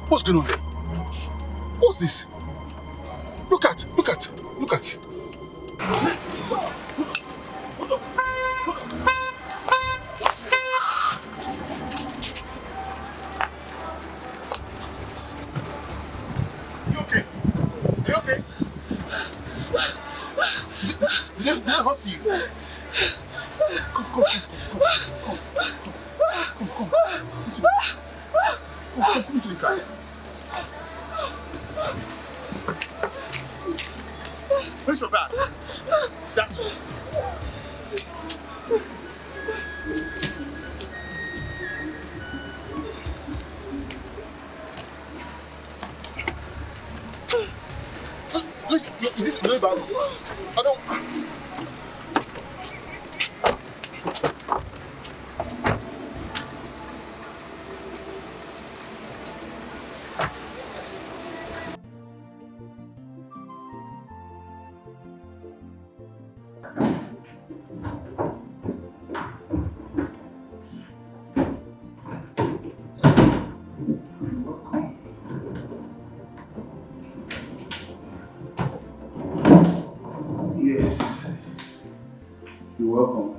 What's going on there? What's this? Look at. You okay? Are you okay? Did I hurt you? Come. Come into the car. Where's your bag? That's it. Is this really bad? I don't. Yes. You're welcome.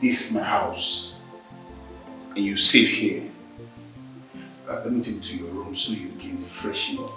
This is my house, and you sit here. Let me take you to your room so you can freshen up.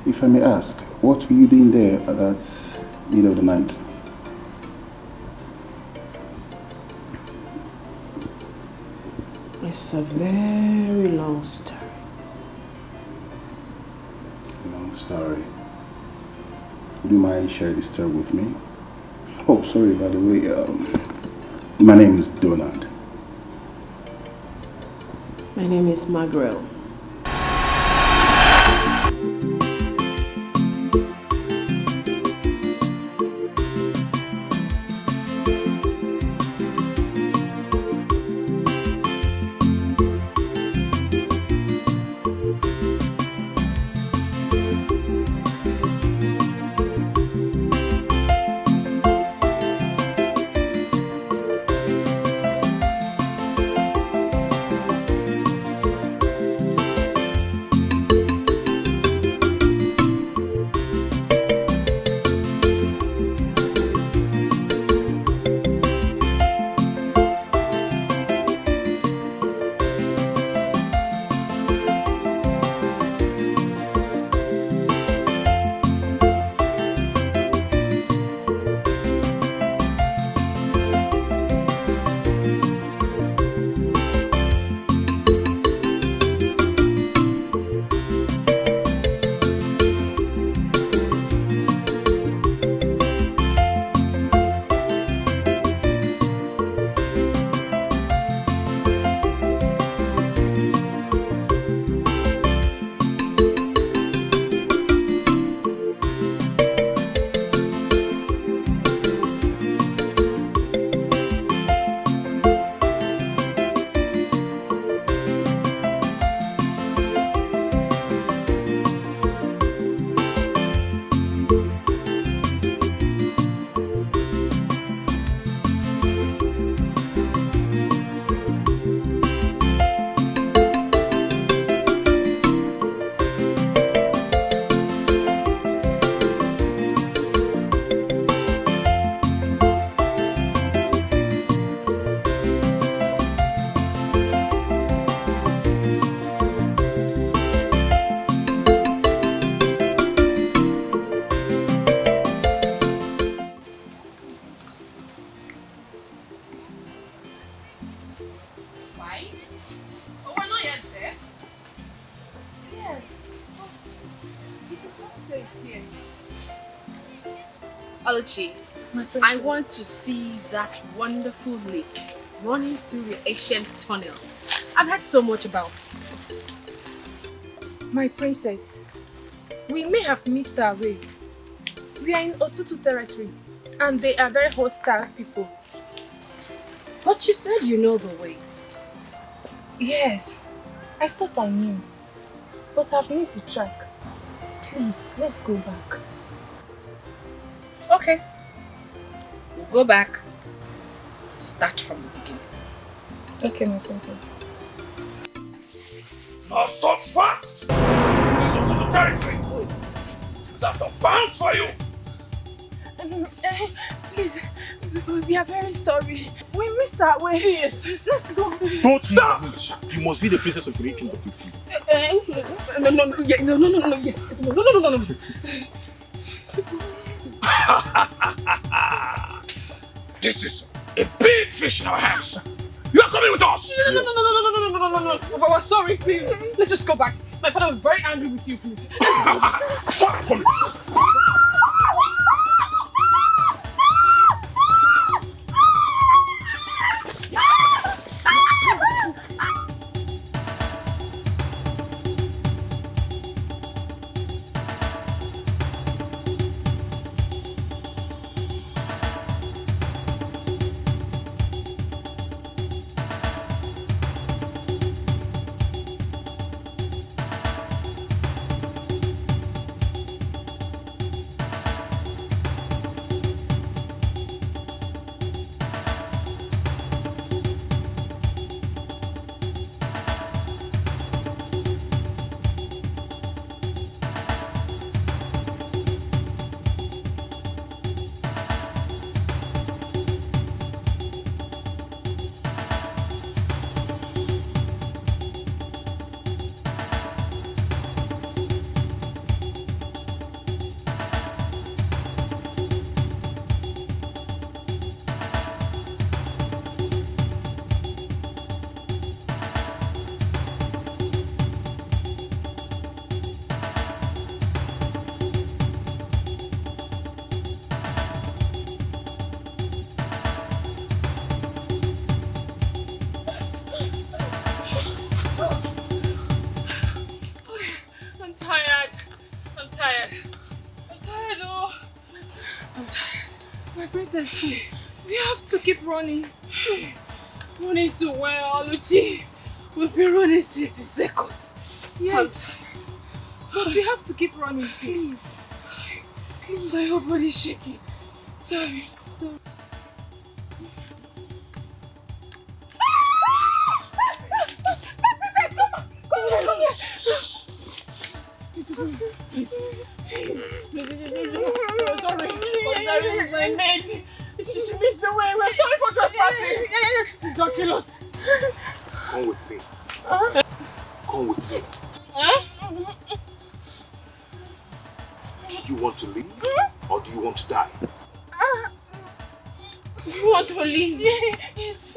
If I may ask, what were you doing there at that middle of the night? It's a very long story. Long story. Would you mind sharing this story with me? Oh, sorry, by the way, my name is Donald. My name is Margaret. Take care. Oluchi, I want to see that wonderful lake running through the ancient tunnel. I've heard so much about it. My princess, we may have missed our way. We are in Otutu territory, and they are very hostile people. But you said you know the way. Yes, I thought I knew, but I've missed the track. Please, let's go back. Okay. We'll go back. Start from the beginning. Okay, my princess. Not so fast! This is the territory! Is that the bounds for you? Please, we are very sorry. We missed our way. Yes, let's go. Don't stop! You must be the princess of the kingdom. No, yes. No. This is a big fish in our hands. You are coming with us! No. We're sorry, please. Let's just go back. My father was very angry with you, please. Princess, we have to keep running. Running to where, Oluchi? We've been running since the seconds. Yes. But we have to keep running, please. Please. My whole body is shaking. Sorry. Sorry, my maid. She missed the way. We're sorry for trespassing. Please don't kill us. Come with me. Come with me. Do you want to leave? Or do you want to die? We want to leave. Yes.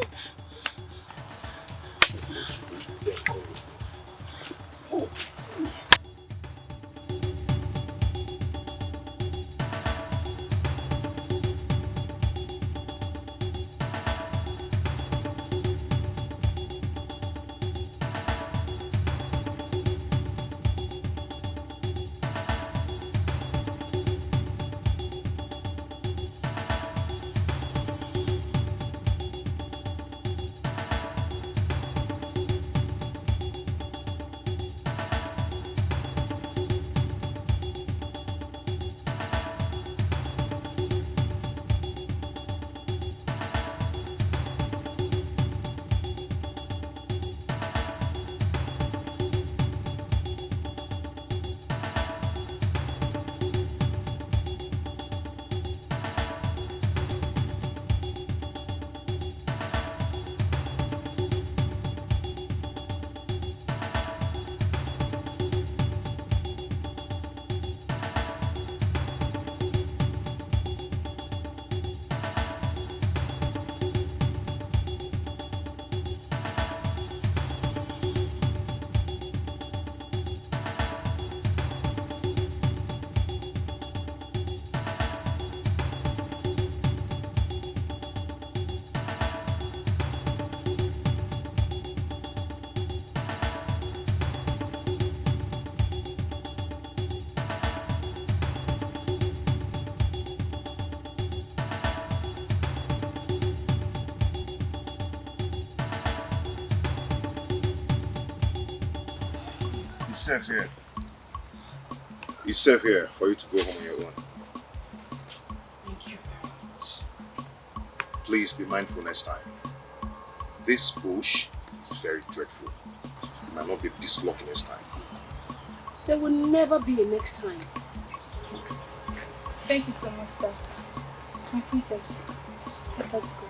He's safe here. He's safe here for you to go home on your own. Thank you very much. Please be mindful next time. This bush is very dreadful. You might not be this lucky next time. There will never be a next time. Thank you so much, sir. My princess, let us go.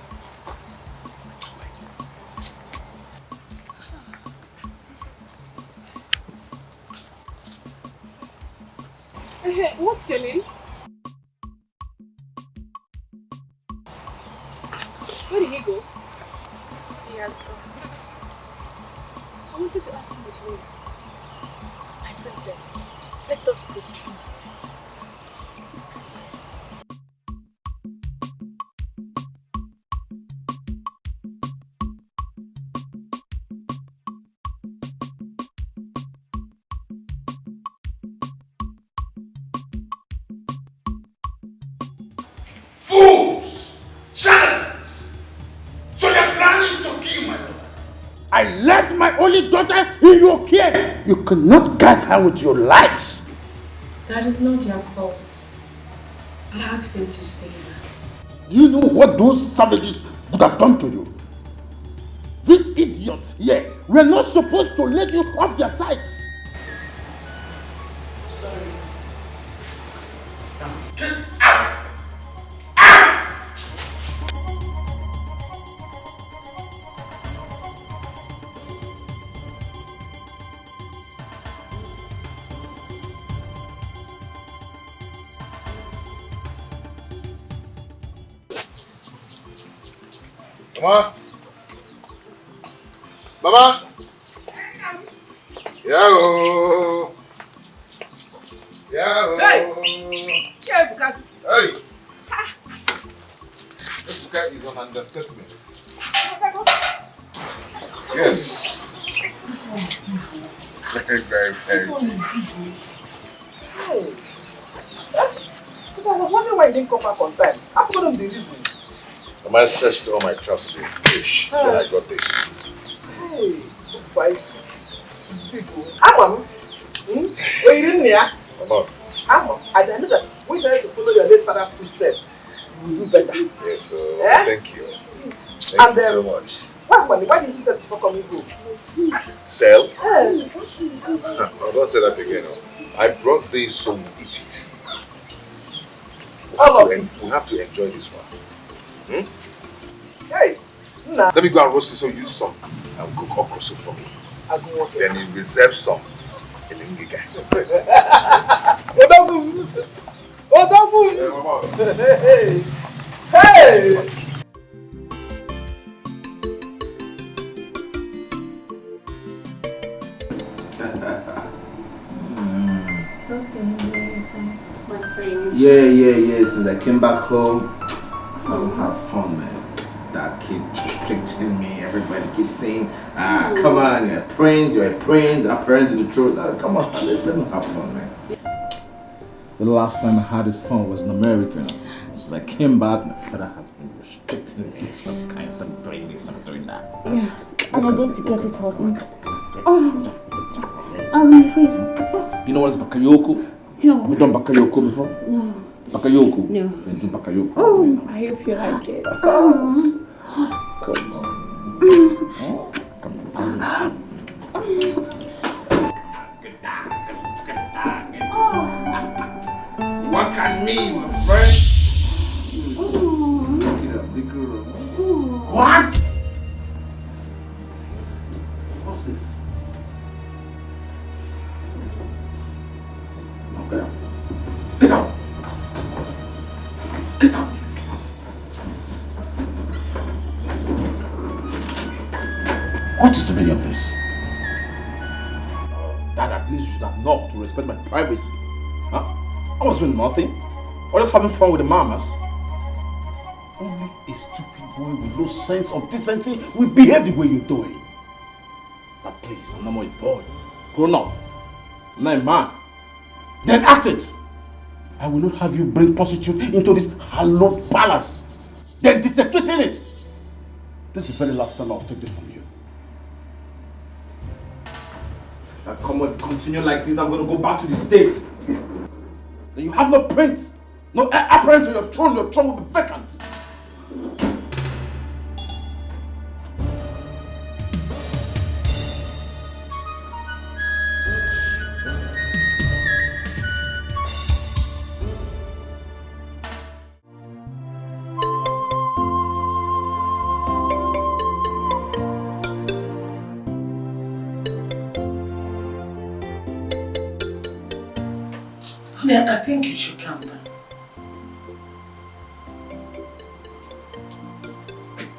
What's your name? Where did he go? He has gone. I wanted to ask him his name. My princess, let us go, please. Please. Fools! Charlatans! So your plan is to kill my daughter? I left my only daughter in your care. You cannot guide her with your lives. That is not your fault. I asked him to stay back. Do you know what those savages would have done to you? These idiots here were not supposed to let you off their sides. Sorry. Now get out of here! Mama? Mama? Yahoo! Yahoo! Hey! Yeah, because Hey! This guy is an understatement. Yes. this one is beautiful. Very, very, very. This one is beautiful. Hey. Because I was wondering why you didn't come back on time. I told him the reason. I searched all my traps in the bush. Then I got this. Hey, so fine. People. Amam. Were you in there? Mama. Amam. I know that we try to follow your late father's footsteps. You will do better. Yes, sir. Eh? Thank you. Thank you so much. Why didn't you say before coming home? Sell? Hey. No, don't say that again. No. I brought this so we eat it. All of it. We have to enjoy this one. Hey. Nah. Let me go and roast it so you use some and cook okra soup for me. I go walk. Then you reserve some in the Dikeh. Odabu. Odabu. Yeah, Mama. Hey. Hey. Yeah. Since I came back home, I don't have fun, man. That kid restricting me. Everybody keeps saying, come on, you're a prince, apparent to the truth. Come on, let me have fun, man. The last time I had this fun was in America. Since I came back, my father has been restricting me. Some doing this, some doing that. Yeah, and I'm going to get it hot. You know what is bakayoko? No. You've done bakayoko before? No. Bakayoko? No. Then do bakayoko. Oh, I hope you like it. Come on. Work on me, my friend. What? What's this? No, get out. Get out. Get out. What is the meaning of this? Dad, at least you should have knocked to respect my privacy. Huh? I was doing nothing. I was just having fun with the mamas. Only a stupid boy with no sense of decency will behave the way you're doing. But please, I'm not more a boy. Grown up. I'm not a man. Then act it. I will not have you bring prostitute into this hallowed palace. Then desecrate in it. This is the very last time I'll take this from you. Now come on, continue like this, I'm going to go back to the States. Then you have no prince, no apparent to your throne will be vacant. Honey, I think you should calm down.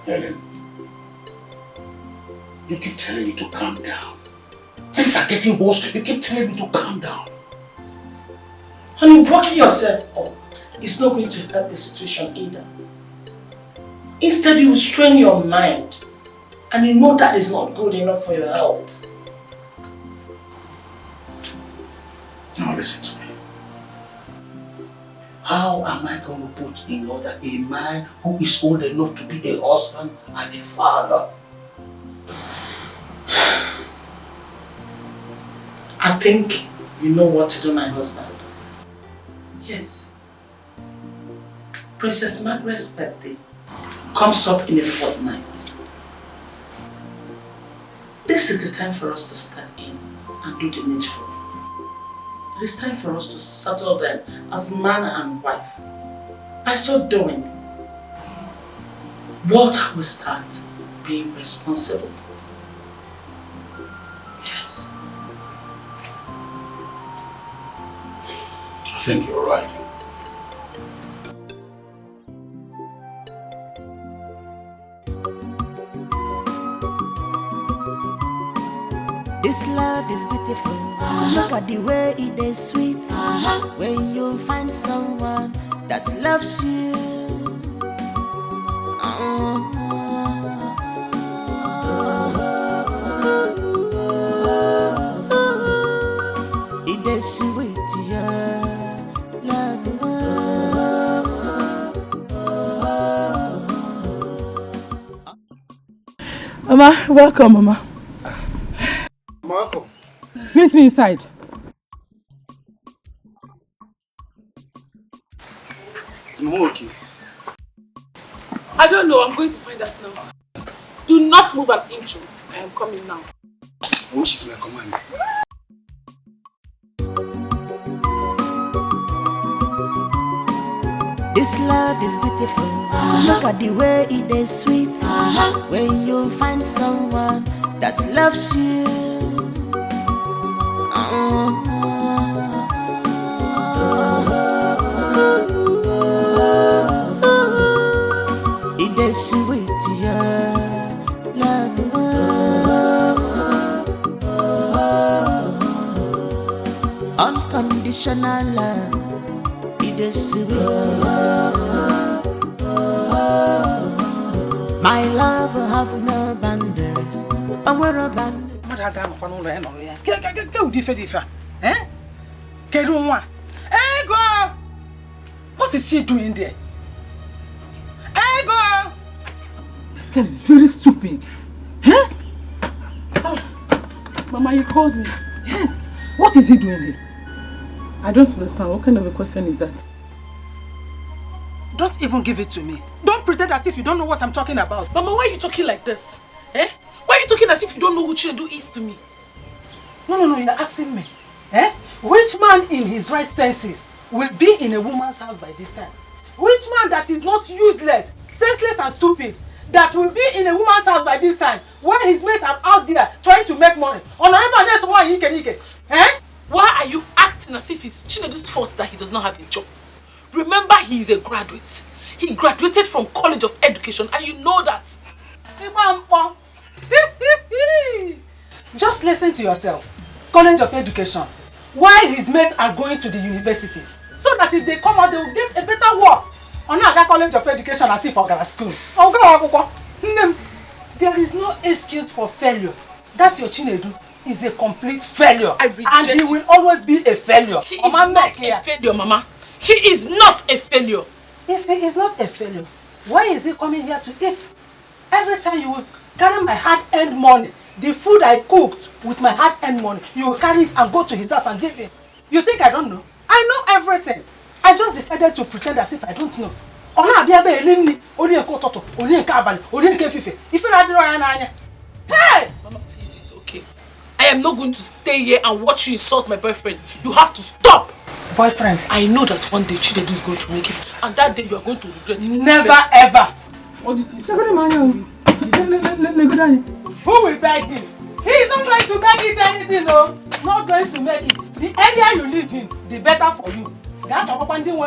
Helen, you keep telling me to calm down. Things are getting worse, you keep telling me to calm down. Honey, working yourself up is not going to help the situation either. Instead, you will strain your mind. And you know that is not good enough for your health. Now listen to me. How am I going to put in order a man who is old enough to be a husband and a father? I think you know what to do, my husband. Yes. Princess Margaret's birthday comes up in a fortnight. This is the time for us to step in and do the needful. It is time for us to settle them as man and wife. By so doing, Walter will start being responsible. Yes. I think you're right. This love is beautiful. Look at the way it is sweet. When you find someone that loves you. It is sweet, yeah. Love. Mama, welcome, Mama. Welcome. Meet me inside. Is Mama okay? I don't know, I'm going to find out now. Do not move an inch. I am coming now. Which is my command? This love is beautiful. Look at the way it is sweet. When you find someone that loves you. It is sweet, yeah. Love. Unconditional love. It is sweet. My love have no boundaries. I'm where a band. What is she doing there? Ego! This girl is very stupid. Huh? Oh, Mama, you called me. Yes. What is he doing here? I don't understand. What kind of a question is that? Don't even give it to me. Don't pretend as if you don't know what I'm talking about. Mama, why are you talking like this? Eh? Why are you talking as if you don't know who Chinedu is to me? No, you're asking me. Eh? Which man in his right senses will be in a woman's house by this time? Which man that is not useless, senseless and stupid that will be in a woman's house by this time when his mates are out there trying to make money? Eh? Why are you acting as if it's Chinedu's fault that he does not have a job? Remember, he is a graduate. He graduated from College of Education and you know that. Just listen to yourself. College of Education. While his mates are going to the universities. So that if they come out, they will get a better work. On another College of Education as if I school. There is no excuse for failure. That's your Chinedu is a complete failure. I reject and he will always be a failure. He is not a failure, Mama. He is not a failure. If he is not a failure, why is he coming here to eat? Every time you will carry my hard-earned money The food I cooked with my hard-earned money, you will carry it and go to his house and give him. You think I don't know? I know everything. I just decided to pretend as if I don't know. Hey! Mama, please, it's okay. I am not going to stay here and watch you insult my boyfriend. You have to stop! Boyfriend? I know that one day Chinedu is going to make it, and that day you are going to regret it. Never ever! What is it? Who will beg him? He is not going to make it anything, no. Not going to make it. The earlier you leave him, the better for you. That's what I'm doing.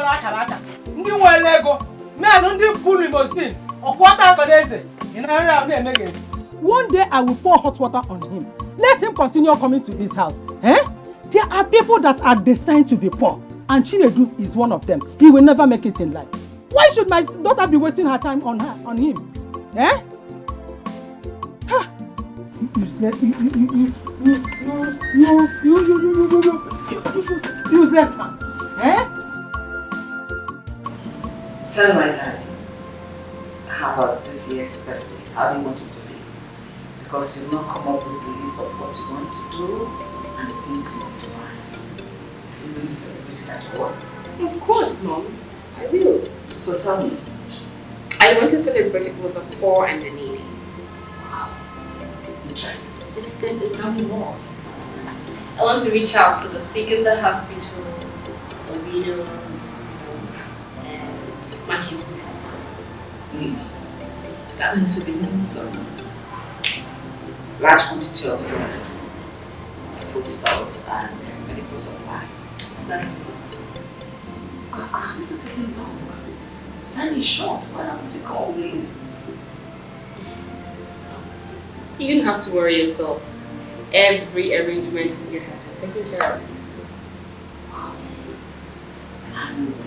One day I will pour hot water on him. Let him continue coming to this house. Eh? There are people that are destined to be poor, and Chinedu is one of them. He will never make it in life. Why should my daughter be wasting her time on him? Eh? Useless man. Eh? Tell my daddy, how about this year's birthday? How do you want it to be? Because you've not come up with the list of what you want to do and the things you want to buy. You will celebrate it at all. Of course, Mom. I will. So tell me. I want to celebrate it with the poor and the needy. Wow. Interesting. Tell me more. I want to reach out to the sick in the hospital, the widows, and my kids will help. Really? That means you'll be needing some large quantity of food stuff and medical supply. Exactly. This is taking long. Time is short. Why haven't you called the list? You didn't have to worry yourself. Every arrangement you had taken care of. Wow. And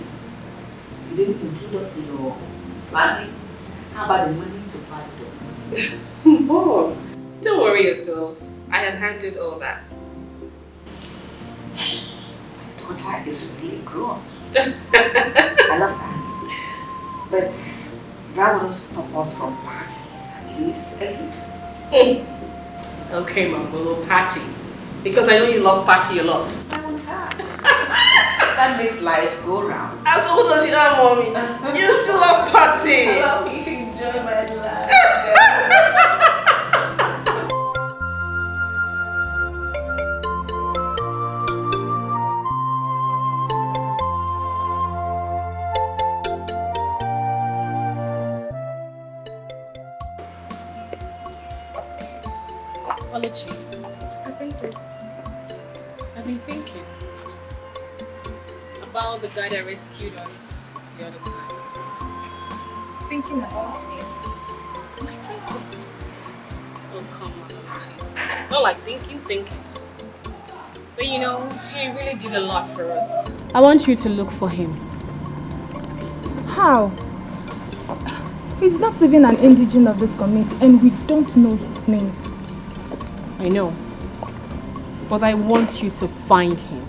you didn't include us in your planning? How about the money to buy those? Oh, don't worry yourself. I have handled all that. My daughter is really grown. I love that. But that wouldn't stop us from partying, at least a little. Okay, Mom, we'll party. Because I know you love party a lot. That makes life go round. As old as you are, Mommy, you still love party. I love me to enjoy my life. Oluchi, my princess, I've been thinking about the guy that rescued us the other time. Thinking about him. My princess. Oh, come on, Oluchi. Not like thinking. But you know, he really did a lot for us. I want you to look for him. How? He's not even an indigene of this community and we don't know his name. I know. But I want you to find him.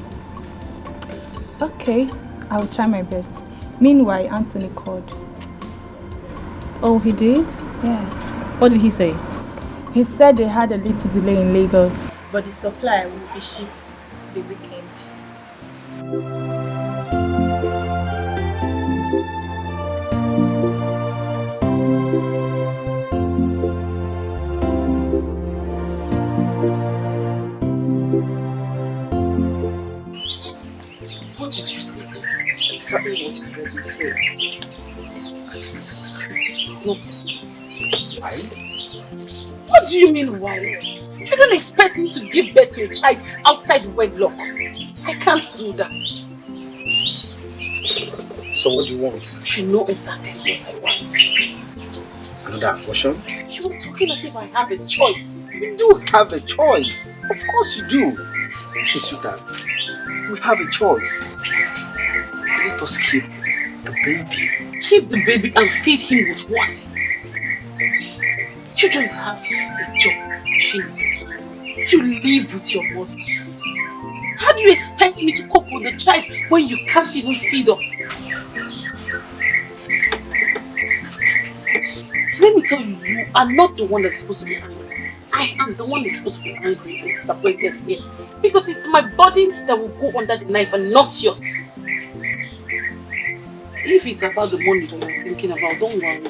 Okay, I'll try my best. Meanwhile, Anthony called. Oh, he did? Yes. What did he say? He said they had a little delay in Lagos, but the supply will be shipped the weekend. What did you say? Exactly what you heard me say. It's not possible. Why? What do you mean why? You don't expect me to give birth to a child outside wedlock. I can't do that. So what do you want? You know exactly what I want. Another abortion? You are talking as if I have a choice. You do have a choice. Of course you do. See, sweetheart, we have a choice. Let us keep the baby. Keep the baby and feed him with what? You don't have a job, Chineke. You live with your mother. How do you expect me to cope with the child when you can't even feed us? So let me tell you, you are not the one that's supposed to be angry. I I am the one who's supposed to be angry and disappointed here. Because it's my body that will go under the knife and not yours. If it's about the money that you're thinking about, don't worry.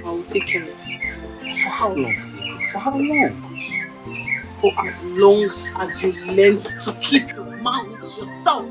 I will take care of it. For how long? For how long? For as long as you learn to keep your mouth to yourself.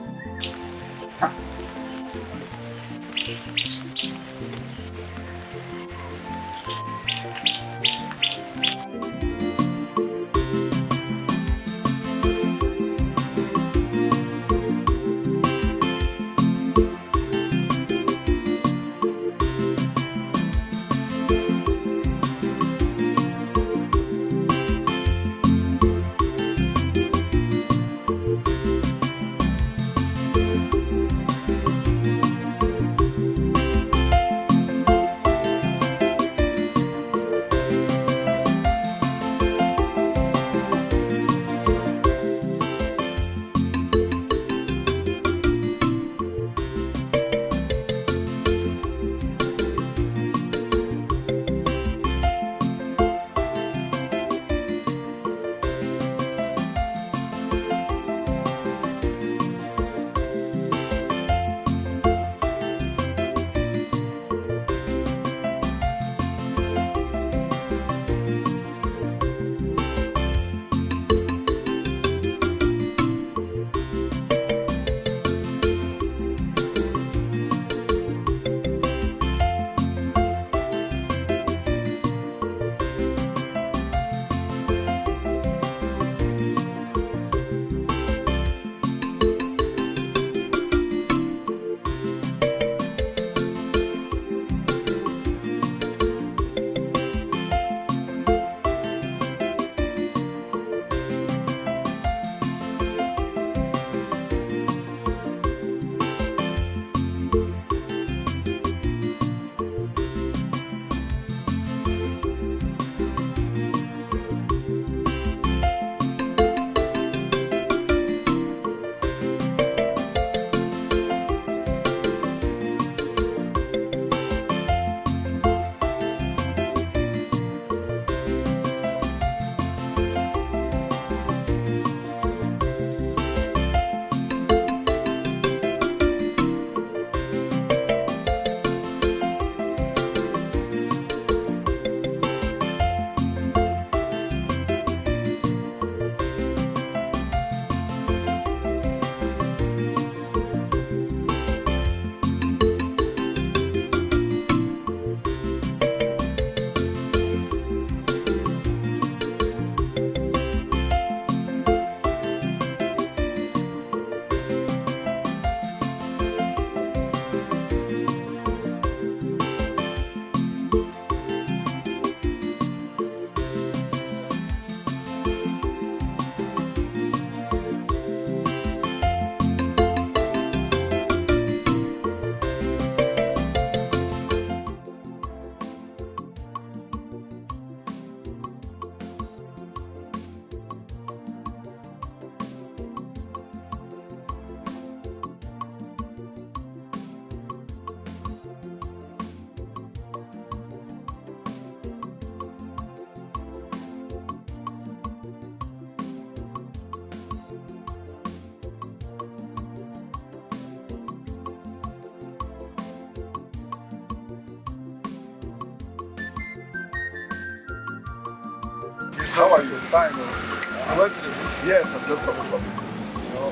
How are you? Fine. I went to the beach. Yes, I'm just coming from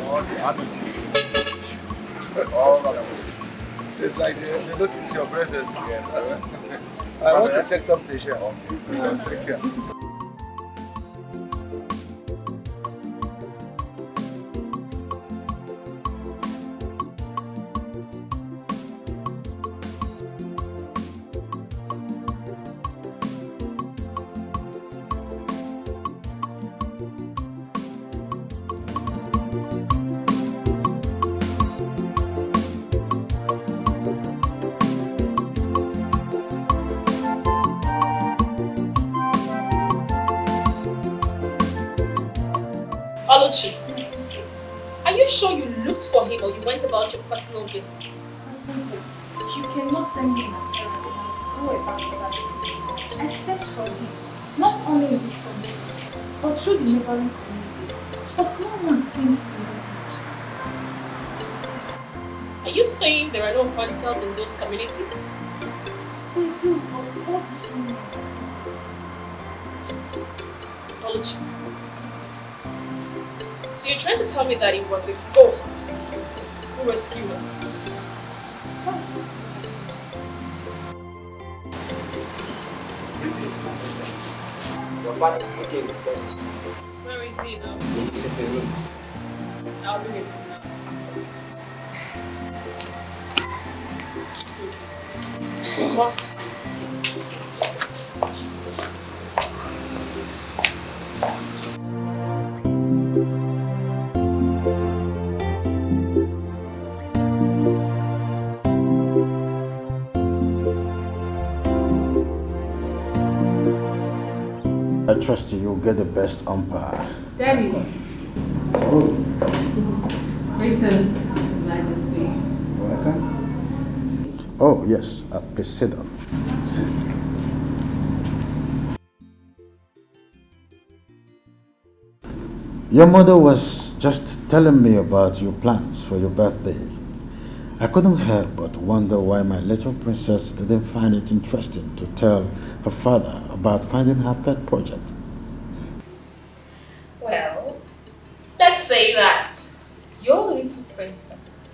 all the army. All that. It's like they notice your presence. Yes. I want to check something here. Take care. Oluchi, are you sure you looked for him or you went about your personal business? Princess, you cannot send me an errand and go about other business. I searched for him, not only in this community, through the neighboring communities, but no one seems to know. Are you saying there are no hunters in those communities? They do, but all people know this. Oluchi. So you're trying to tell me that it was a ghost who rescued us? Please, my presence. Your father came first to see you. Where is he now? He's sitting in. I'll be with him now. We must find him. I trust you'll get the best umpire. Daddy. Oh, Greetings, Majesty. welcome. Oh, yes, please sit down. Sit. Your mother was just telling me about your plans for your birthday. I couldn't help but wonder why my little princess didn't find it interesting to tell her father about finding her pet project. Well, let's say that your little princess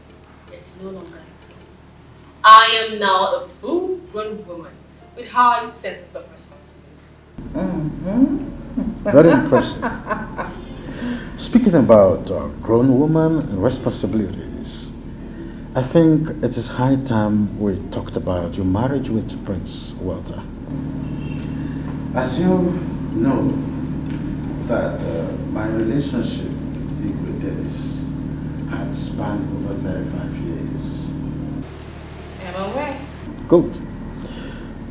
is no longer little. I am now a full-grown woman with high sense of responsibility. Very impressive. Speaking about grown woman and responsibilities, I think it is high time we talked about your marriage with Prince Walter. As you know, that my relationship with Igwe Dennis had spanned over 35 years. Am I right? Good.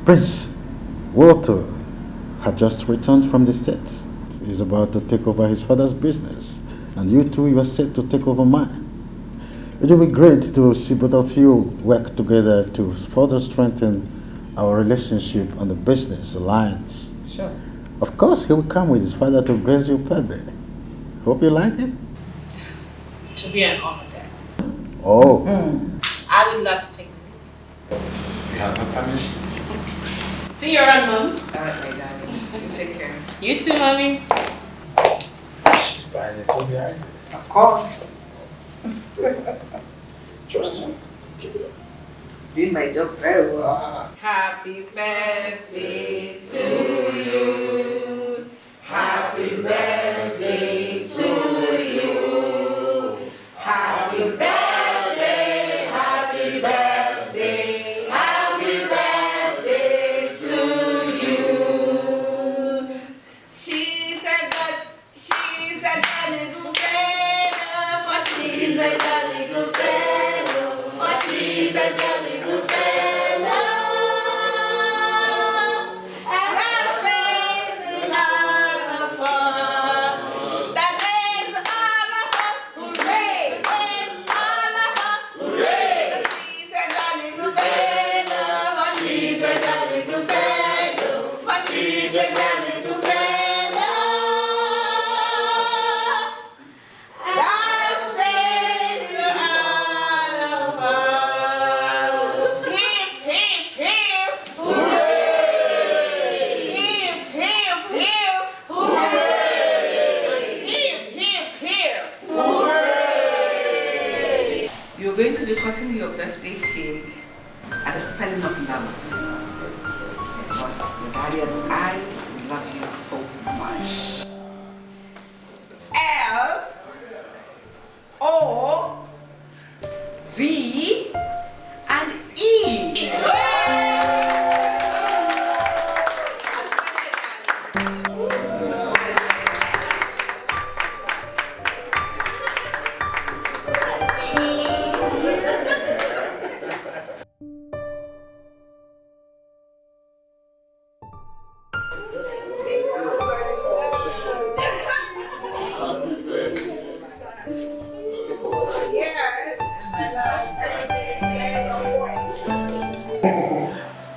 Prince Walter had just returned from the States. He's about to take over his father's business, and you two, you are set to take over mine. It will be great to see both of you work together to further strengthen our relationship on the business alliance. Sure. Of course, he will come with his father to grace your birthday. Hope you like it. To be an honor, Dad. Oh. I would love to take the lead. You have my permission. See you around, Mom. Alright, my darling. You take care. You too, Mommy. She's buying it all behind it. Of course. Trust me. Keep it up. Doing my job very well. Happy birthday to you. Happy birthday to you. Happy birthday, happy birthday, happy birthday to you. She's a jolly good fellow, for she's a jolly good fellow, for she's a jolly good fellow. You're going to be cutting your birthday cake at the spelling of love. Because your daddy and I love you so much. L-O-V and E.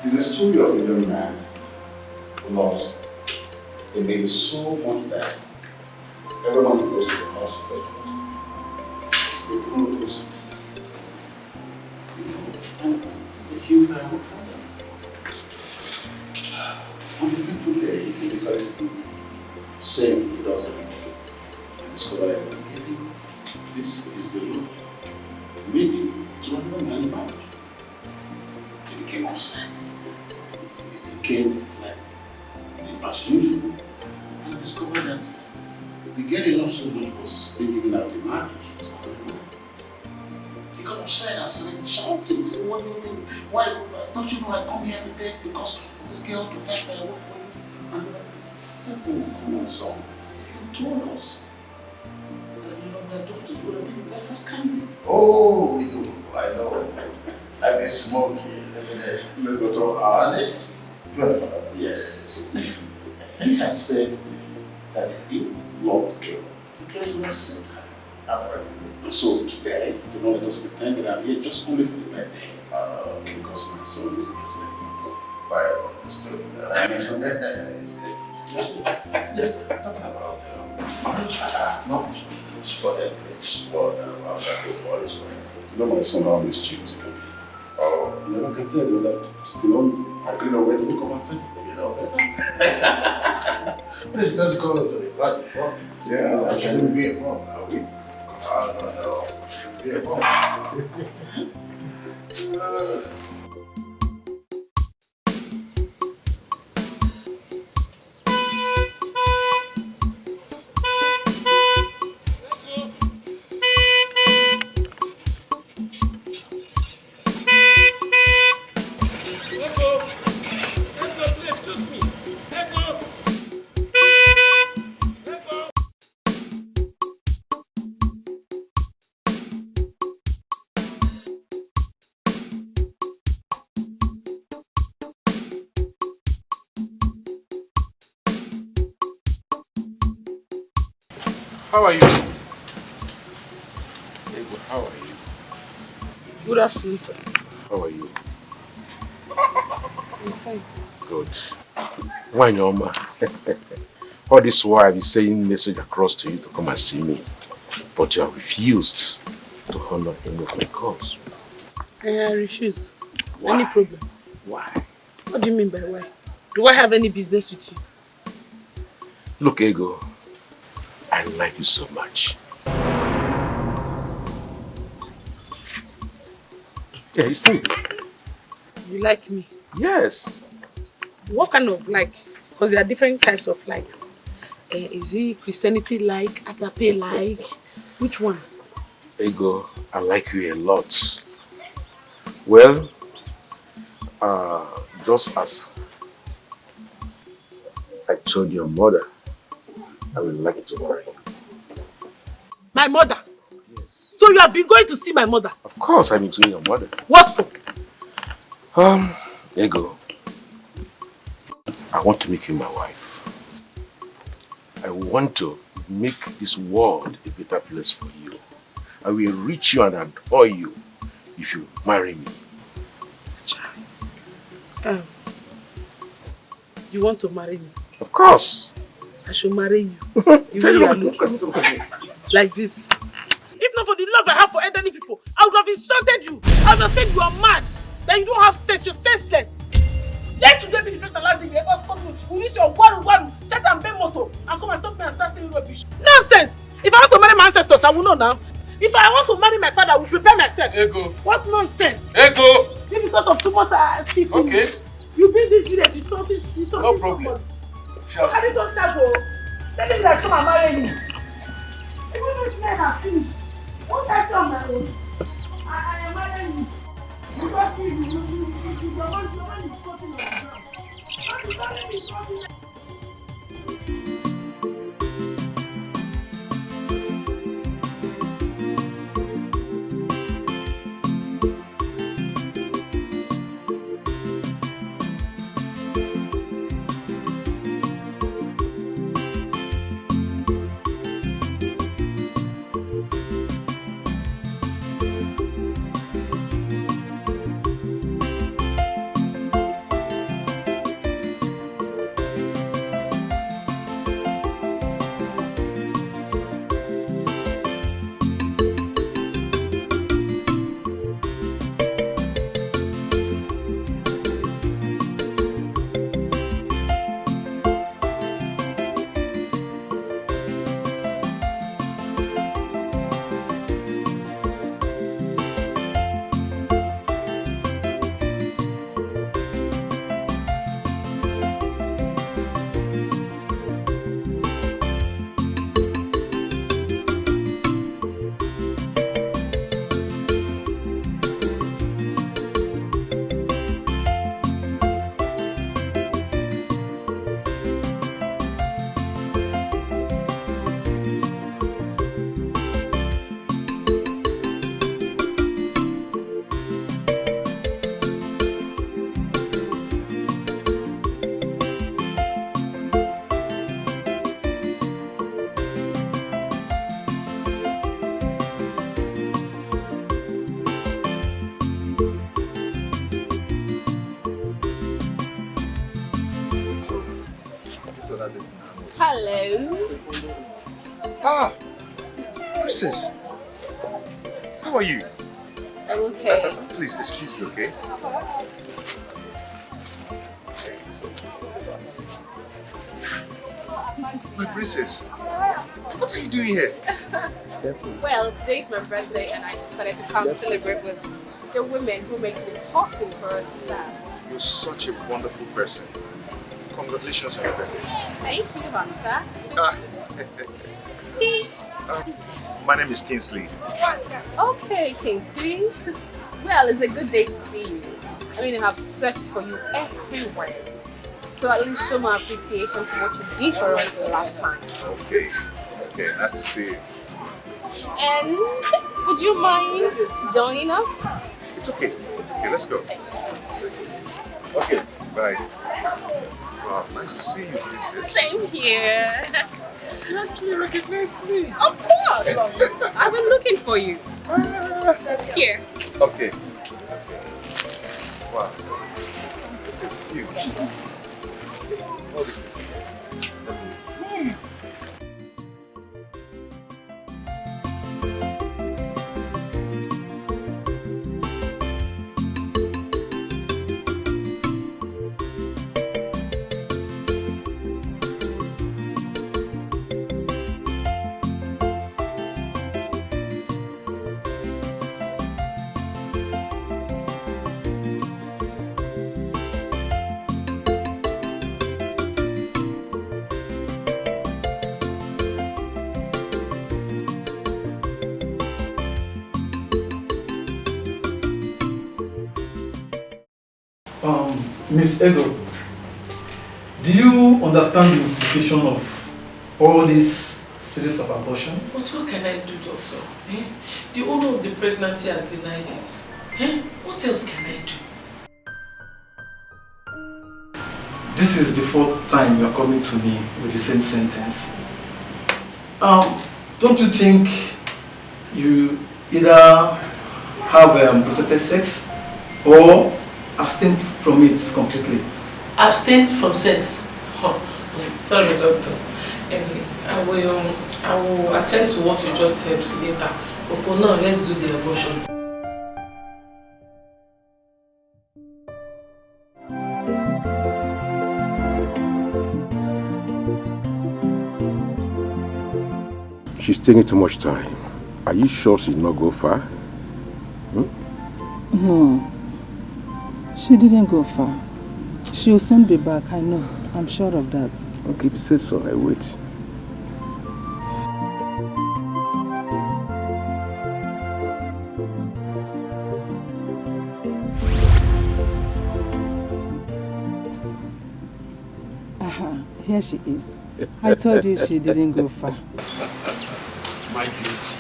It's a story of a young man who loves a lady so much that Everyone goes to the house to fetch water. They don't notice. And they heal their own father. On the fateful day, he decided to do the same he does every day. And discovered that maybe this is the Lord. Maybe to another man marriage. He became upset. He came like as usual and discovered that the girl he loved so much was being given out in marriage. He got upset and started shouting. He said, what do you think? Why don't you know I come here every day because this girl to fetch firewood for you? And I said, oh, come on, son. If you told us that you love that daughter, you would have been the first candidate. Oh, we do. I know. Like the smoky, definitely. Let's not talk honest. Grandfather. Yes. He had said that he loved the girl. The girl was sent her. So today, do not let us pretend that I'm here just only for the birthday. Because my son is interested. Quite understood. Yes, talking about marriage. I have not spotted rich spot around that all is well. You know my son always cheats. Oh. You never can tell you that still on I don't know where to come after you. You know better. Please, let's go to the party. Yeah, I shouldn't be a mom, are we? No. Shouldn't be a mom. How are you? Hey, good. How are you? Good afternoon, sir. How are you? I'm fine. Good. Why, Norma? All this while I've been sending message across to you to come and see me, but you have refused to honor any of my calls. I refused. Why? Any problem? Why? What do you mean by why? Do I have any business with you? Look, Ego, I like you so much. Yeah, it's me. You like me? Yes. What kind of like? Because there are different types of likes. Is it Christianity like, agape like? Which one? Ego, I like you a lot. Well, just as I told your mother, I would like to marry you. My mother? Yes. So you have been going to see my mother? Of course, I've been seeing your mother. What for? Ego, I want to make you my wife. I want to make this world a better place for you. I will reach you and adore you if you marry me. You want to marry me? Of course. I should marry you. The way you are looking. Like this. If not for the love I have for elderly people, I would have insulted you. I would have said you are mad. That you don't have sense, you're senseless. Let today be the first and last day you ever stop me. We need your waru, chat and pay moto, and come and stop me and start saying rubbish. Nonsense! If I want to marry my ancestors, I will know now. If I want to marry my father, I will prepare myself. Ego. What nonsense? Ego. Maybe because of too much see food. Okay. You bring this village, you something no problem. Shall see. I don't tell you. Tell me that come and marry me. Even if men are finished, won't I tell my own? I am marrying you. Because you the one is cutting on the ground. And the man is cutting. Ah, Princess. How are you? I'm okay. Please, excuse me, okay? My princess, what are you doing here? Well, today is my birthday and I decided to come celebrate with the women who make it possible for us to stand. You're such a wonderful person. Congratulations on your birthday. Thank you, Hunter. My name is Kingsley. Okay, Kingsley. Well, it's a good day to see you. I mean, I have searched for you everywhere. So at least show my appreciation for what you did for us the last time. Okay, nice to see you. And would you mind joining us? It's okay, let's go. Okay, bye. Wow, nice to see you, princess. Same here. You actually recognized me. Of course. I've been looking for you. Here. Okay. Wow. This is huge. All this. Miss Edo, do you understand the implication of all this series of abortion? But what can I do, doctor? Eh? The owner of the pregnancy has denied it. Eh? What else can I do? This is the fourth time you are coming to me with the same sentence. Don't you think you either have protected sex or abstain from it completely? Abstain from sex? Oh, sorry, doctor. I will attend to what you just said later. But for now, let's do the abortion. She's taking too much time. Are you sure she did not go far? No. She didn't go far. She'll soon be back, I know. I'm sure of that. Okay, if you say so, I wait. Here she is. I told you she didn't go far. My beauty.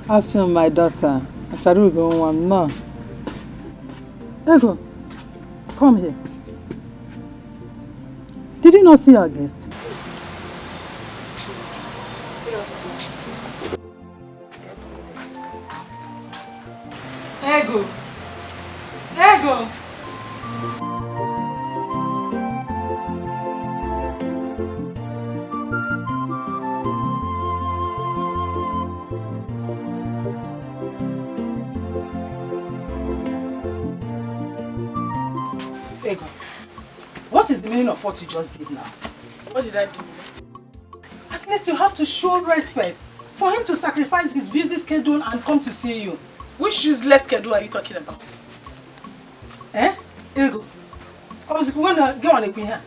After my daughter, no. Ego, come here. Did you not see our guest? Ego. Ego. Ego, what is the meaning of what you just did now? What did I do? At least you have to show respect for him to sacrifice his busy schedule and come to see you. Which useless schedule are you talking about? Eh? Ego, I was going to go on a here.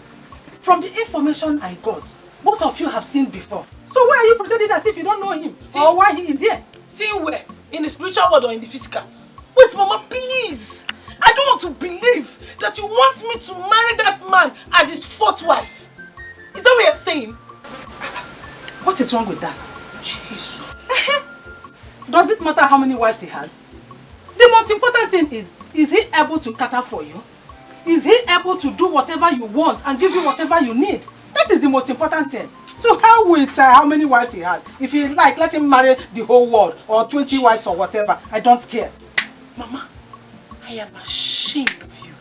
From the information I got, both of you have seen before. So why are you pretending as if you don't know him? Or why he is here? Seeing where? In the spiritual world or in the physical? Wait, Mama, please! I don't want to believe that you want me to marry that man as his fourth wife. Is that what you're saying? What is wrong with that? Jesus. Does it matter how many wives he has? The most important thing is he able to cater for you? Is he able to do whatever you want and give you whatever you need? That is the most important thing. So how with how many wives he has? If you like, let him marry the whole world or 20 wives or whatever. I don't care. Mama, I am ashamed of you.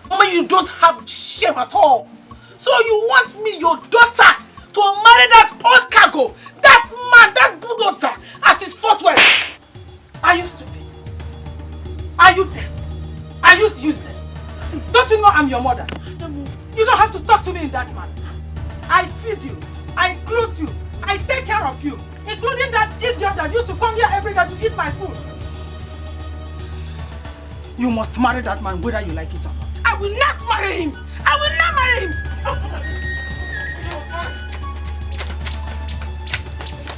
Mama, you don't have shame at all. So you want me, your daughter, to marry that old cargo, that man, that bulldozer, as his fourth wife? Are you stupid? Are you deaf? Are you useless? Don't you know I'm your mother? You don't have to talk to me in that manner. I feed you, I clothe you, I take care of you, including that idiot that used to come here every day to eat my food. You must marry that man whether you like it or not. I will not marry him! I will not marry him!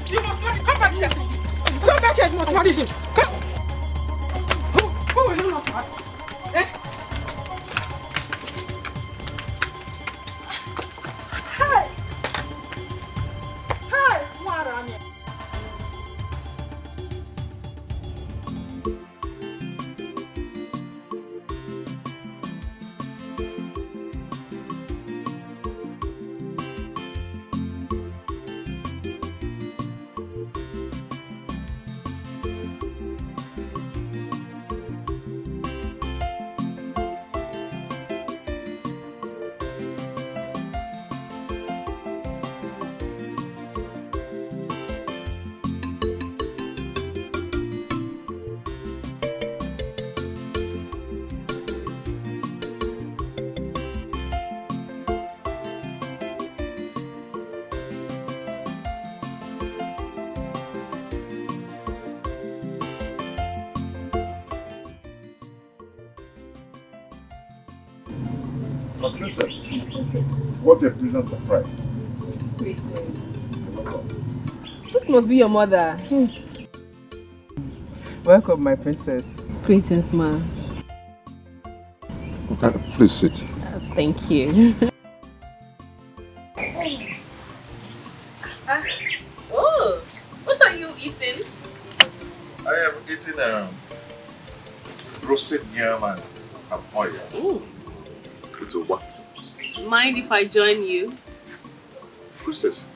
You must marry him! Come back here! Come back here! You must marry him! Come! Who will you not marry? Eh? Hey! Hey! Marami! What a pleasant surprise. This must be your mother. Welcome, my princess. Greetings, ma. Please sit. Thank you. Oh, what are you eating? I am eating roasted yam and oil. Ooh. It's a what? Mind if I join you? Princess,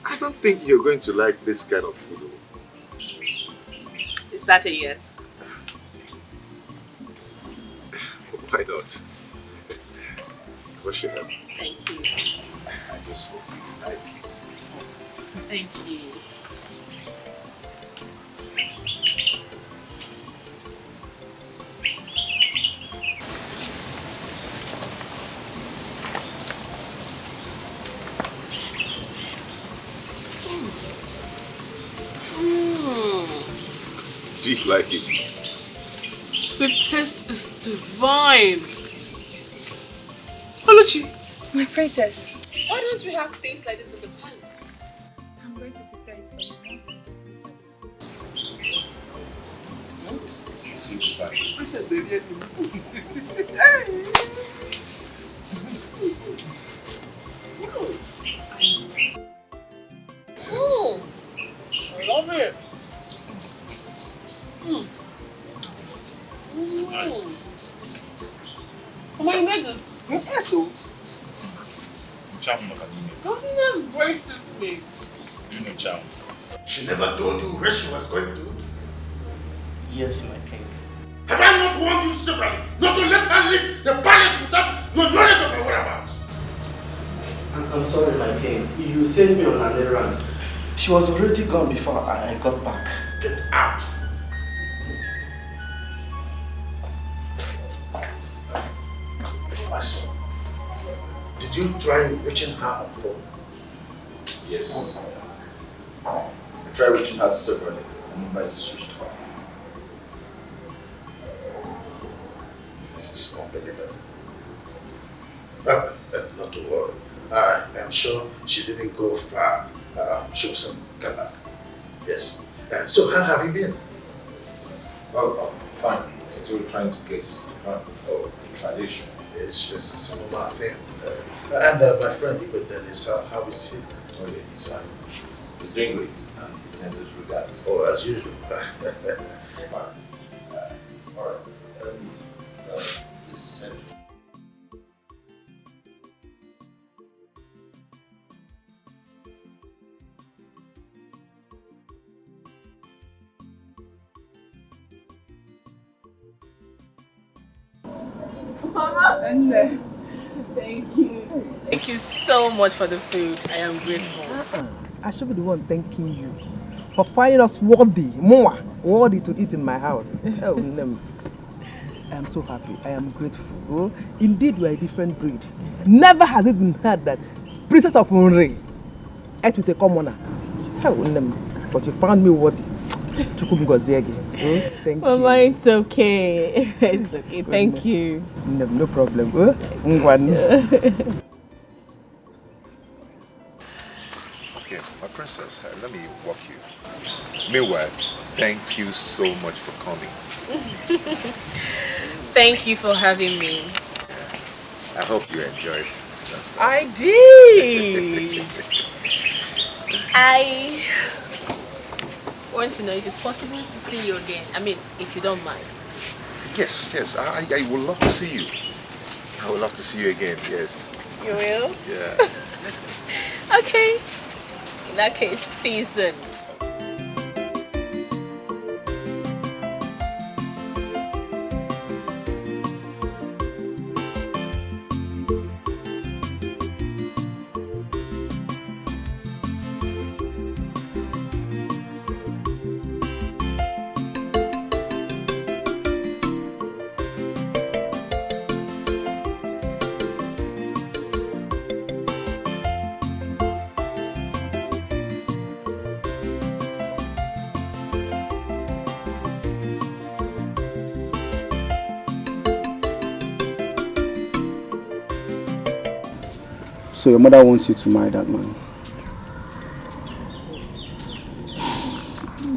I don't think you're going to like this kind of food. Is that a yes? Why not? Wash your hand. Thank you. I just hope you like it. Thank you. Do you like it? The taste is divine. Oluchi, My princess. why don't we have things like this in the palace? I'm going to prepare it for you once we get to the palace. Princess, they really I love it. Come on, you made this. Yes, so. Don't you embrace this thing? You know, Chow. She never told you where she was going to? Yes, my king. Have I not warned you severally not to let her leave the palace without your knowledge of her whereabouts? I'm sorry, my king. You sent me on an errand. She was already gone before I got back. Get out! My son, did you try reaching her on phone? Yes. I tried reaching her separately. The number is switched off. This is unbelievable. Well, not to worry. I am sure she didn't go far. She was in Ghana. Yes. So how have you been? Well, fine. Still trying to get used to the tradition. It's just some of my family. And my friend Ibe Dennis, how is he? Oh yeah, he's fine. He's doing great. He sends his regards. Oh, as usual. Alright. Please send. Mama! Thank you. Thank you so much for the food. I am grateful. I should be the one thanking you for finding us worthy to eat in my house. Oh, no. I am so happy. I am grateful. Oh, indeed, we are a different breed. Never has it been heard that Princess of Unre ate with a commoner. Oh, no. But you found me worthy. Thank you. Mama, it's okay. It's okay. Thank you. No problem. Okay, my princess, let me walk you. Meanwhile, thank you so much for coming. Thank you for having me. I hope you enjoyed it. I did. I want to know if it's possible to see you again. I mean, if you don't mind. Yes, I would love to see you. I would love to see you again, yes. You will? Yeah. Okay. In that case, season. So your mother wants you to marry that man?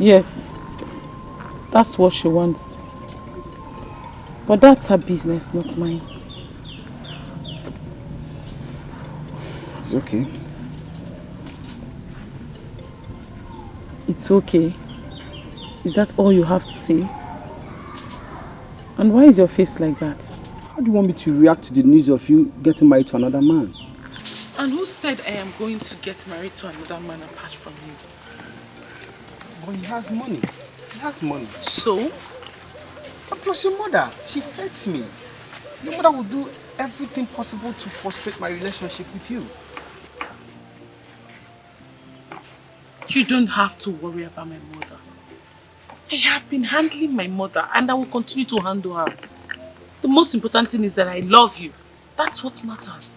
Yes, that's what she wants. But that's her business, not mine. It's okay. It's okay. Is that all you have to say? And why is your face like that? How do you want me to react to the news of you getting married to another man? And who said I am going to get married to another man apart from you? But he has money. He has money. So? And plus your mother, she hates me. Your mother will do everything possible to frustrate my relationship with you. You don't have to worry about my mother. I have been handling my mother and I will continue to handle her. The most important thing is that I love you. That's what matters.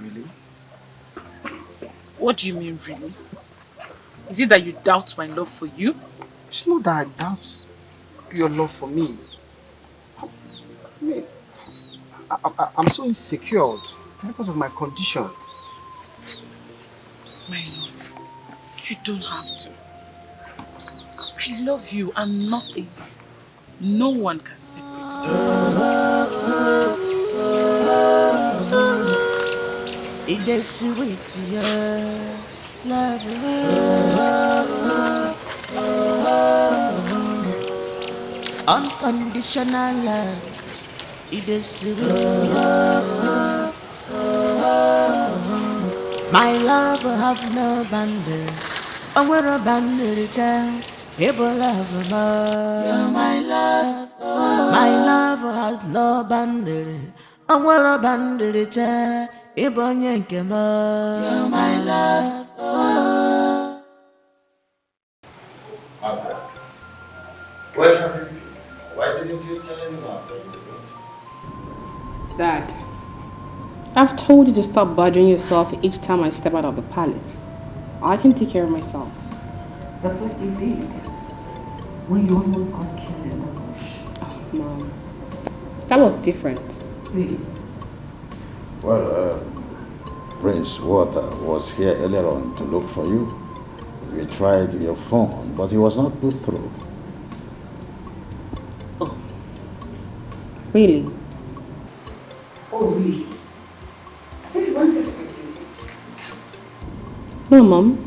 Really? What do you mean, really? Is it that you doubt my love for you? It's not that I doubt your love for me. I mean, I'm so insecure because of my condition. My love, you don't have to. I love you and nothing, no one can separate you. It is sweet, yeah, love, unconditional love. It is sweet. My love will have no boundary. I will a boundary child. People love more. You're my love. My love has no boundary. I will a boundary child. People yank more. You're my love. Where have you been? Why didn't you tell anyone that you were going to? Dad, I've told you to stop bothering yourself each time I step out of the palace. I can take care of myself. That's like you did when you almost got killed in the bush. Oh, Mom, that was different. Really? Well, Prince Walter was here earlier on to look for you. We tried your phone, but he was not put through. Really? Oh, really? As if you weren't expecting him. No, Mom.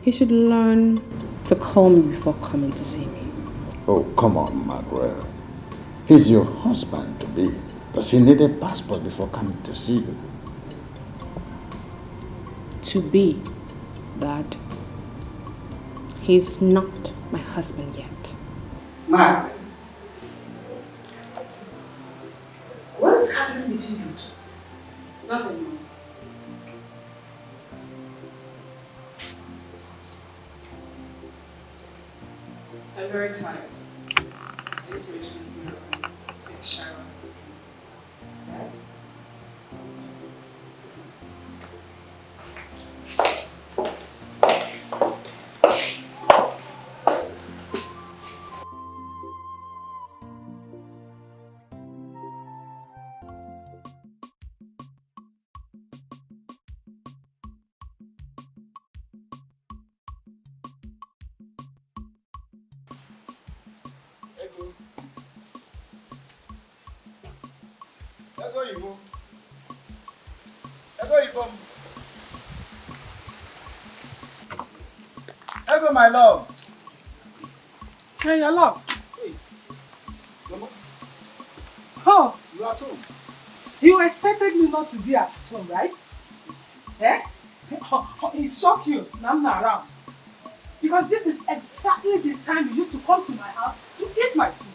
He should learn to call me before coming to see me. Oh, come on, Margaret. He's your husband-to-be. Does he need a passport before coming to see you? To be, Dad. He's not my husband yet. Margaret, what is happening between you two? I'm very tired. I need to reach my mirror. Take a shower. Right? Hello, my love. Hey, your love. Hey, Mama. Oh, You are at home. you expected me not to be at home, right? Eh? It shocked you. Now I'm not around. Because this is exactly the time you used to come to my house to eat my food.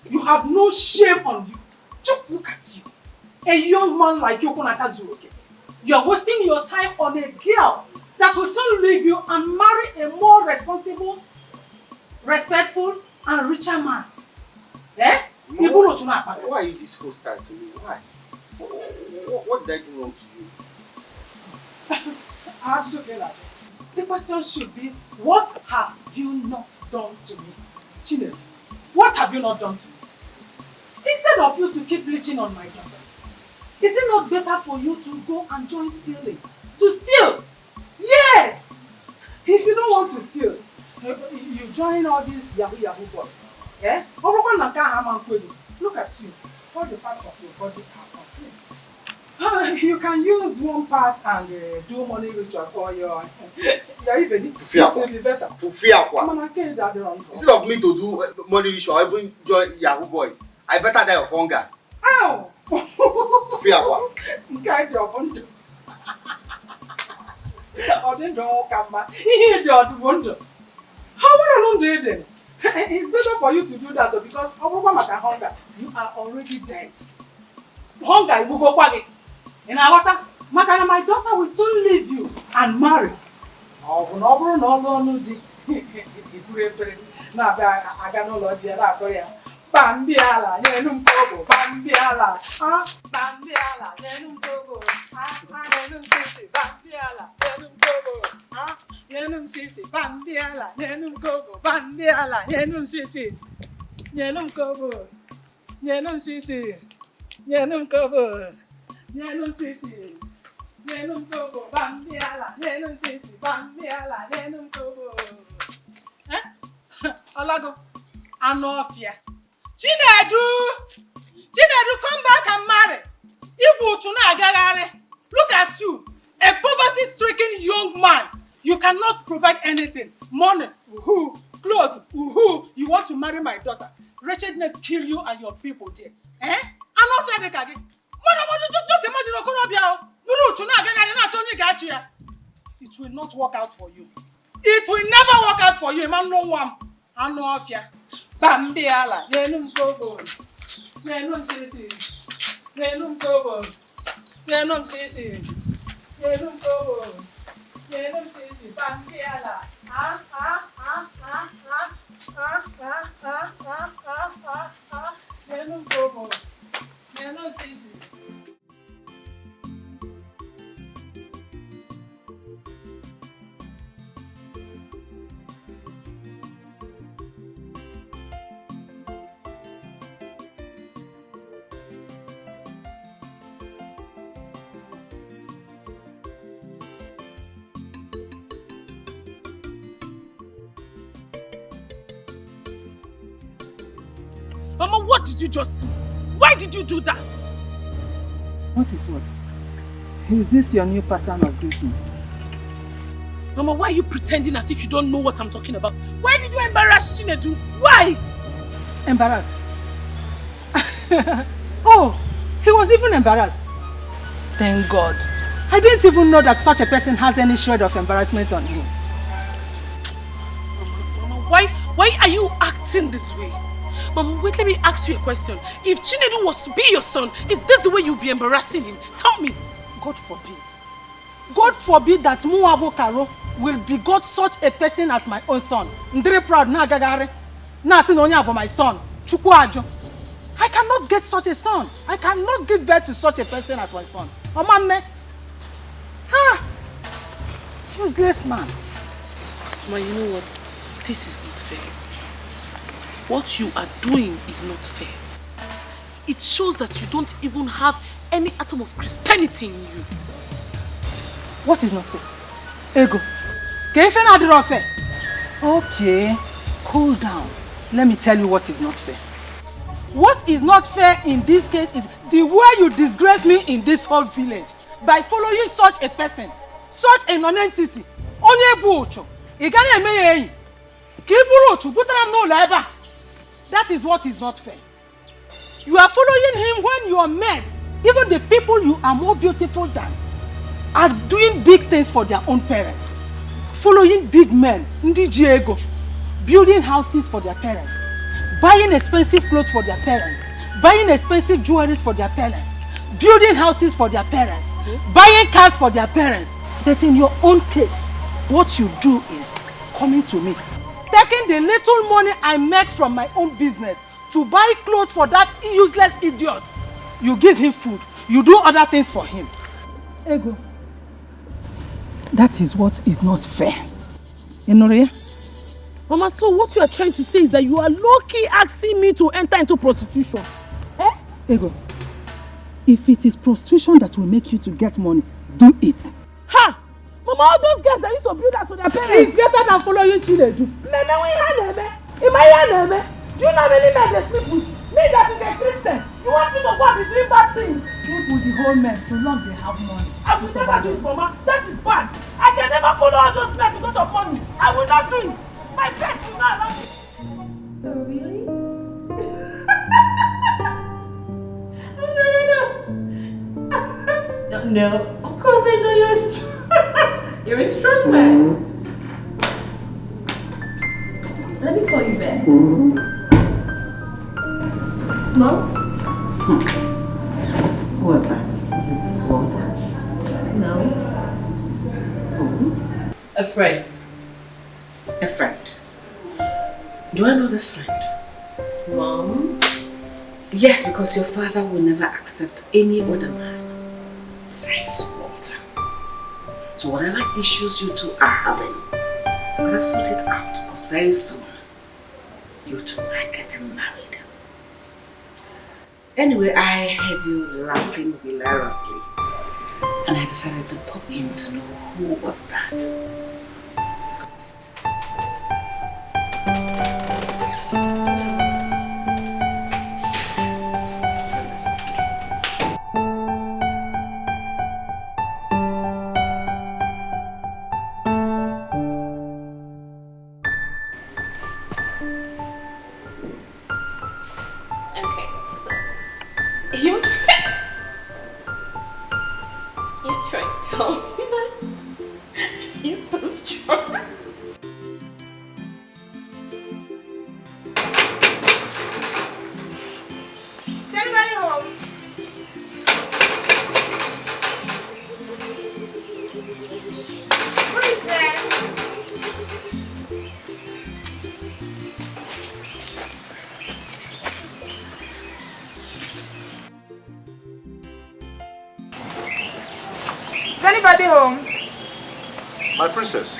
You have no shame on you. Just look at you. A young man like you, you are wasting your time on a girl that will soon leave you and marry a more responsible, respectful, and richer man. Eh? Mama, why are you this hostile to me? Why? What did I do wrong to you? How did you feel like? The question should be, what have you not done to me? Chinelo, what have you not done to me? Instead of you to keep bleaching on my daughter, is it not better for you to go and join stealing? To steal? Yes! If you don't want to steal, you join all these Yahoo boys. Eh? Look at you. All the parts of your body are complete. You can use one part and do money rituals for your even it will be better. Instead of me to do money ritual or even join Yahoo boys, I better die of hunger. Ow! Free aqua. Kind of wonder. Or then don't come back. He don't wonder. How would I not do it? It's better for you to do that because hunger, you are already dead. Hunger will go quaggy. In our water, my daughter will soon leave you and marry. Oh, no, I got no logic. Bambiala, Nenum Togo, Bambiala, Bambiala, Nenum Togo, Nenum Sisi, Bambiala, Nenum Togo, Nenum Sisi, Bambiala, Nenum Togo, Bambiala, Nenum Sisi, Nenum Togo, Nenum Sisi, Nenum Togo, Nenum Sisi, Nenum Togo, Bambiala, Nenum Sisi, Bambiala, Nenum Togo. Alago, Anofia. Chinedu, come back and marry. Look at you, a poverty-stricken young man. You cannot provide anything. Money, clothes, you want to marry my daughter. Wretchedness kill you and your people there. Eh? I'm not fair. Just imagine. It will not work out for you. It will never work out for you. Man, no one. I know of ya. Bambiala, Nenum Togo, Nenum Sisi, Nenum Togo, Nenum Sisi, Nenum Togo, Nenum Sisi, Bambiala, Nenum Togo, Nenum Sisi. Mama, what did you just do? Why did you do that? What is what? Is this your new pattern of dating? Mama, why are you pretending as if you don't know what I'm talking about? Why did you embarrass Chinedu? Why? Embarrassed? Oh, he was even embarrassed. Thank God. I didn't even know that such a person has any shred of embarrassment on him. Mama, why are you acting this way? Mama, wait, let me ask you a question. If Chinedu was to be your son, is this the way you'll be embarrassing him? Tell me. God forbid. God forbid that Muabo Karo will begot such a person as my own son. Ndre proud na gagare. Na sinonya for my son. Chukwu ajo. I cannot get such a son. I cannot give birth to such a person as my son. Mama me. Ah. Useless man. Ma, you know what? This is not fair. What you are doing is not fair. It shows that you don't even have any atom of Christianity in you. What is not fair? Ego. Kefe na adiro fair. Okay, cool down. Let me tell you what is not fair. What is not fair in this case is the way you disgrace me in this whole village by following such a person, such a non-entity. Onye bu ocho. Igani eme Kiburu ocho. Butaram no leba. That is what is not fair. You are following him when your mates, even the people you are more beautiful than, are doing big things for their own parents. Following big men, Ndi Diego, building houses for their parents, buying expensive clothes for their parents, buying expensive jewelries for their parents, building houses for their parents, buying cars for their parents. But in your own case, what you do is coming to me, taking the little money I make from my own business to buy clothes for that useless idiot. You give him food, you do other things for him. Ego. That is what is not fair. Enoria? Mama, so what you are trying to say is that you are low-key asking me to enter into prostitution. Eh? Ego, if it is prostitution that will make you to get money, do it. Ha! Mama, all those girls that used to build that to their parents. It's better than following Chinedu. Neme, we had Neme. Imaya Neme. Do you know how many men they sleep with? Me that is a Christian. You want me to go and be doing bad things? Sleep with the whole men so long they have money. I will never do it, Mama. That is bad. I can never follow all those men because of money. I will not do it. My faith will not allow me. Oh, really? No. Of course I know you're strong. You're a strong man. Let me call you back. Mom? Who was that? Is it Walter? No. Who? A friend. A friend. Do I know this friend? Mom? Yes, because your father will never accept any other man besides Walter. So whatever issues you two are having, better sort it out, because very soon you two are getting married. Anyway, I heard you laughing hilariously, and I decided to pop in to know who was that. Anybody home? My princess.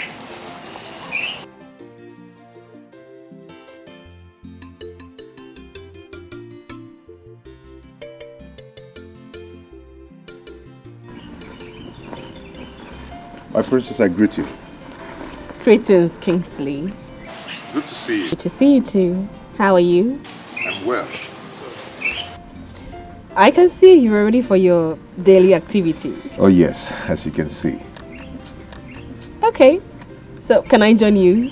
My princess, I greet you. Greetings, Kingsley. Good to see you. Good to see you too. How are you? I'm well. I can see you're ready for your daily activity. Oh yes, as you can see. Okay, so can I join you?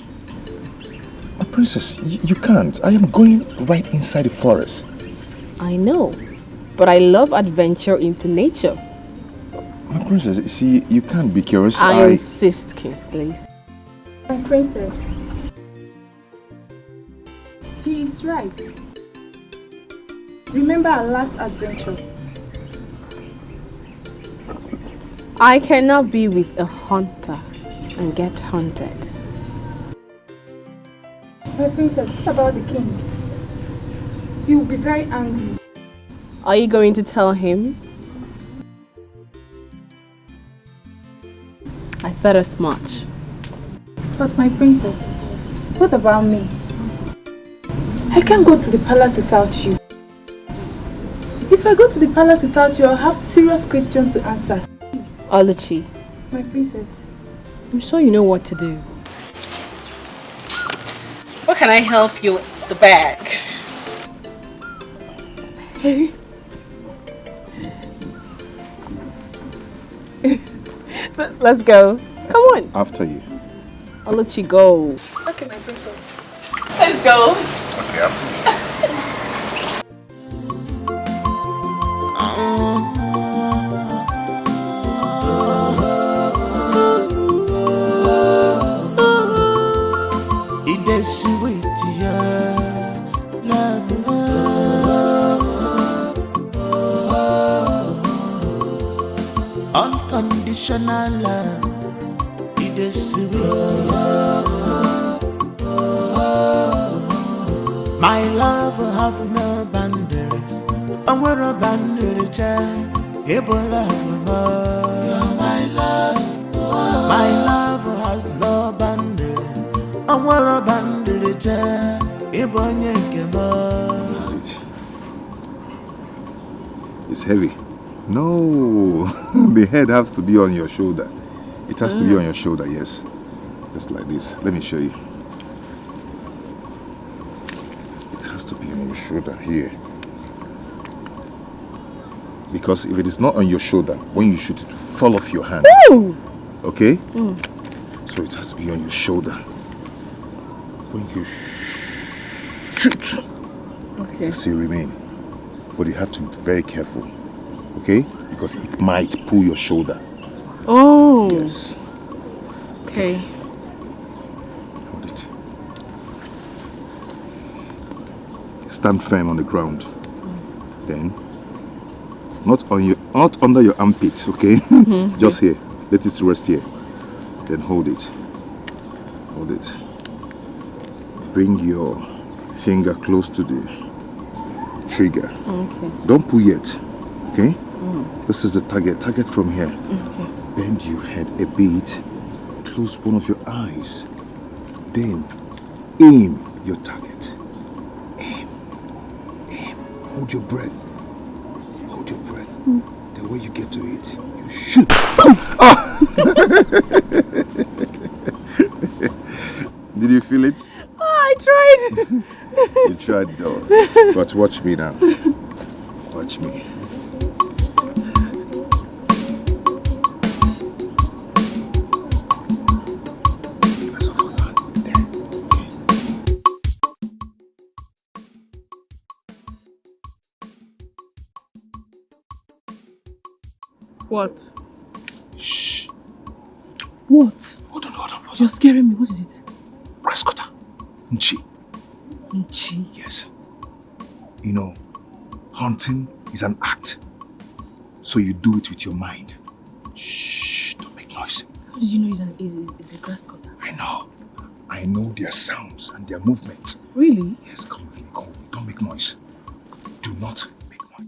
My princess, you can't. I am going right inside the forest. I know, but I love adventure into nature. My princess, see, you can't be curious. I insist, Kingsley. My princess. He is right. Remember our last adventure. I cannot be with a hunter and get hunted. My princess, what about the king? He will be very angry. Are you going to tell him? I thought as much. But my princess, what about me? I can't go to the palace without you. If I go to the palace without you, I'll have serious questions to answer. Oluchi, My princess. I'm sure you know what to do. What can I help you with the bag? So, let's go. Come on. After you. Oluchi, go. Okay, my princess. Let's go. Okay, after you. It is sweet, yeah, love, unconditional love. It is sweet. My love have no boundaries. I'm where a boundary child. Able love more. You're my love. My love has no boundaries. I'm where a boundary child. Able more. It's heavy. No, the head has to be on your shoulder. It has to be on your shoulder, yes. Just like this. Let me show you. It has to be on your shoulder here. Because if it is not on your shoulder, when you shoot it will fall off your hand. Ooh. Okay? So it has to be on your shoulder. When you shoot, Okay. to still remain. But you have to be very careful. Okay? Because it might pull your shoulder. Oh. Yes. Okay. Hold it. Stand firm on the ground. Then, not under your armpit, okay? Just here. Let it rest here. Then hold it. Hold it. Bring your finger close to the trigger. Okay. Don't pull yet. Okay? This is the target. Target from here. Okay. Bend your head a bit. Close one of your eyes. Then aim your target. Aim. Aim. Hold your breath. Hold your breath. The way you get to it, you shoot. Did you feel it? I tried. You tried though. But watch me now. Watch me. What? Shh. What? Hold on. You're scaring me. What is it? Grass cutter. Nchi. Nchi? Yes. You know, hunting is an act. So you do it with your mind. Shh, don't make noise. How did you know it's a grass cutter? I know. I know their sounds and their movements. Really? Yes, come with me, come with me. Don't make noise. Do not make noise.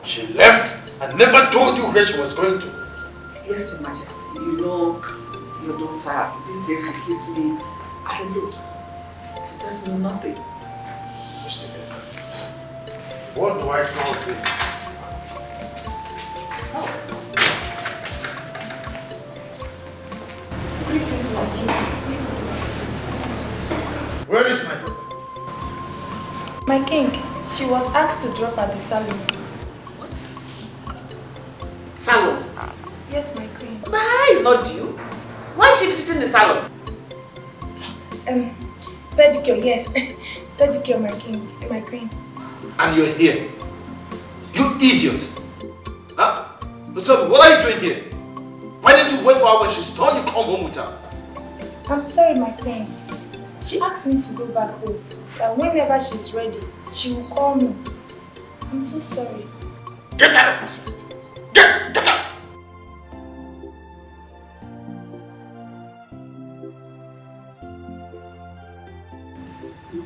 She left and never told you where she was going to. Yes, Your Majesty. You know, your daughter, these days she gives me a look. She tells me nothing. Just a minute, please. What do I call this? Greetings, my king. Where is my daughter? My king, she was asked to drop at the salon. Salon? Yes, my queen. But her hair is not due. Why is she visiting the salon? Pedicure, yes. Pedicure, my king, my queen. And you're here. You idiot. Huh? Now tell me, what are you doing here? Why didn't you wait for her when she's done? You come home with her. I'm sorry, my prince. She asked me to go back home. That whenever she's ready, she will call me. I'm so sorry. Get out of my sight. Get out!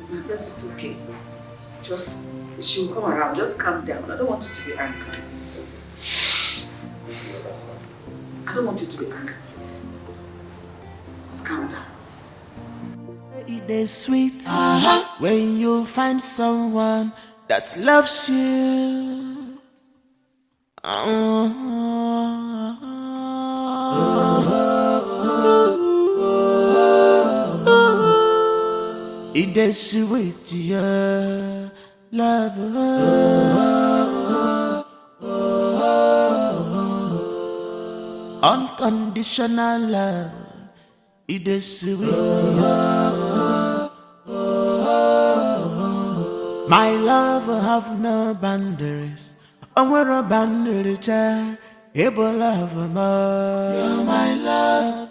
My prince is okay. Just, she will come around. Just calm down. I don't want you to be angry. I don't want you to be angry, please. Just calm down. It is sweet when you find someone that loves you. It is sweet, yeah, love. Unconditional love. It is sweet. My love have no boundaries. I'm where a boundary child. Able love more. You're my love.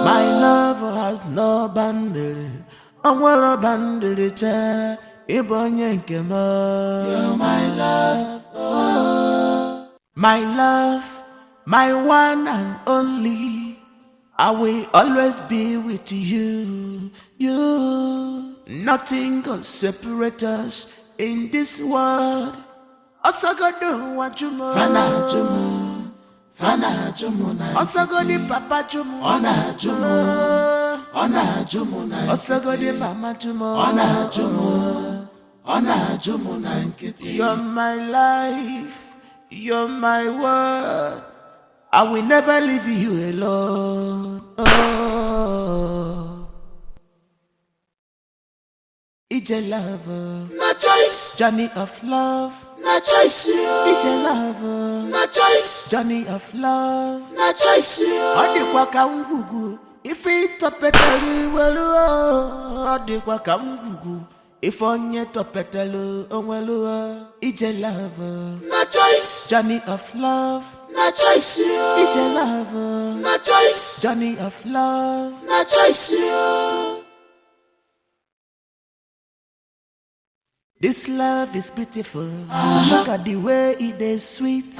My love has no boundaries. I'm where a boundary child. Able yanke more. You're my love. My love, my one and only. I will always be with you. Nothing can separate us in this world. Osagado wajumo, Fana jumo, Fana jumo na. Osagodi papa jumo, Ona jumo, Ona jumo na. Osagodi mama jumo, Ona jumo na nkiti. You're my life, you're my world. I will never leave you alone. Oh, it's a lover, no choice. Journey of love, no choice. It's a lover, no choice. Journey of love, no choice. Odi kwa kangugu, if it topetelu welu. Odi kwa kangugu, if onye topetelu onwelu. It's a lover, no choice. Journey of love. No choice, it's a lover. No choice. Journey of love. No choice, This love is beautiful. Look at the way it is sweet.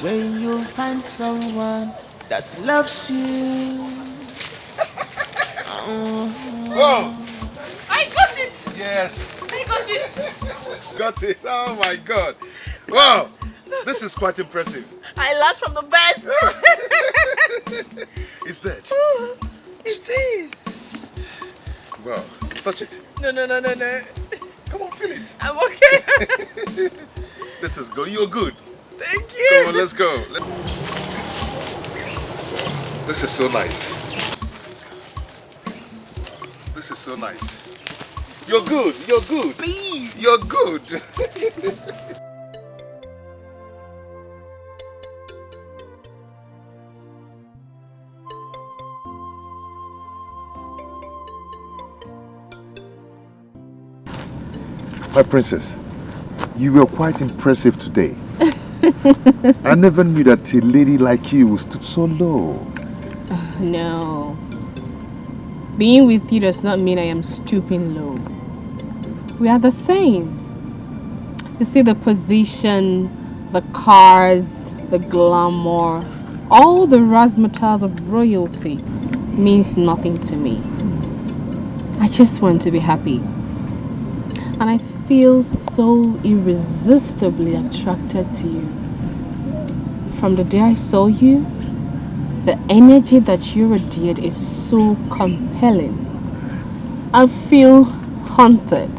When you find someone that loves you. Whoa! I got it! Yes! I got it! Got it! Oh my God! Wow! This is quite impressive. I learned from the best. It's dead. It is. Wow. Touch it. No. Come on, feel it. I'm okay. This is good. You're good. Thank you. Come on, let's go. This is so nice. This is so nice. You're good. You're good. Please. You're good. My princess, you were quite impressive today. I never knew that a lady like you would stoop so low. No. Being with you does not mean I am stooping low. We are the same. You see, the position, the cars, the glamour, all the razzmatazz of royalty means nothing to me. I just want to be happy. And I feel so irresistibly attracted to you. From the day I saw you, the energy that you radiate is so compelling. I feel haunted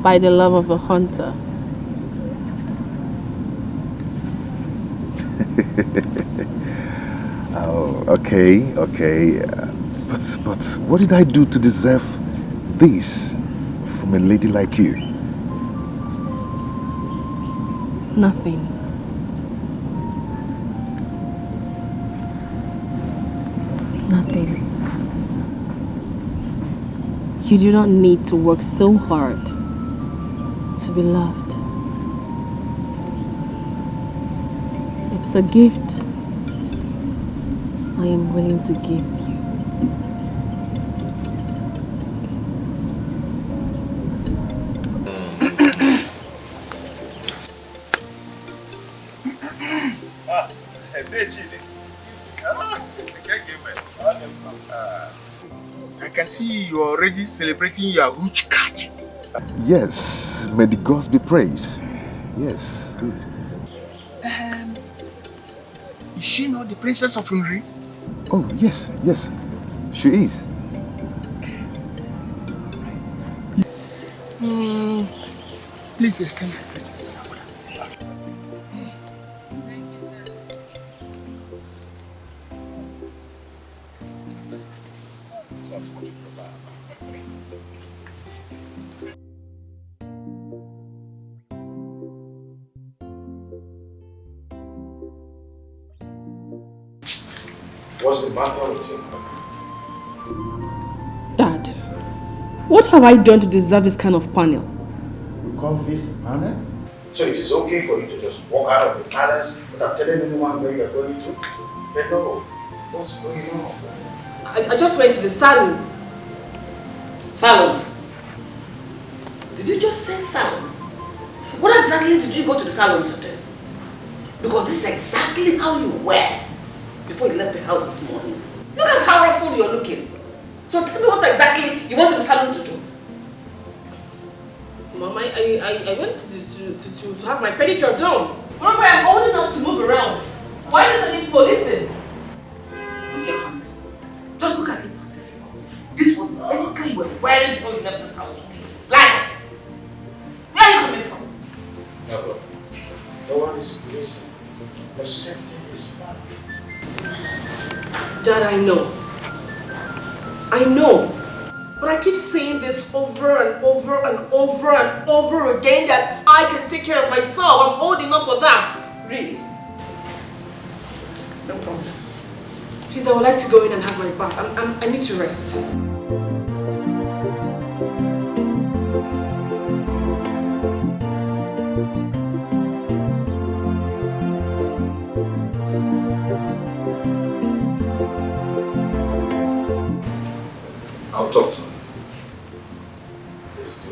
by the love of a hunter. Oh, okay. But what did I do to deserve this from a lady like you? Nothing. nothing. You do not need to work so hard to be loved. It's a gift I am willing to give you. I can see you are already celebrating your huge catch. Yes, may the gods be praised. Yes, good. Is she not the princess of Unri? Oh, yes, yes, she is. Please extend my greetings to your mother. What's the matter with you? Dad, what have I done to deserve this kind of panel? You come visit Anna? So it is okay for you to just walk out of the palace without telling anyone where you are going to? Hello, what's going on? I just went to the salon. Salon? Did you just say salon? What exactly did you go to the salon to do? Because this is exactly how you were before you left the house this morning. Look at how ruffled you're looking. So tell me what exactly you went to the salon to do. Mom, I went to have my pedicure done. Remember, I'm old enough to move around. Why does I need policing? Okay, just look at this. This was anything you were wearing before you left this house today. Like, where are you coming from? No, no one is policing. Your safety is bad. Dad, I know. I know. But I keep saying this over and over and over and over again that I can take care of myself. I'm old enough for that. Really? No problem. Please, I would like to go in and have my bath. I need to rest. I'll talk to him. Please do.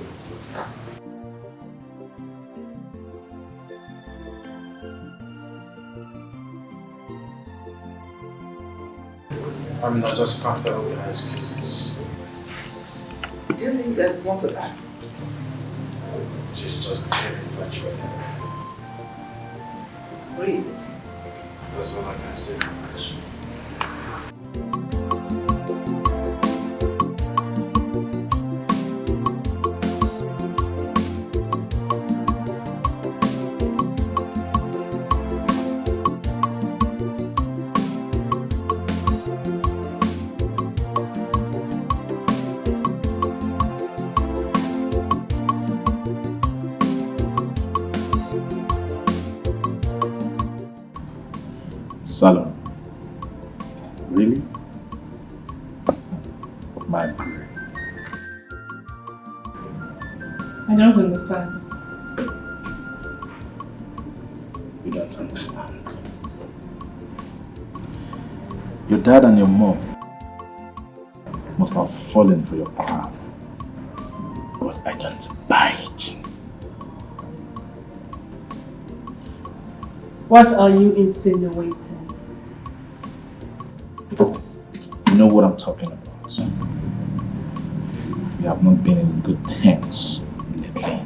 I'm not just comfortable with her excuses. Do you think there's more to that? She's just getting infatuated. Really? That's all I can say. Salon. Really? My brain. I don't understand. You don't understand. Your dad and your mom must have fallen for your crown. But I don't buy it. What are you insinuating? You know what I'm talking about. We have not been in good terms lately.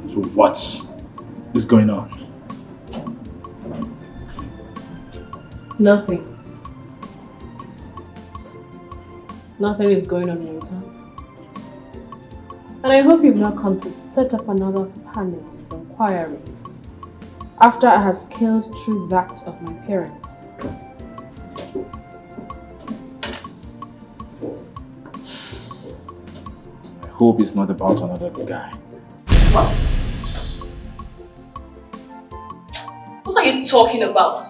So what is going on? Nothing. Nothing is going on, Rita. And I hope you've not come to set up another panel of inquiry after I have scaled through that of my parents. I hope it's not about another guy. What? What are you talking about?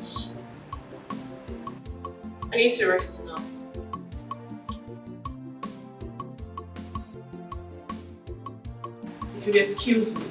please. I need to rest now. If you'd excuse me.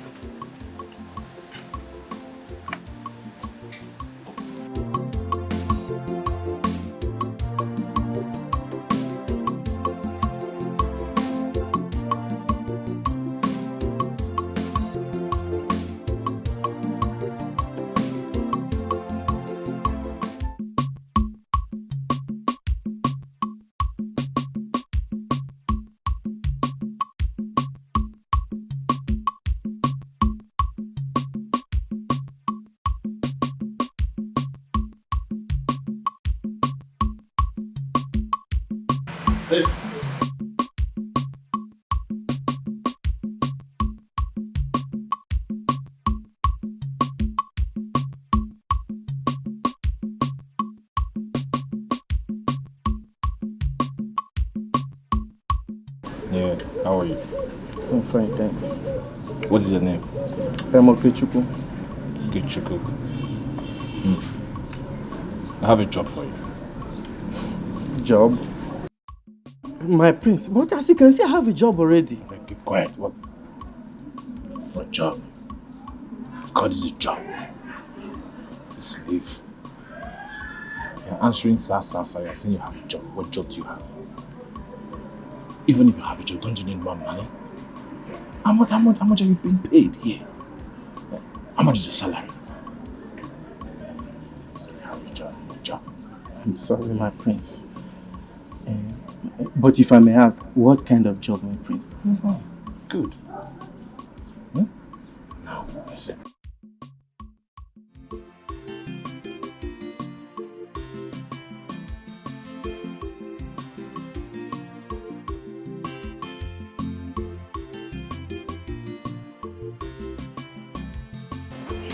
Hey. Yeah, how are you? I'm fine, thanks. What is your name? I'm Okechukwu. Okechukwu. I have a job for you. Job? My prince, but as you can see, I have a job already. Keep quiet. What job? God is a job. A slave. You're answering sir. You're saying you have a job. What job do you have? Even if you have a job, don't you need more money? How much are you being paid here? How much is your salary? So you have a job. I'm sorry, my prince. But if I may ask, what kind of job, my prince? Good. Now, listen.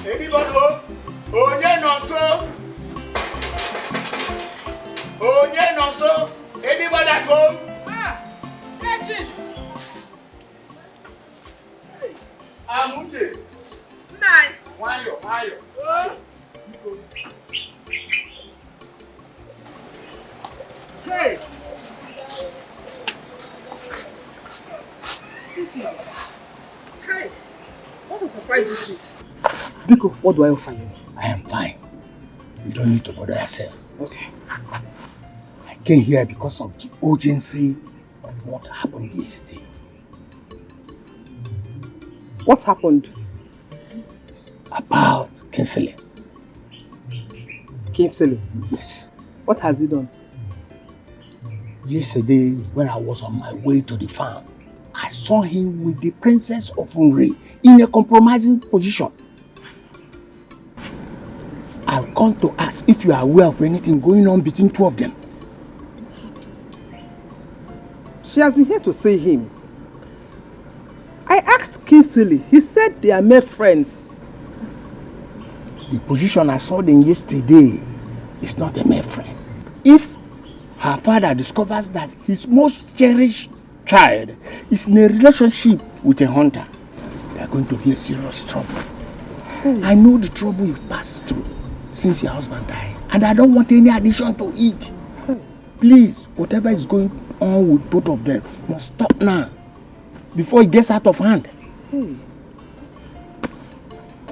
Anybody home? Onye nonso? Onye nonso? Anybody at home? Legend! Amunde. Nine. Wayo. Hey! Legend. Hey! What a surprise this is. Biko, what do I offer you? I am fine. You don't need to bother yourself. Okay. I came here because of the urgency of what happened yesterday. What happened? It's about Kinsley. Kinsley? Yes. What has he done? Yesterday, when I was on my way to the farm, I saw him with the Princess of Unri in a compromising position. I've come to ask if you are aware of anything going on between two of them. She has been here to see him. I asked Kinsley. He said they are mere friends. The position I saw them yesterday is not a mere friend. If her father discovers that his most cherished child is in a relationship with a hunter, they are going to be a serious trouble. I know the trouble you passed through since your husband died, and I don't want any addition to it. Please, whatever is going on with both of them must stop now, before it gets out of hand.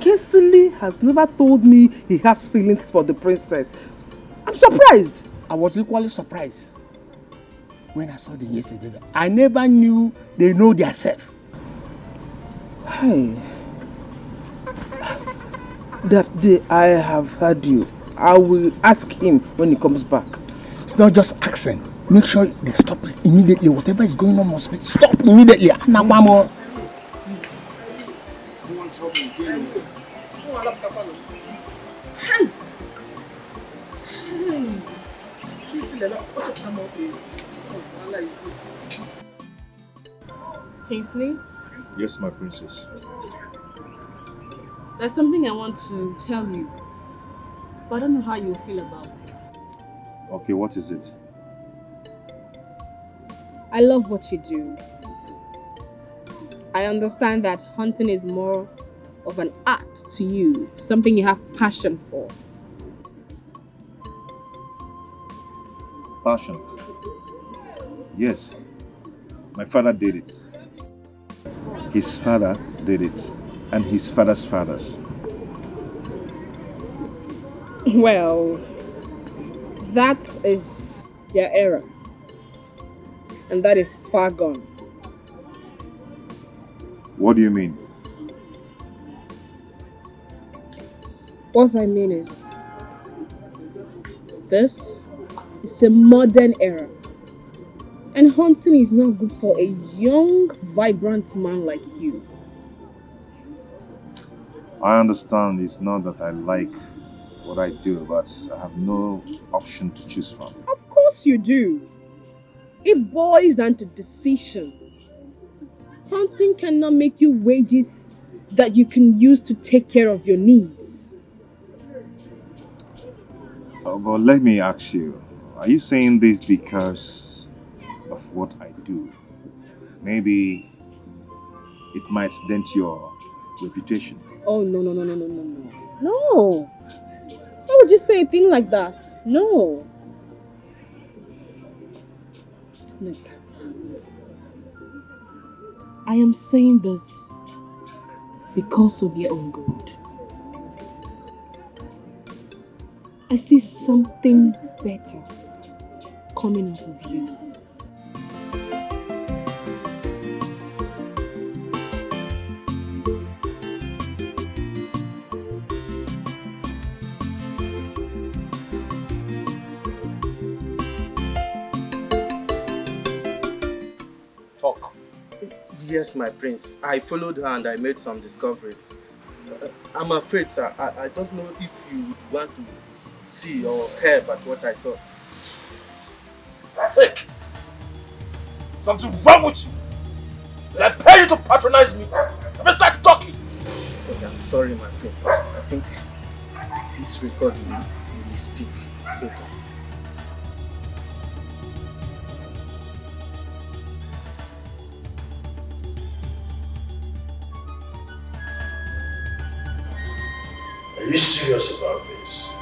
Kinsley has never told me he has feelings for the princess. I'm surprised. I was equally surprised when I saw them yesterday. I never knew they know themselves. Hey. That day I have heard you. I will ask him when he comes back. It's not just accent. Make sure they stop it immediately. Whatever is going on must be stopped immediately. Kingsley, Yes, my princess. there's something I want to tell you, but I don't know how you feel about it. Okay, what is it? I love what you do. I understand that hunting is more of an art to you, something you have passion for. passion. Yes, my father did it. His father did it, and his father's fathers. Well, that is their era. And that is far gone. What do you mean? What I mean is, this is a modern era. And hunting is not good for a young, vibrant man like you. I understand it's not that I like what I do, but I have no option to choose from. Of course you do. It boils down to decision. Hunting cannot make you wages that you can use to take care of your needs. But let me ask you, are you saying this because of what I do? Maybe it might dent your reputation. Oh, no. No. Why would you say a thing like that? No. Look, I am saying this because of your own good. I see something better coming out of you. Yes, my prince. I followed her and I made some discoveries. I'm afraid, sir. I don't know if you would want to see or hear about what I saw. Sick! Something wrong with you! Did I pay you to patronize me? Let me start talking! Okay, I'm sorry, my prince. I think this record will speak better. Are you serious about this?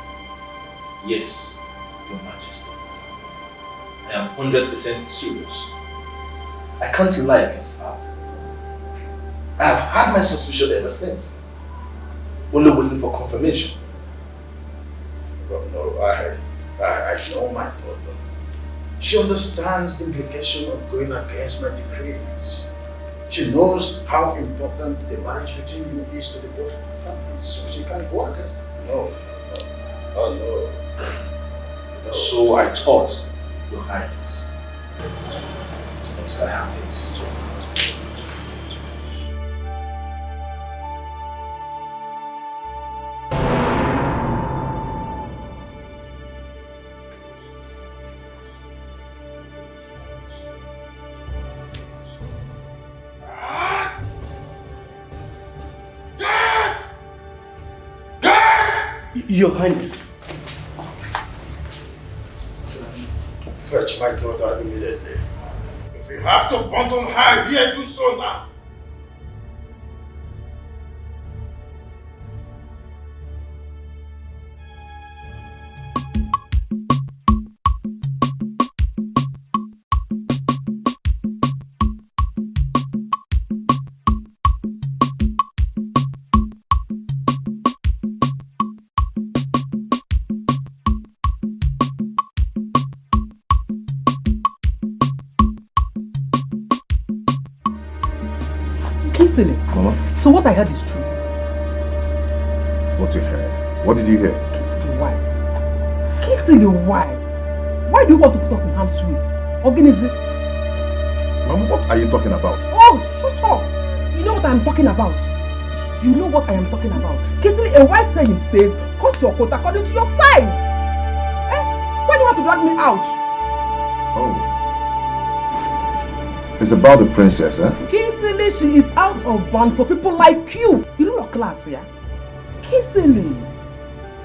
Yes, Your Majesty. I am 100% serious. I can't lie against her. I have had my suspicion ever since. Only waiting for confirmation. But no, I know my daughter. She understands the implication of going against my decrees. She knows how important the marriage between you is to the both families, so she can't go against it. No. Oh no. So I thought, Your Highness. Once I have this. Your Highness. Fetch my daughter immediately. If you have to bundle her here, do so now. Kisili. Mama? So what I heard is true. What you heard? What did you hear? Kisili, why? Kisili, why? Why do you want to put us in harm's way? Organize. Mama, what are you talking about? Oh, shut up! You know what I'm talking about. You know what I am talking about. Kisili, a wise saying says, cut your coat according to your size. Eh? Why do you want to drag me out? Oh. It's about the princess, eh? Kisili, she is out of bounds for people like you. You don't know class, yeah? Kisili.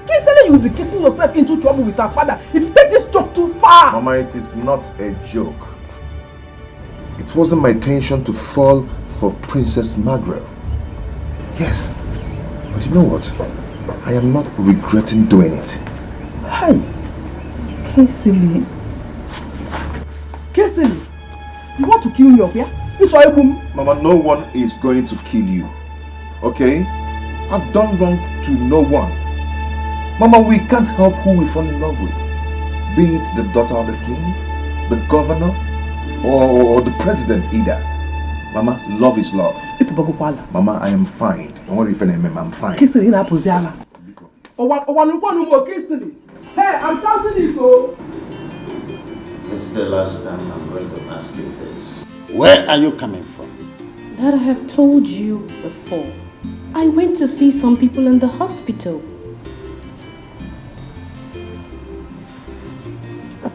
Kisili, you will be getting yourself into trouble with her father if you take this joke too far. Mama, it is not a joke. It wasn't my intention to fall for Princess Margaret. Yes, but you know what? I am not regretting doing it. Hey, Kisili, Kingsley, you want to kill me up here? It's all boom. Mama, no one is going to kill you. Okay? I've done wrong to no one. Mama, we can't help who we fall in love with. Be it the daughter of the king, the governor, or the president either. Mama, love is love. Mama, I am fine. Don't worry if I'm fine. Kingsley, you're not Posiala. Hey, I'm shouting it though. This is the last time I'm going to ask you this. Where are you coming from? Dad, I have told you before. I went to see some people in the hospital.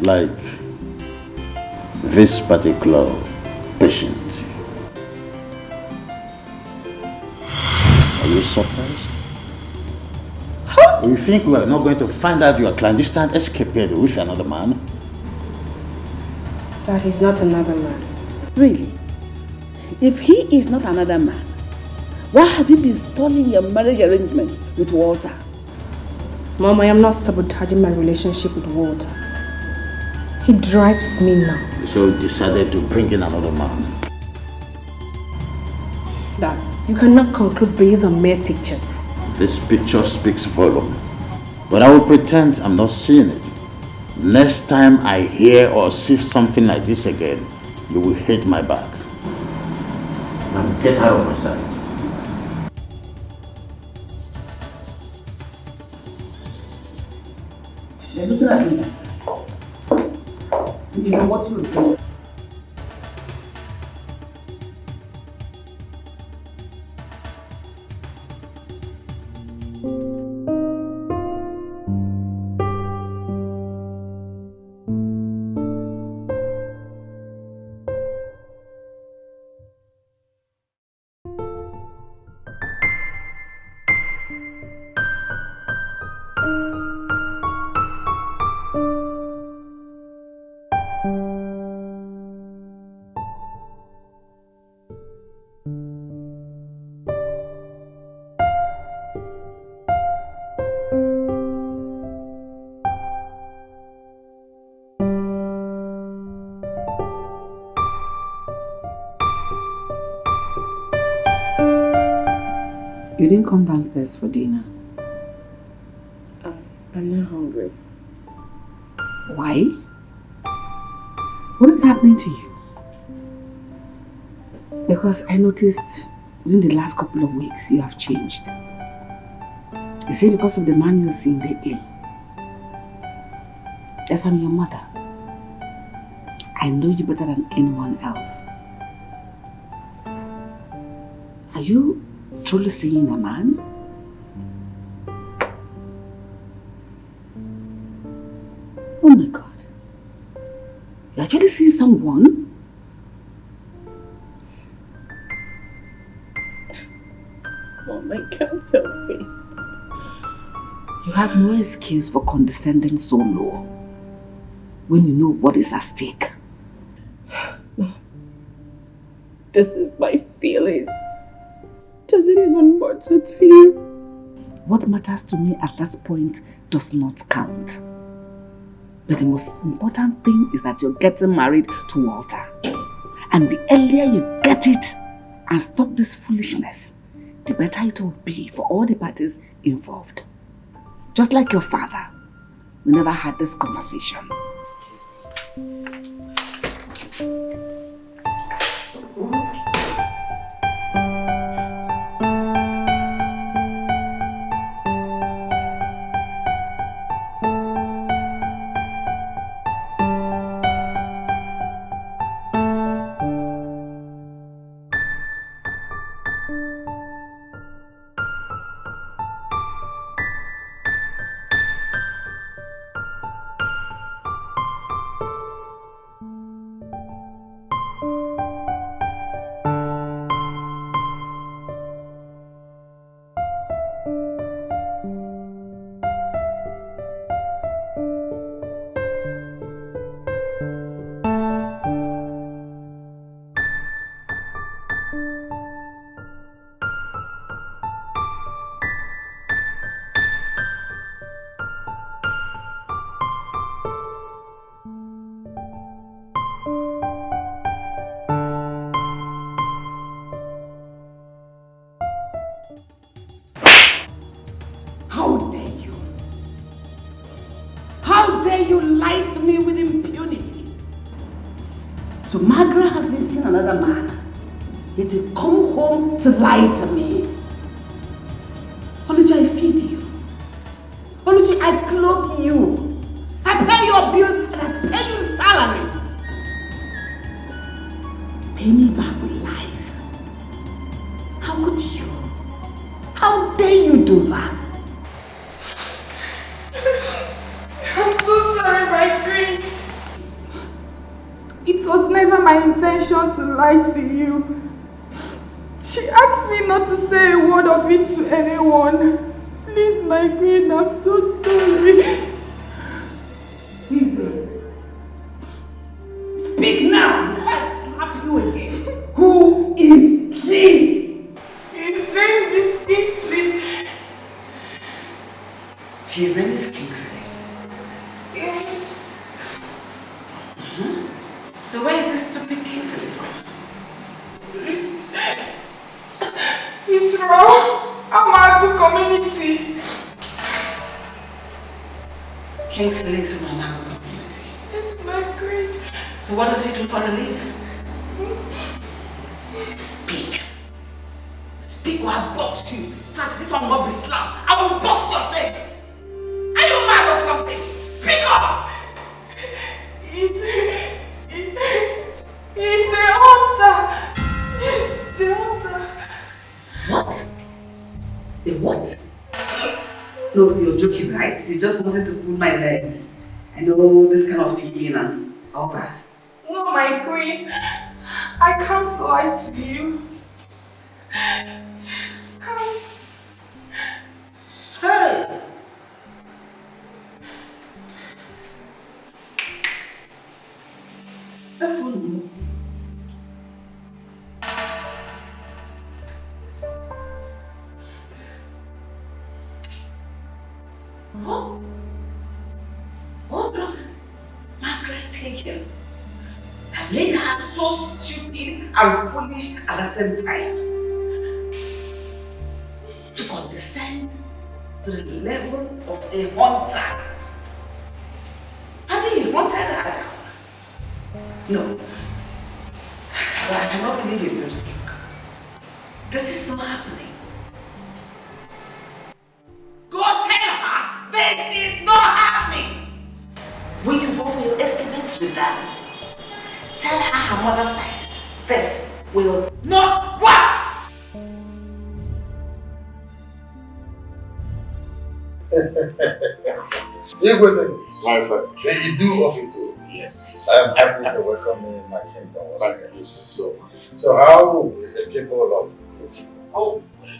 Like this particular patient. Are you surprised? You think we are not going to find out your clandestine escapade with another man? Dad, he's not another man. Really? If he is not another man, why have you been stalling your marriage arrangement with Walter? Mom, I am not sabotaging my relationship with Walter. He drives me now. So you decided to bring in another man? Dad, you cannot conclude based on mere pictures. This picture speaks volume. But I will pretend I'm not seeing it. Next time I hear or see something like this again, you will hate my back. Now get out of my sight. They're looking at me. You know what you do? You didn't come downstairs for dinner. I'm not hungry. Why? What is happening to you? Because I noticed within the last couple of weeks you have changed. Is it because of the man you're seeing lately? Yes, I'm your mother. I know you better than anyone else. Are you truly seeing a man? Oh my God. You're actually seeing someone? Mom, I can't help it. You have no excuse for condescending so low when you know what is at stake. This is my feelings. Does it even matter to you? What matters to me at this point does not count. But the most important thing is that you're getting married to Walter. And the earlier you get it and stop this foolishness, the better it will be for all the parties involved. Just like your father, we never had this conversation. So Margaret has been seeing another man. Yet you come home to lie to me. Oluchi, I feed you. Oluchi, I clothe you. I pay your bills and I pay you salary. Pay me back with lies. How could you? How dare you do that? I'm so sorry, my queen. It was never my intention to lie to you. She asked me not to say a word of it to anyone. Please, my queen, I'm so sorry. Easy. Speak now. I'll slap you again. Who is he? His name is Kingsley. His name is Kingsley. Yes. So where is this stupid Kingsley from? It's from Amagu community. Kingsley is from Amagu community. It's my queen. So what does he do for a living? Speak. Speak or I'll box you. Fancy this one will be slapped. I will box your face. Are you mad or something? Speak up! He's a hunter. He's a hunter. What? A what? No, you're joking, right? You just wanted to pull my legs. I know this kind of feeling and all that. No, my queen. I can't lie to you. Can't. Hey! Phone. What does Margaret taken? That made her so stupid and foolish at the same time. To condescend to the level of a hunter. Have you hunted her down? No. I cannot believe in this joke. This is not happening. Go tell her this is not happening. When you go for your estimates with them, tell her mother said this will not work. My friend. Then you do what you do. Yes. I am happy to welcome you in my kingdom. Thank you so much. So how is the people of Kofi? Oh, we're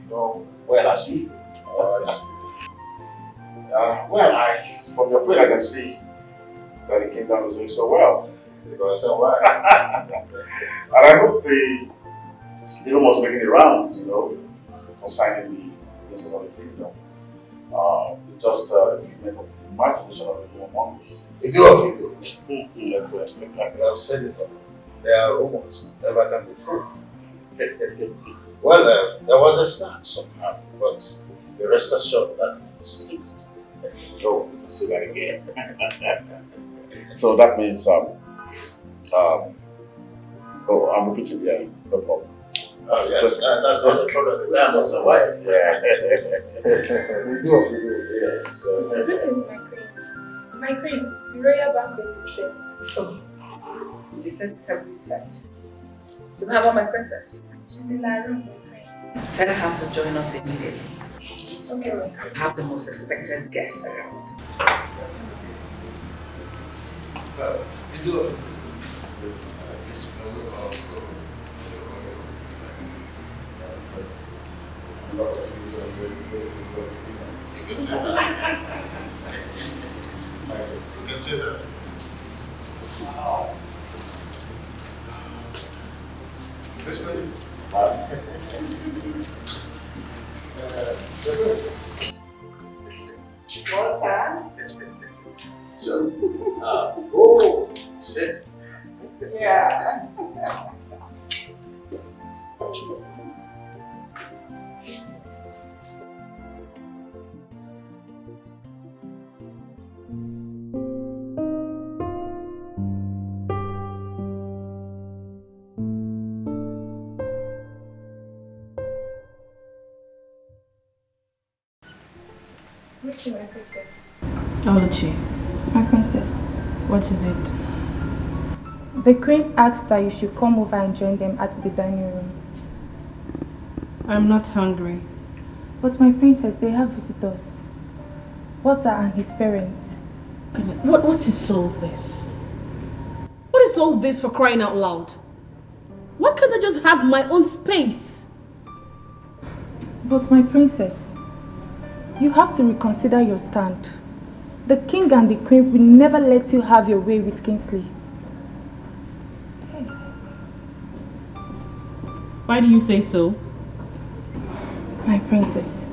doing, well as usual. Well, from your point I can see that the kingdom is doing so well. Because and I hope the rumors making the rounds, concerning the business of the kingdom. Just a figment of imagination of the among us. You do have it. You have said it. There are rumors, never can be true. Well, there was a start somehow, but the rest assured that it was fixed. Oh, say that again. So that means, I'm repeating, yeah, no problem. That's not the problem. The time was a while. Yeah. We do what we do. Yes. Greetings, my queen. My queen, the royal banquet is set. Oh, you said the table is set. So how about my princess? She's in her room, my queen. Tell her to join us immediately. Okay, my queen. Have the most expected guests around. We do what we do. This will all go. You can say that. You can say that. This way. Water. So, oh, sit. Yeah. Richie, my princess. Oluchi. My princess. What is it? The queen asked that you should come over and join them at the dining room. I'm not hungry. But my princess, they have visitors. Walter and his parents. What is all this? What is all this, for crying out loud? Why can't I just have my own space? But my princess, you have to reconsider your stand. The king and the queen will never let you have your way with Kingsley. Yes. Why do you say so? My princess,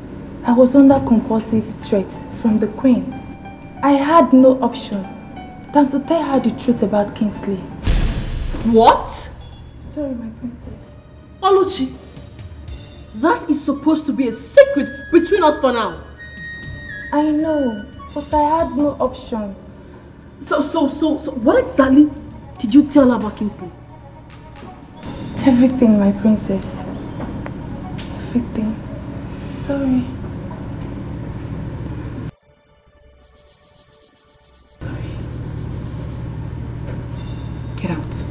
I was under compulsive threats from the queen. I had no option than to tell her the truth about Kingsley. What? Sorry, my princess. Oluchi, that is supposed to be a secret between us for now. I know, but I had no option. So what exactly did you tell her about Kingsley? Everything, my princess. Everything. Sorry. Get out.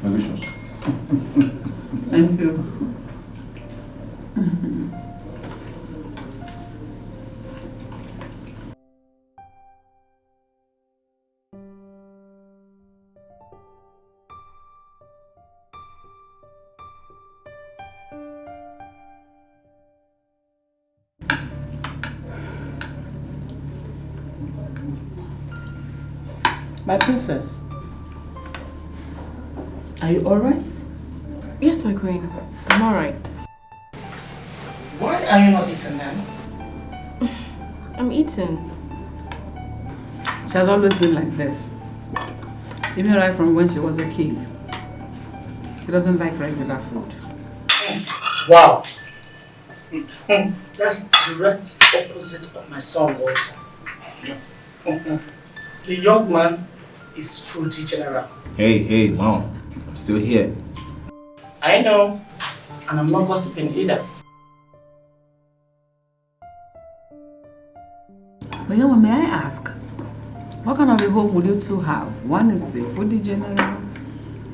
Delicious. Thank you. My princess, are you alright? Yes, my queen. I'm alright. Why are you not eating then? I'm eating. She has always been like this. Even right from when she was a kid. She doesn't like regular food. Wow. That's direct opposite of my son Walter. The young man is fruity general. Hey, Mom. I'm still here. I know. And I'm not gossiping either. But Yama, may I ask, what kind of a home would you two have? One is a foodie general,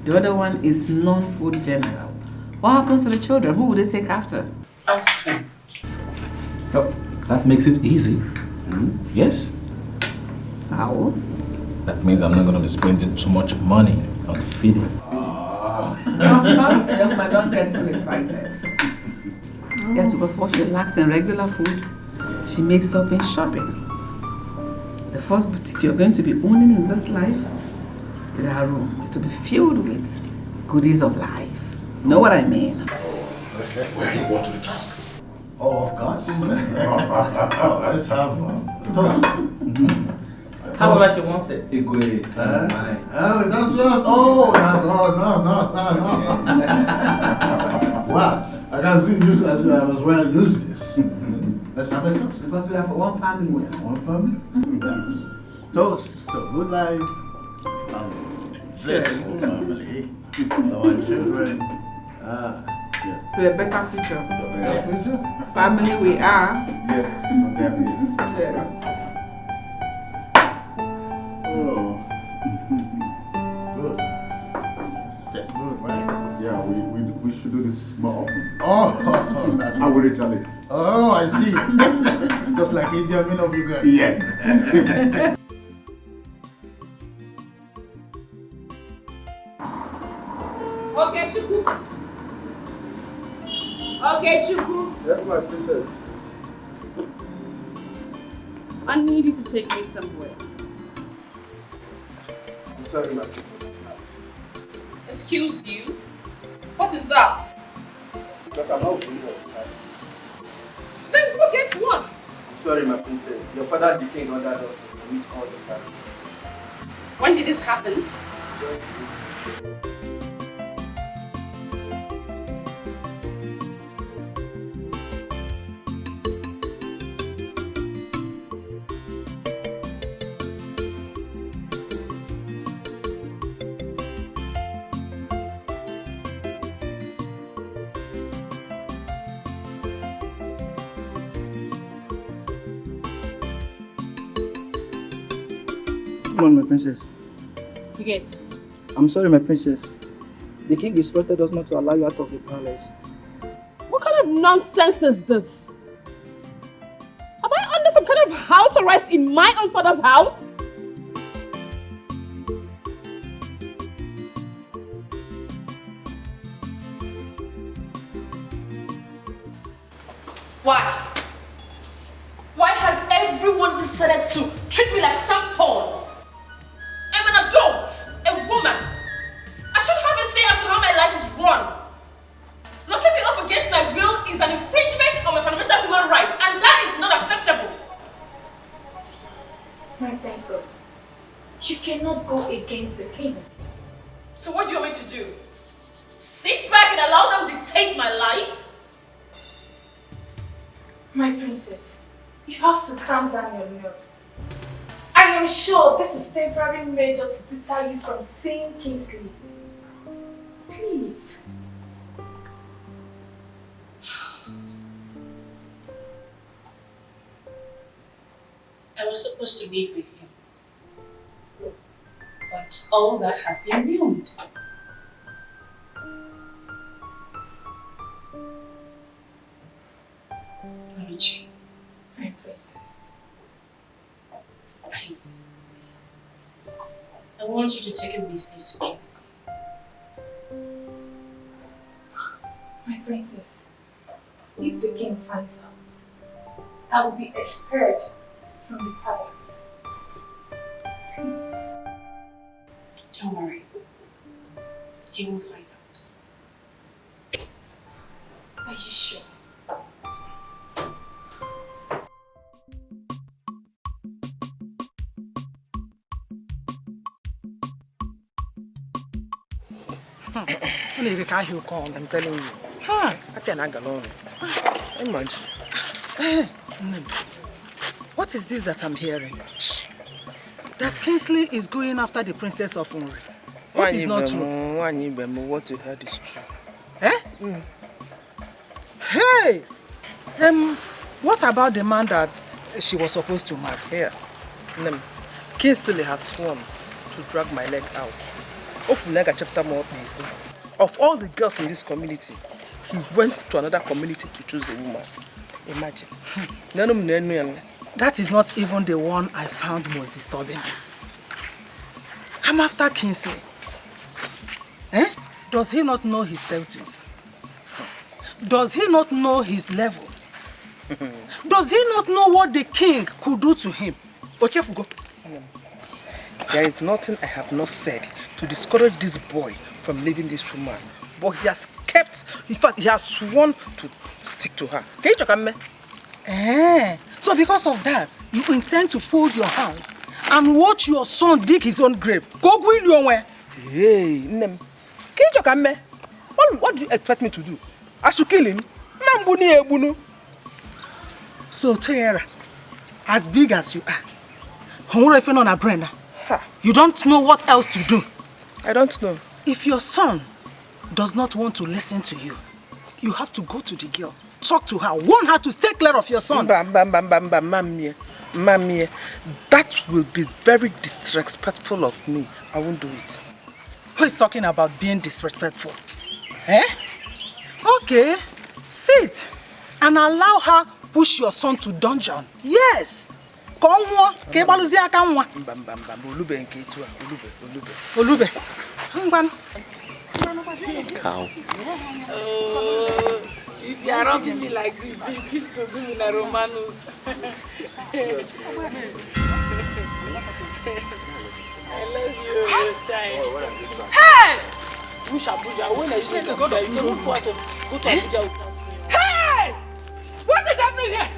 the other one is non-food general. What happens to the children? Who would they take after? Ask him. Oh, that makes it easy. Yes. How? That means I'm not going to be spending too much money on feeding. Don't get too excited. Yes, because what she lacks in regular food, she makes up in shopping. The first boutique you're going to be owning in this life is our room. It will be filled with goodies of life. Know what I mean? Where are you going to the task? Oh, of course. Let's have toast. How about she wants it? Oh, that's yours. Oh, that's no. Wow, I can see you as well use this. Let's have a toast. Because we are for one family. One family? Yes. Toast to good life. Blessing family. Our children. Yes. To a better future. Yes. Family we are. Yes, definitely. Yes. Oh. Good. That's good, right? Yeah, we should do this more often. Oh, that's I will retaliate. Oh, I see. Just like India, men of you guys. Yes. Okay, Chuku. Okay, Chuku. Yes, my princess. I need you to take me somewhere. I'm sorry, my princess. Excuse you? What is that? Because I'm not going to. Then go get one. I'm sorry, my princess. Your father, the king, ordered us to meet all the families. When did this happen? Just this. Come on, my princess. You get. I'm sorry, my princess. The king instructed us not to allow you out of the palace. What kind of nonsense is this? Am I under some kind of house arrest in my own father's house? Why? Why has everyone decided to treat me like some pawn? I'm an adult, a woman. I should have a say as to how my life is run. Locking me up against my will is an infringement of my fundamental human rights, and that is not acceptable. My princess, you cannot go against the king. So what do you want me to do? Sit back and allow them dictate my life? My princess, you have to calm down your nerves. I am sure this is temporary measure to deter you from seeing Kingsley. Please. I was supposed to live with him. But all that has been ruined. Oluchi, my princess. Please. I want you to take a message to Kingsley. My princess, if the king finds out, I will be expelled from the palace. Please. Don't worry. He won't find out. Are you sure? I'm telling you. I cannot go alone. Imagine. What is this that I'm hearing? That Kingsley is going after the princess of Unri. What is not true? What you heard is true. Eh? Hey! What about the man that she was supposed to marry? Here. Kingsley has sworn to drag my leg out. Chapter more please. Of all the girls in this community, he went to another community to choose a woman. Imagine. That is not even the one I found most disturbing. I'm after Kingsley. Eh? Does he not know his status? Does he not know his level? Does he not know what the king could do to him? Ochefugo. There is nothing I have not said to discourage this boy from leaving this woman. But he has kept In fact, he has sworn to stick to her. Can you check me? So because of that, you intend to fold your hands and watch your son dig his own grave? Go Hey, Nem. Can you check me? What do you expect me to do? I should kill him? So, Tara, as big as you are, you don't know what else to do. I don't know. If your son does not want to listen to you, you have to go to the girl, talk to her, warn her to stay clear of your son. Mamie, that will be very disrespectful of me. I won't do it. Who is talking about being disrespectful? Okay, sit and allow her push your son to dungeon. Yes. Olube. Cow. If you are rubbing me like this, it is to do me like Romanus. I love you, child. Hey! Abuja, when I say to go to Abuja, you don't want to go to Abuja. Hey! What is happening here?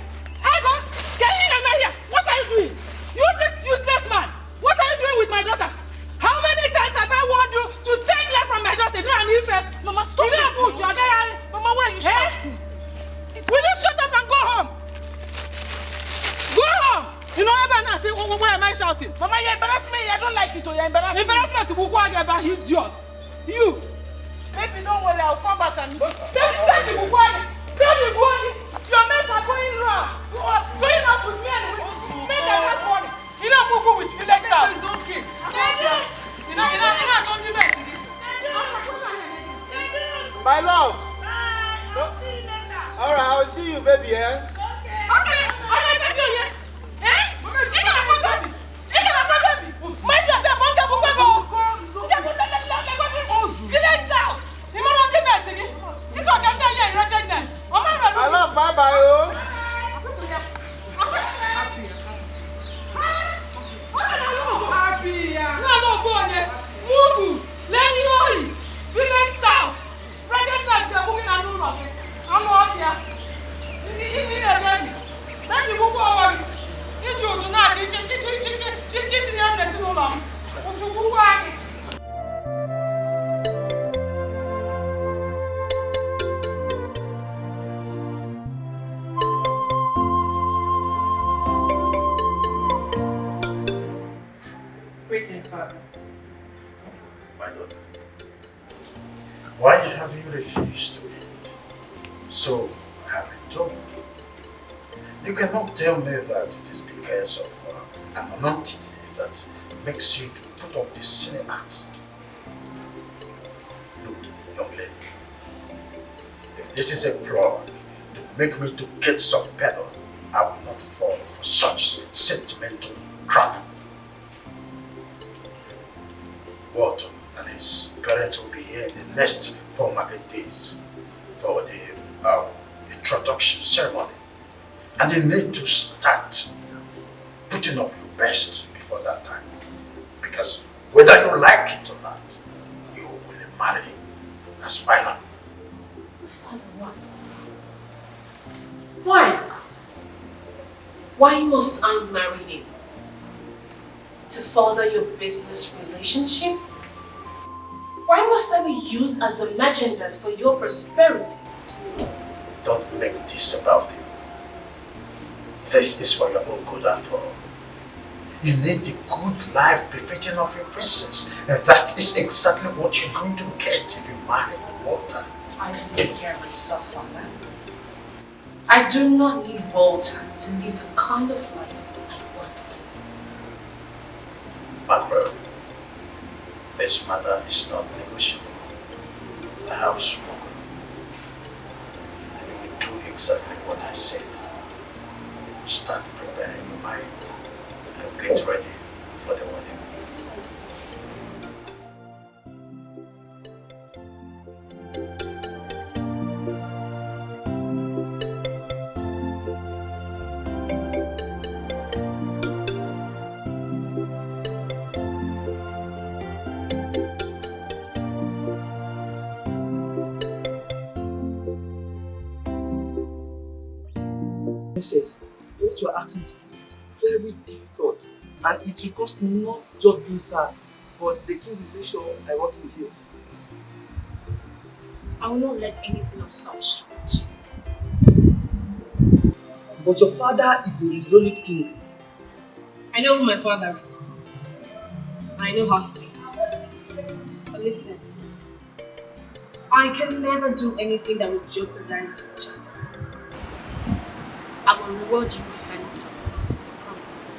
Agon, can you hear me here? What are you doing? You this useless man! What are you doing with my daughter? How many times have I warned you to stay clear from my daughter? Mama, stop it. Mama, why are you shouting? Will you shut up and go home? Go home! You know, I say, why am I shouting? Mama, you embarrass me. I don't like it. You embarrass me. Embarrassment to Bukwa about idiot. You. Maybe don't worry, I'll come back and meet you. Baby, your mates are going wrong. Going out with me and with men that has money. You don't move with village staff. It's okay. You know, don't give me. My love. Alright, I will see you, baby, eh? Okay, baby, yeah. You can't go, baby. Mind yourself, on the book. Village staff. You don't give me. You don't come down here in wretchedness. My love, bye-bye, oh. No, go on there. Mugu, let me know. Village staff. Register is booking a room again. I'm not here. You need a baby. Let me book over. You do not. Greetings, Father. My daughter, why have you refused to eat? So I have been told. You cannot tell me that it is because of an entity that makes you to put up these silly acts. Look, young lady, if this is a plot to make me to get soft pedal, I will not fall for such sentimental crap. Walter and his parents will be here in the next 4 market days for the introduction ceremony. And you need to start putting up your best before that time. Because whether you like it or not, you will marry him. That's final. Father, why? Why? Why must I marry him? To further your business relationship? Why must I be used as a merchandise for your prosperity? Don't make this about you. This is for your own good after all. You need the good life befitting of your princess, and that is exactly what you're going to get if you marry Walter. I can take care of myself, Father. I do not need Walter to live the kind of life I want. Macro, this matter is not negotiable. I have spoken. And you will do exactly what I said. Start preparing your mind and get ready for the wedding. Princess, what you are asking to do is very difficult, and it will cost me not just being sad, but the king will make sure I want him here. I will not let anything of such happen to you. But your father is a resolute king. I know who my father is. I know how he thinks. But listen, I can never do anything that will jeopardize your child. I will reward you handsomely. I promise.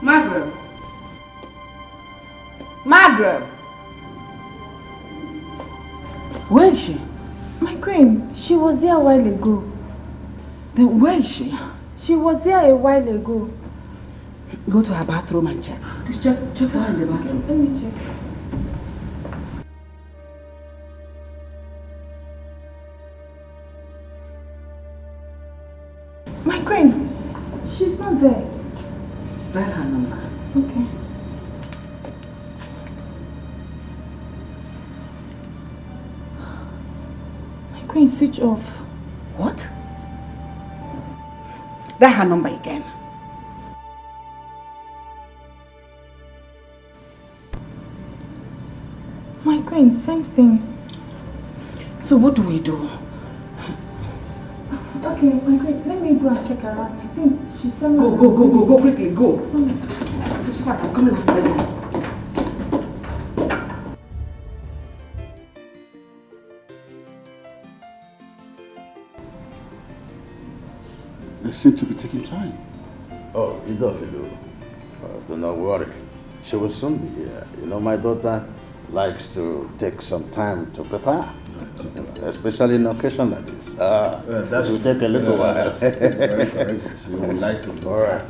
Margaret. Margaret. Where is she? My queen, she was here a while ago. Then where is she? She was here a while ago. Go to her bathroom and check. Please check for her in the bathroom. Let me check. My queen, she's not there. Dial her number. Okay. My queen, switch off. What? Dial her number again. My queen, same thing. So what do we do? Okay, my queen, let me go and check her out. I think she's somewhere. Go quickly, go. Just start, I'm coming after you. They seem to be taking time. Oh, Edo, do not worry. She will soon be here. You know, my daughter likes to take some time to prepare, especially in occasion like this. It will take a little while. Very correct. She would like to go. All right.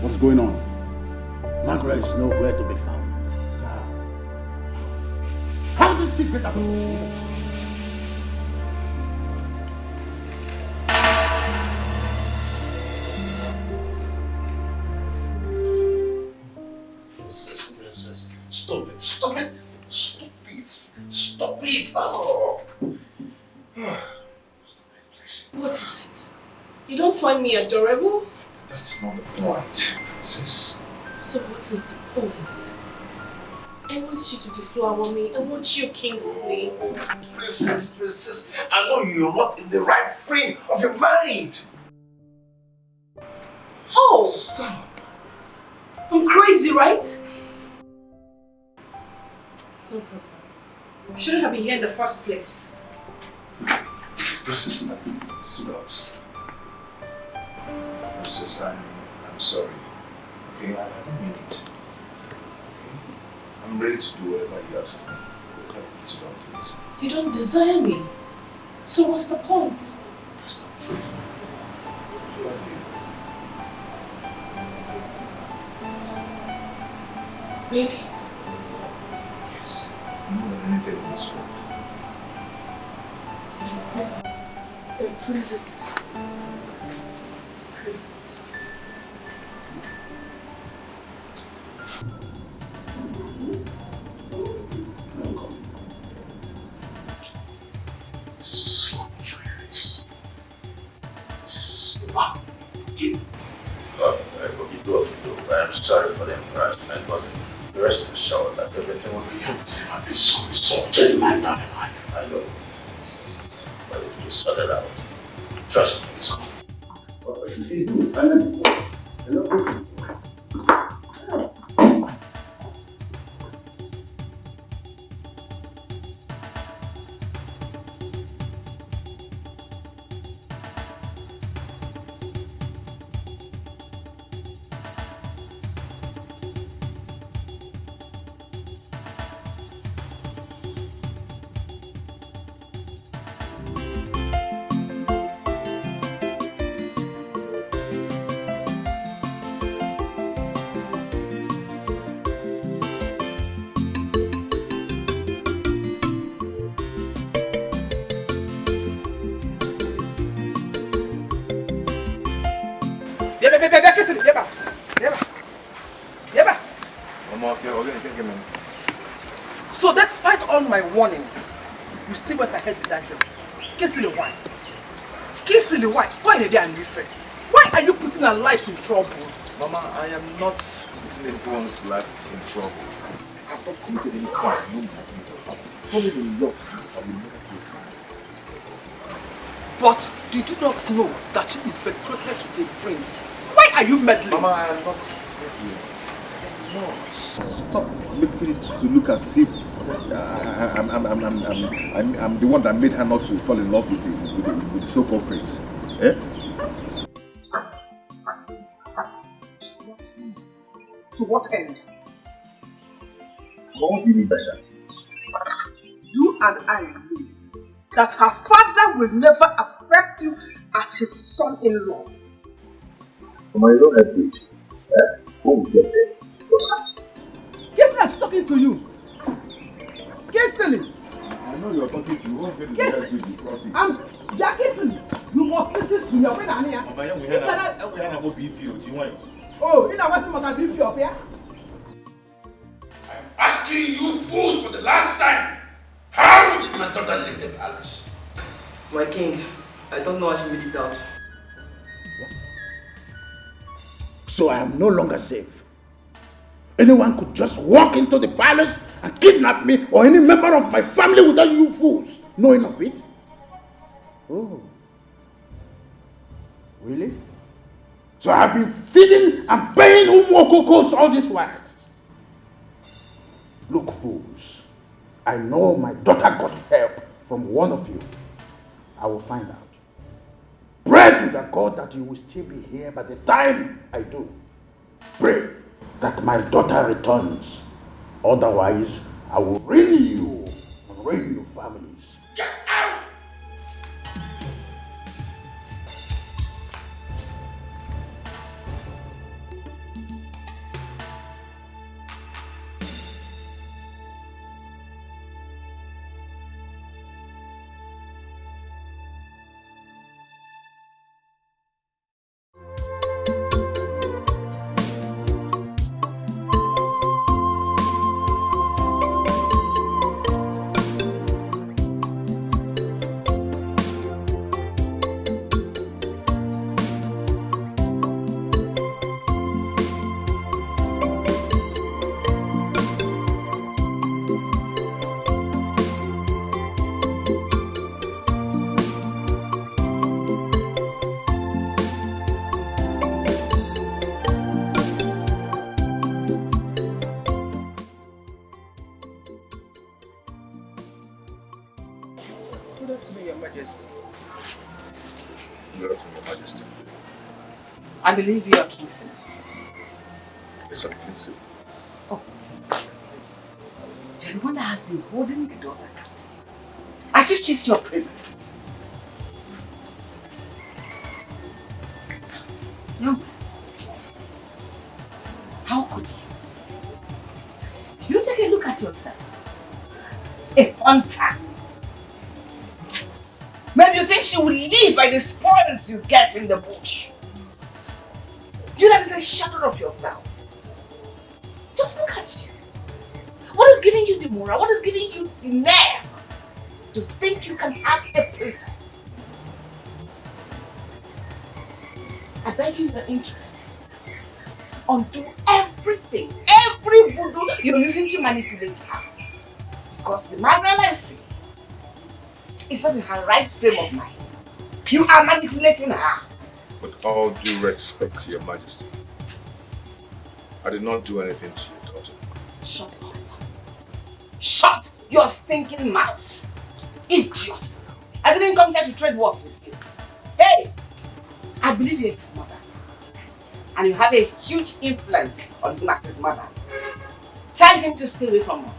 What's going on? Margaret is nowhere to be found. How did she get out? Princess, stop it, stop it, stop it, stop it. Oh. What is it? You don't find me adorable? That's not the point, Princess. So what is the point? I want you to deflower me. I want you, Kingsley. Princess, I know you're not in the right frame of your mind. Oh! Stop. I'm crazy, right? No problem. I shouldn't have been here in the first place. Princess, stop. Princess, I'm sorry. Okay, I don't mean it. Okay? I'm ready to do whatever you ask of me. Okay, so don't do it. You don't desire me. So what's the point? That's not true. I love you. Really? Yes. More than anything in this world. Then prove it. This is a slap in your face. This is a slap. You do what you do. I am sorry for the embarrassment, but the rest assured that everything will be fine. I've been so insulted in my entire life. I know. But if you sort it out, trust me, it's cool. So despite all my warning, you still went ahead with that girl. Kisily, why? Kisily, why? Why did I leave her? Why are you putting our lives in trouble? Mama, I am not putting anyone's life in trouble. I have not committed any crime. I'm falling in love with this. I will never do it. But did you not know that she is betrothed to a prince? Why are you meddling? Mama, I am not meddling. I am not. Stop making it to look as if I'm the one that made her not to fall in love with the so-called prince. Eh? To what end? What do you mean by that? You and I know that her father will never accept you as his son-in-law. Mama, you don't have to. When we get there, process. Kisily, I'm talking to you. Kisily. I know you're talking to you. Won't get the guys with you crossing. Yeah, Kisily. You must listen to me. When I'm here. Mama, we had a BPO. Do you want? Oh, you know what's my BPO up here? I'm asking you fools for the last time. How did my daughter leave the palace? My king, I don't know how she made it out. So I am no longer safe. Anyone could just walk into the palace and kidnap me or any member of my family without you fools knowing of it. Oh. Really? So I have been feeding and paying Umokokos all this while. Look, fools. I know my daughter got help from one of you. I will find out. Pray to the God that you will still be here by the time I do. Pray that my daughter returns. Otherwise, I will ruin you and ruin your families. Get out! I believe you are Kingston. Yes, I'm Kingston. Oh. You're the one that has been holding the daughter captive. As if she's your prison. No. How could you? Did you take a look at yourself? A hunter. Maybe you think she will live by the spoils you get in the bush. You that is a shadow of yourself. Just look at you. What is giving you the moral? What is giving you the nerve to think you can have a princess? I beg you your interest. Undo everything, every voodoo you're using to manipulate her. Because the Margaret I see is not in her right frame of mind. You are manipulating her. With all due respect to your majesty, I did not do anything to your daughter. Shut up. Shut your stinking mouth. Idiot. I didn't come here to trade words with you. Hey, I believe you're his mother. And you have a huge influence on him as his mother. Tell him to stay away from her.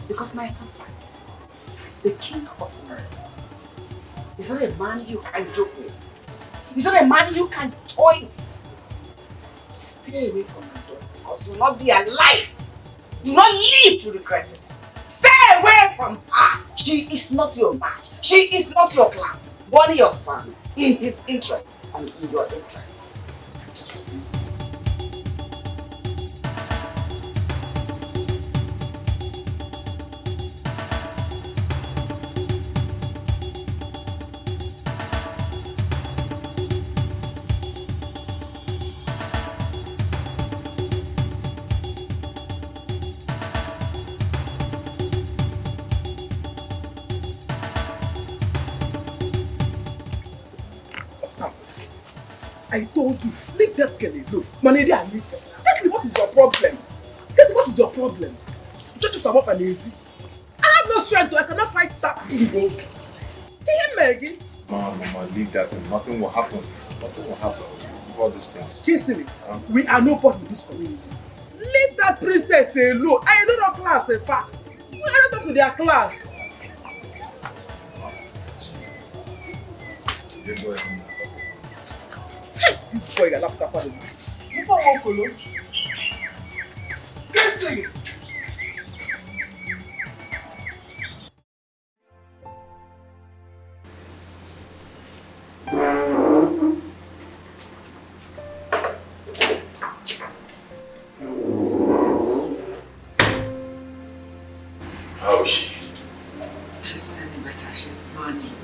Because my husband, the king of murder, is not a man you can joke with. He's not a man you can toy with. Stay away from her daughter because you will not be alive. Do not live to regret it. Stay away from her. She is not your match. She is not your class. Born your son in his interest and in your interest. Excuse me. I told you, leave that girl alone. Manady and leave her. Leslie, what is your problem? Leslie, what is your problem? Just to up and easy. I have no strength, I cannot fight that thing. Can you Maggie? Mama, leave that thing. Nothing will happen. Nothing will happen. All these things. Kingsley, we are nobody in this community. Leave that princess alone. I don't know class, in fact. We are not to their class. Go ahead. This boy got laptop on him. You don't want to know. Kingsley! How is she? She's not any better. She's burning.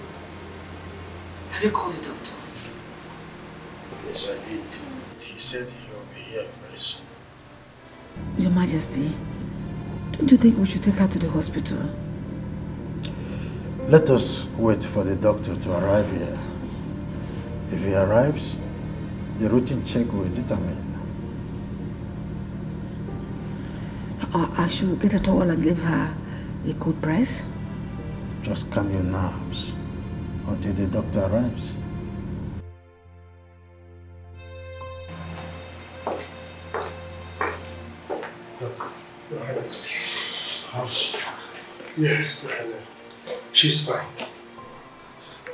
Have you called the doctor? Yes, I did. He said he'll be here very soon. Your Majesty, don't you think we should take her to the hospital? Let us wait for the doctor to arrive here. If he arrives, the routine check will determine. I should get a towel and give her a cold press? Just calm your nerves until the doctor arrives. Yes, she's fine.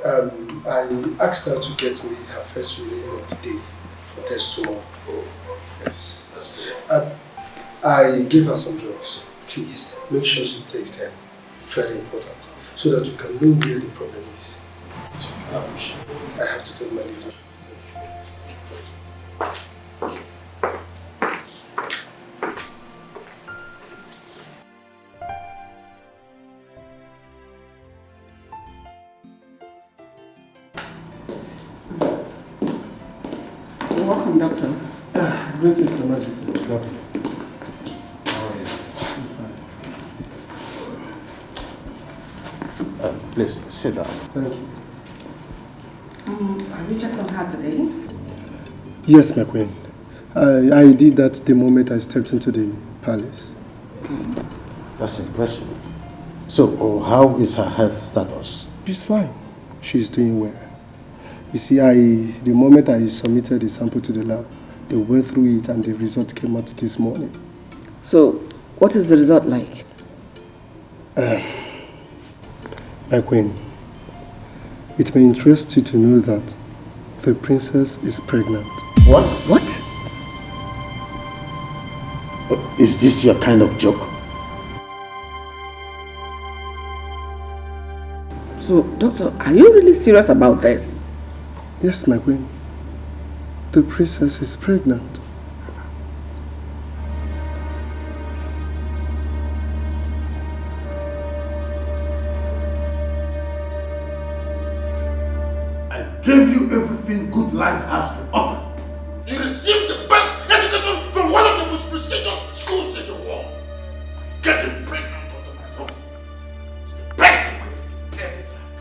I asked her to get me her first urine of the day for test tomorrow. Yes. I gave her some drugs. Please, make sure she takes them. Very important. So that we can know where the problem is. I have to take my leave. Welcome, Doctor. Greetings, Your Majesty. Doctor. Please, sit down. Thank you. Have you checked on her today? Yes, my queen. I did that the moment I stepped into the palace. That's impressive. So, how is her health status? She's fine. She's doing well. You see, the moment I submitted the sample to the lab, they went through it and the result came out this morning. So, what is the result like? My queen, it may interest you to know that the princess is pregnant. What? What? Is this your kind of joke? So, doctor, are you really serious about this? Yes, my queen. The princess is pregnant. I gave you everything good life has to offer. You received the best education from one of the most prestigious schools in the world. Getting pregnant under my roof is the best way to pay me back.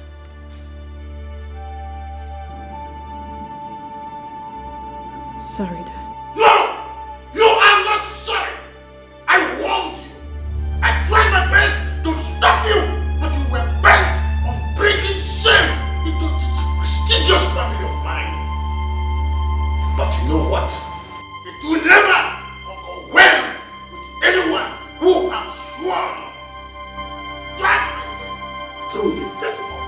Sorry, Dad. No! You are not sorry! I warned you! I tried my best to stop you, but you were bent on bringing shame into this prestigious family of mine. But you know what? It will never go well with anyone who has sworn. Drag me through the dirty mud.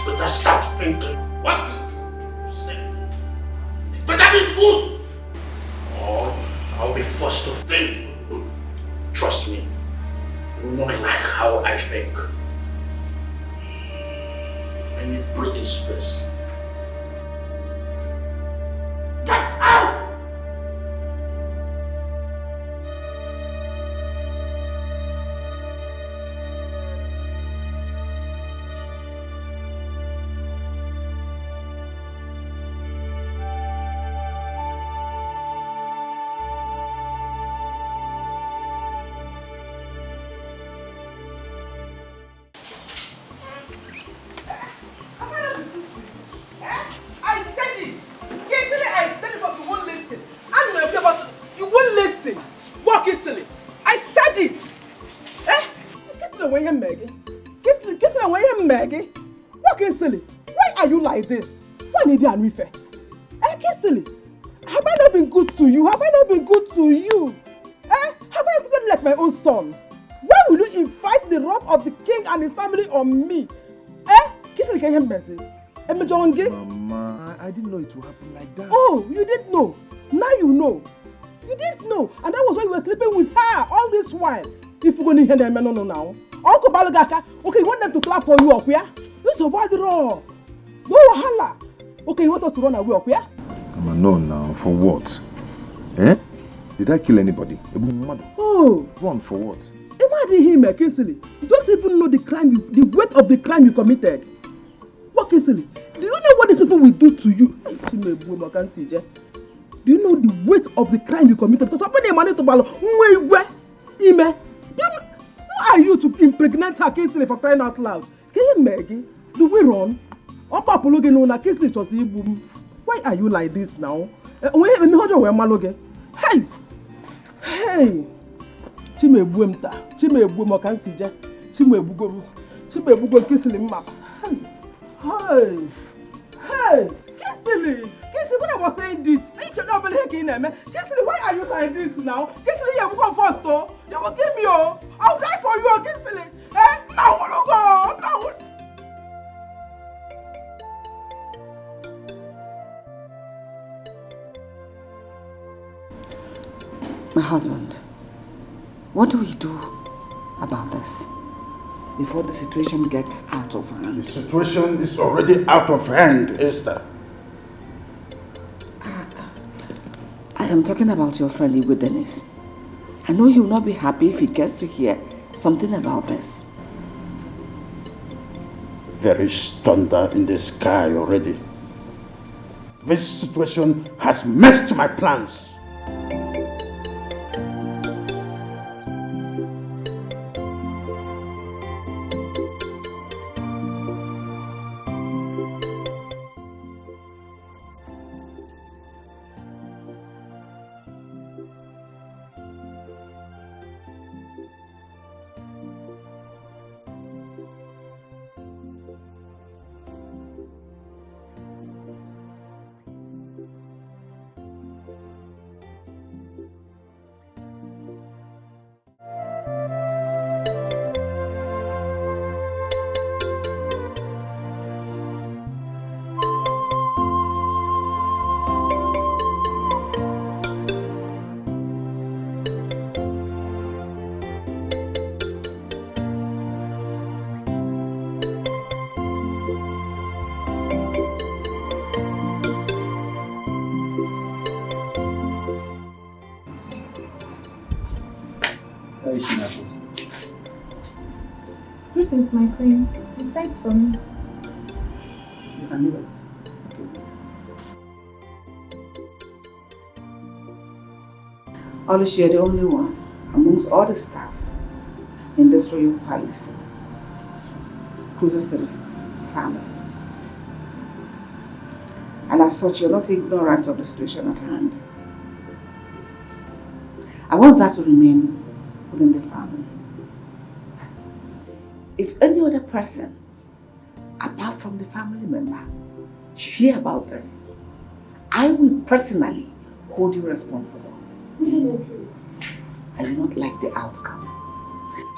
But I start thinking what to do to save. It better be good, or I'll be forced to think. Trust me, you know I like how I think. I need breathing space. Get out! I said it. Yesterday I said it, but you won't listen. I don't know about you won't listen. Walk easily. I said it. Kiss the way you Maggie. Kiss the way you Maggie. Walk easily. Why are you like this? Why need you unfair? Kissily. Have I not been good to you? Have I not been good to you? Have I not treated like my own son? Why will you invite the wrath of the king and his family on me? Kissily, can you messy? Mama, I didn't know it would happen like that. Oh, you didn't know. Now you know. You didn't know. And that was why you were sleeping with her all this while. If you're going to hear them, no now. Uncle Balagaka, okay, you want them to clap for you up here? This is a bad raw. No wahala. Okay, you want us to run away up here? Mama, no now. For what? Did I kill anybody? Oh. Run for what? Imagine him, Kingsley. You don't even know the weight of the crime you committed. What, Kingsley? Do you know what these people will do to you? Do you know the weight of the crime you committed? Because somebody managed to ballo. Who are you to impregnate her, Kingsley, for crying out loud? Can you, Maggie? Do we run? Why are you like this now? Hey! Hey! Chimebuemta, Chimebuemo can see Jack, Chimebugo, Kissily map. Hey! Hey! Kissily! Kissily, when I was saying this, Kissily, why are you like this now? Kissily, you will come first, though. You will give me all. I'll die for you, Kissily. Now, go! Now, My husband, what do we do about this before the situation gets out of hand? The situation is already out of hand, Esther. I am talking about your friend Igwe Dennis. I know he will not be happy if he gets to hear something about this. There is thunder in the sky already. This situation has messed my plans. Greetings, my queen. You sent for me. You can leave us. Alice, you're the only one amongst all the staff in this royal palace closest to the family. And as such, you're not ignorant of the situation at hand. I want that to remain within the family. If any other person, apart from the family member, should hear about this, I will personally hold you responsible. I do not like the outcome.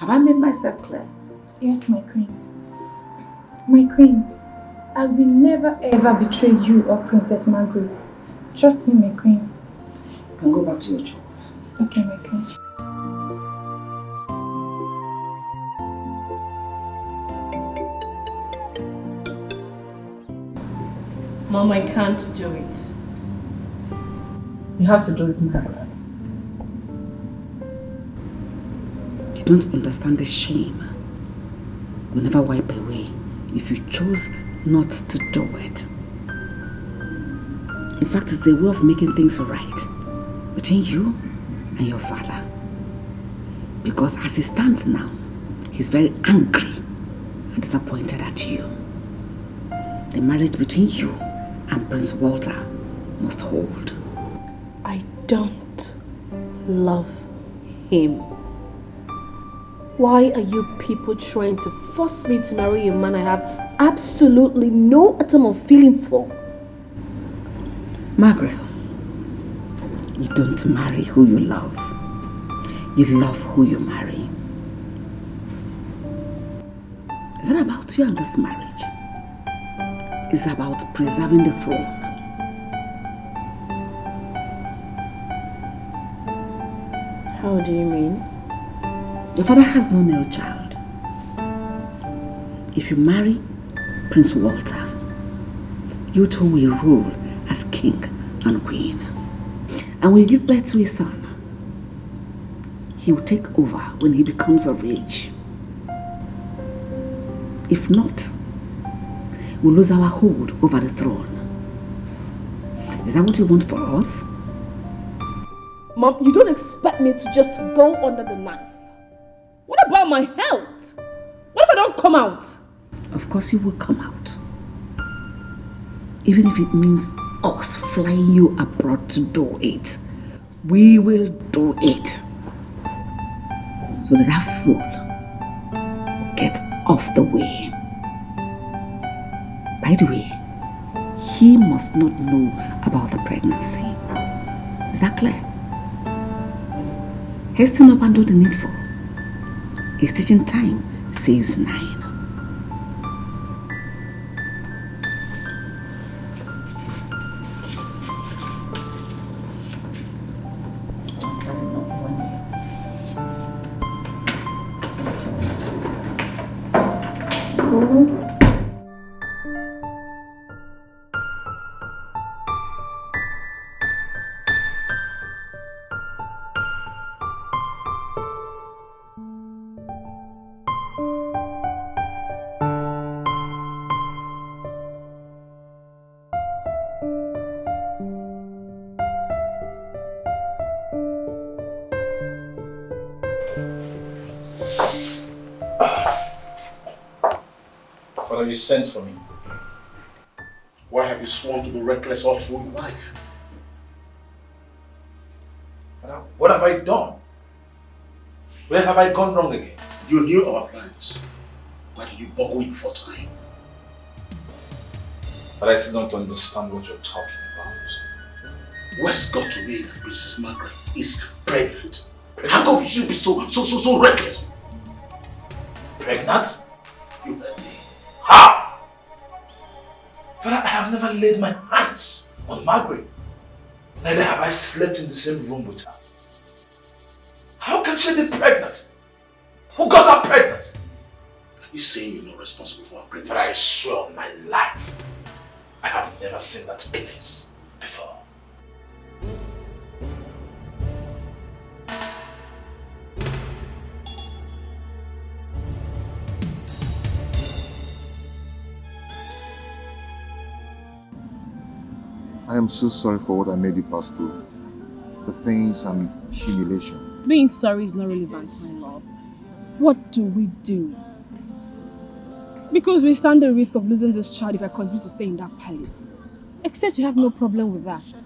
Have I made myself clear? Yes, my queen. My queen, I will never ever betray you or Princess Margaret. Trust me, my queen. You can go back to your chores. Okay, my queen. Mom, I can't do it. You have to do it, Margaret. You don't understand the shame will never wipe away if you choose not to do it. In fact, it's a way of making things right between you and your father. Because as it stands now, he's very angry and disappointed at you. The marriage between you and Prince Walter must hold. I don't love him. Why are you people trying to force me to marry a man I have absolutely no atom of feelings for? Margaret, you don't marry who you love. You love who you marry. It's not about you and this marriage. It's about preserving the throne. How do you mean? Your father has no male child. If you marry Prince Walter, you two will rule as king and queen. And when you give birth to a son, he will take over when he becomes of age. If not, we'll lose our hold over the throne. Is that what you want for us? Mom, you don't expect me to just go under the knife. What about my health? What if I don't come out? Of course you will come out. Even if it means us flying you abroad to do it. We will do it. So that fool get off the way. By the way, he must not know about the pregnancy. Is that clear? Hasten up and do the needful. A stitching time saves 9. Father, you sent for me. Why have you sworn to be reckless all through your life? Father, what have I done? Where have I gone wrong again? You knew our plans. Why did you boggle it before time? But I still don't understand what you're talking about. What's got to me that Princess Margaret is pregnant? How come you should be so reckless? Pregnant? You heard me. How? Father, I have never laid my hands on Margaret. Neither have I slept in the same room with her. How can she be pregnant? Who got her pregnant? Are you saying you're not responsible for her pregnancy? But I swear on my life, I have never seen that place before. I am so sorry for what I made you pass through. The pains and humiliation. Being sorry is not relevant, my love. What do we do? Because we stand the risk of losing this child if I continue to stay in that palace. Except you have no problem with that.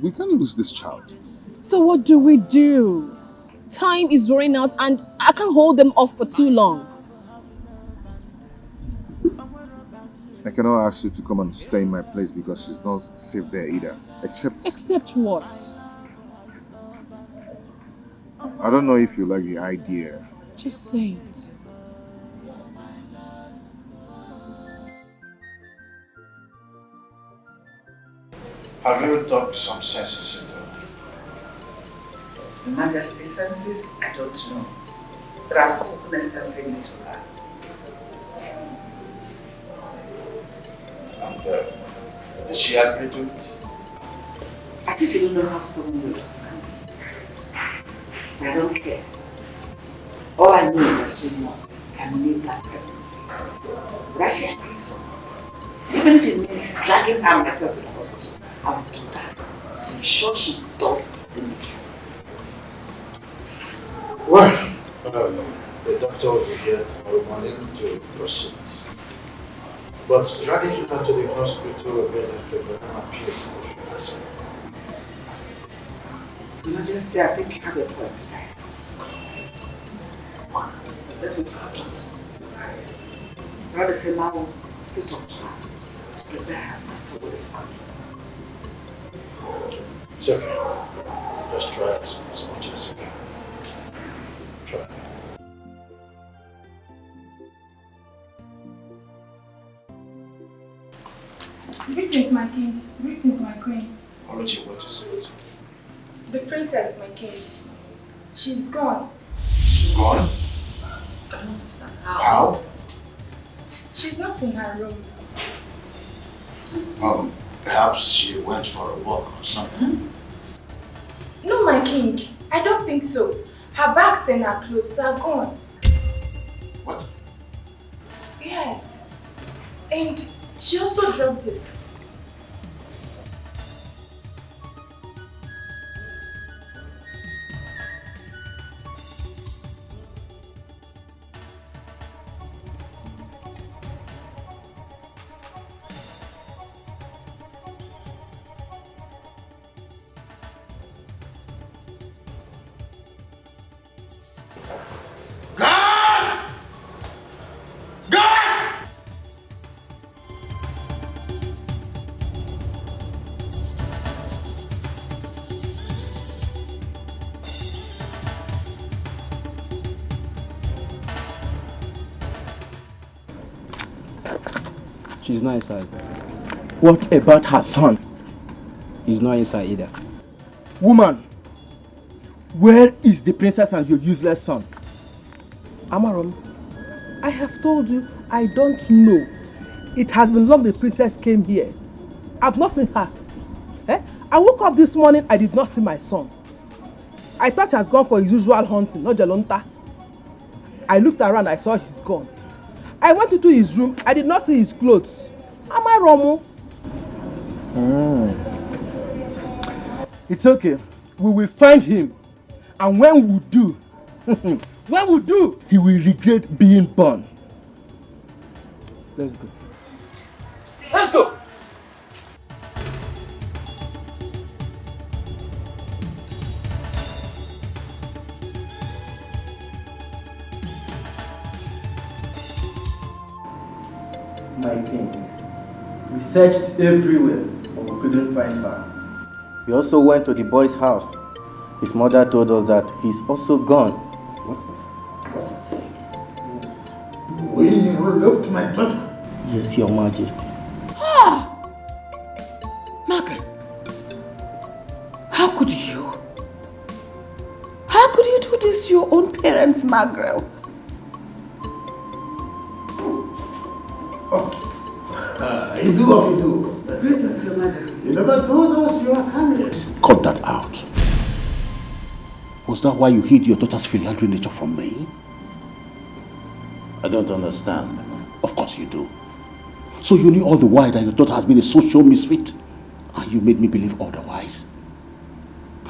We can't lose this child. So what do we do? Time is running out and I can't hold them off for too long. I cannot ask you to come and stay in my place because she's not safe there either. Except what? I don't know if you like the idea. Just say it. Have you talked some senses into her? Your Majesty senses, I don't know. But I've spoken extensively to her. And did she agree to it? As if you don't know how stubborn your daughter can be. But I don't care. All I know is that she must terminate that pregnancy. Whether she agrees or not. Even if it means dragging her myself to the hospital, I will do that to ensure she does the needful. Well, the doctor will be here tomorrow morning to proceed. But dragging her to the hospital will be an appeal if you ask me. Your Majesty, I think you have a point there. Let me find out. Rather say, I will sit up to her to prepare her for what is coming. It's okay. Just try as much as you can. Try. Greetings, my king. Greetings, my queen. Ology, what is it? The princess, my king. She's gone. Gone? I don't understand. How? She's not in her room. Perhaps she went for a walk or something. No, my king. I don't think so. Her bags and her clothes are gone. What? Yes. And she also dropped this. She's not inside. What about her son? He's not inside either. Woman, where is the princess and your useless son? Amarom, I have told you I don't know. It has been long the princess came here. I've not seen her. I woke up this morning, I did not see my son. I thought he has gone for his usual hunting, not Jalonta. I looked around, I saw he's gone. I went into his room, I did not see his clothes. Amaromo. It's okay. We will find him. And when we do, he will regret being born. Let's go. Let's go! My king, we searched everywhere, but we couldn't find her. We also went to the boy's house. His mother told us that he's also gone. Yes. We eloped my daughter. Yes, Your Majesty. Margaret, how could you? How could you do this to your own parents, Margaret? Idu. Greetings, Your Majesty. You never told us you are coming. Cut that out. Was that why you hid your daughter's philandry nature from me? I don't understand. Of course you do. So you knew all the while that your daughter has been a social misfit? And you made me believe otherwise.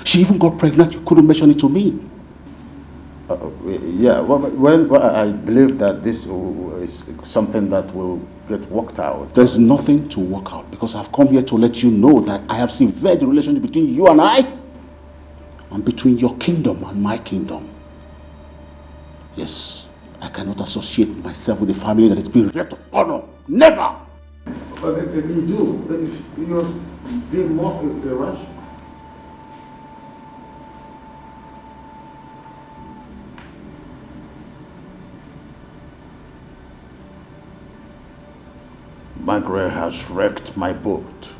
She even got pregnant, you couldn't mention it to me. Yeah, well, I believe that this is something that will get worked out. There's nothing to work out because I've come here to let you know that I have severed the relationship between you and I and between your kingdom and my kingdom. Yes, I cannot associate myself with a family that is bereft of honor. Never! But if you do, you're being more irrational. Margaret has wrecked my boat.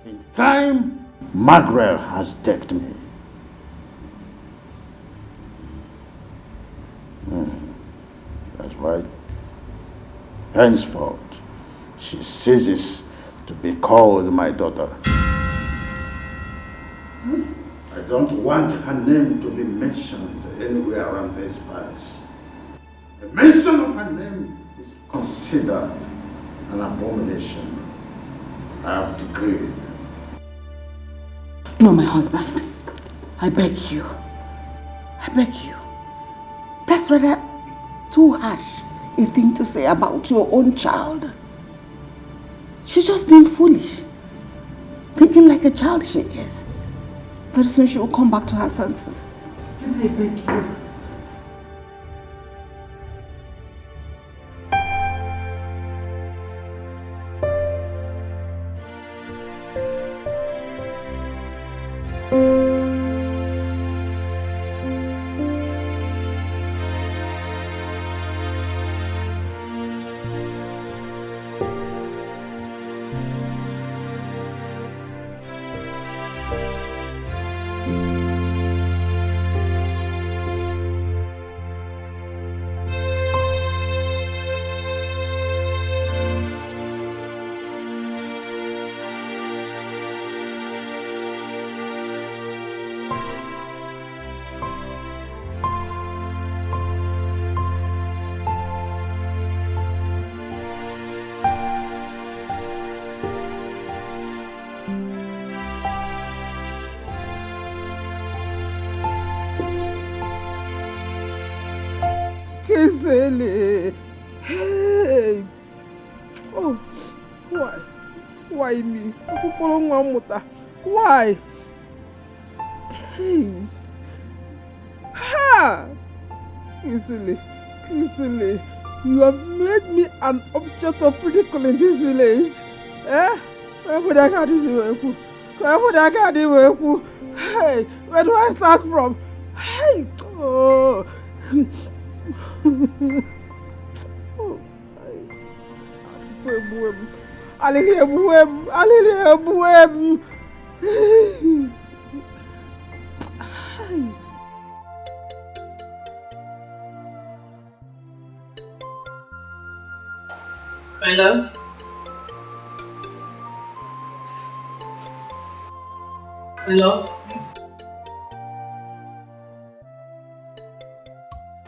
In time, Margaret has decked me. That's right. Henceforth, she ceases to be called my daughter. I don't want her name to be mentioned anywhere around this palace. The mention of her name is considered an abomination. I have decreed. No, my husband. I beg you. I beg you. That's rather too harsh a thing to say about your own child. She's just being foolish. Thinking like a child she is. Very soon she will come back to her senses. Please, I beg you. Kisele. Hey. Oh, why? Why me? Why? Hey. Ha! Kisele, you have made me an object of ridicule in this village. Eh? Hey, where do I start from? Hey! Oh. Hello? Hello?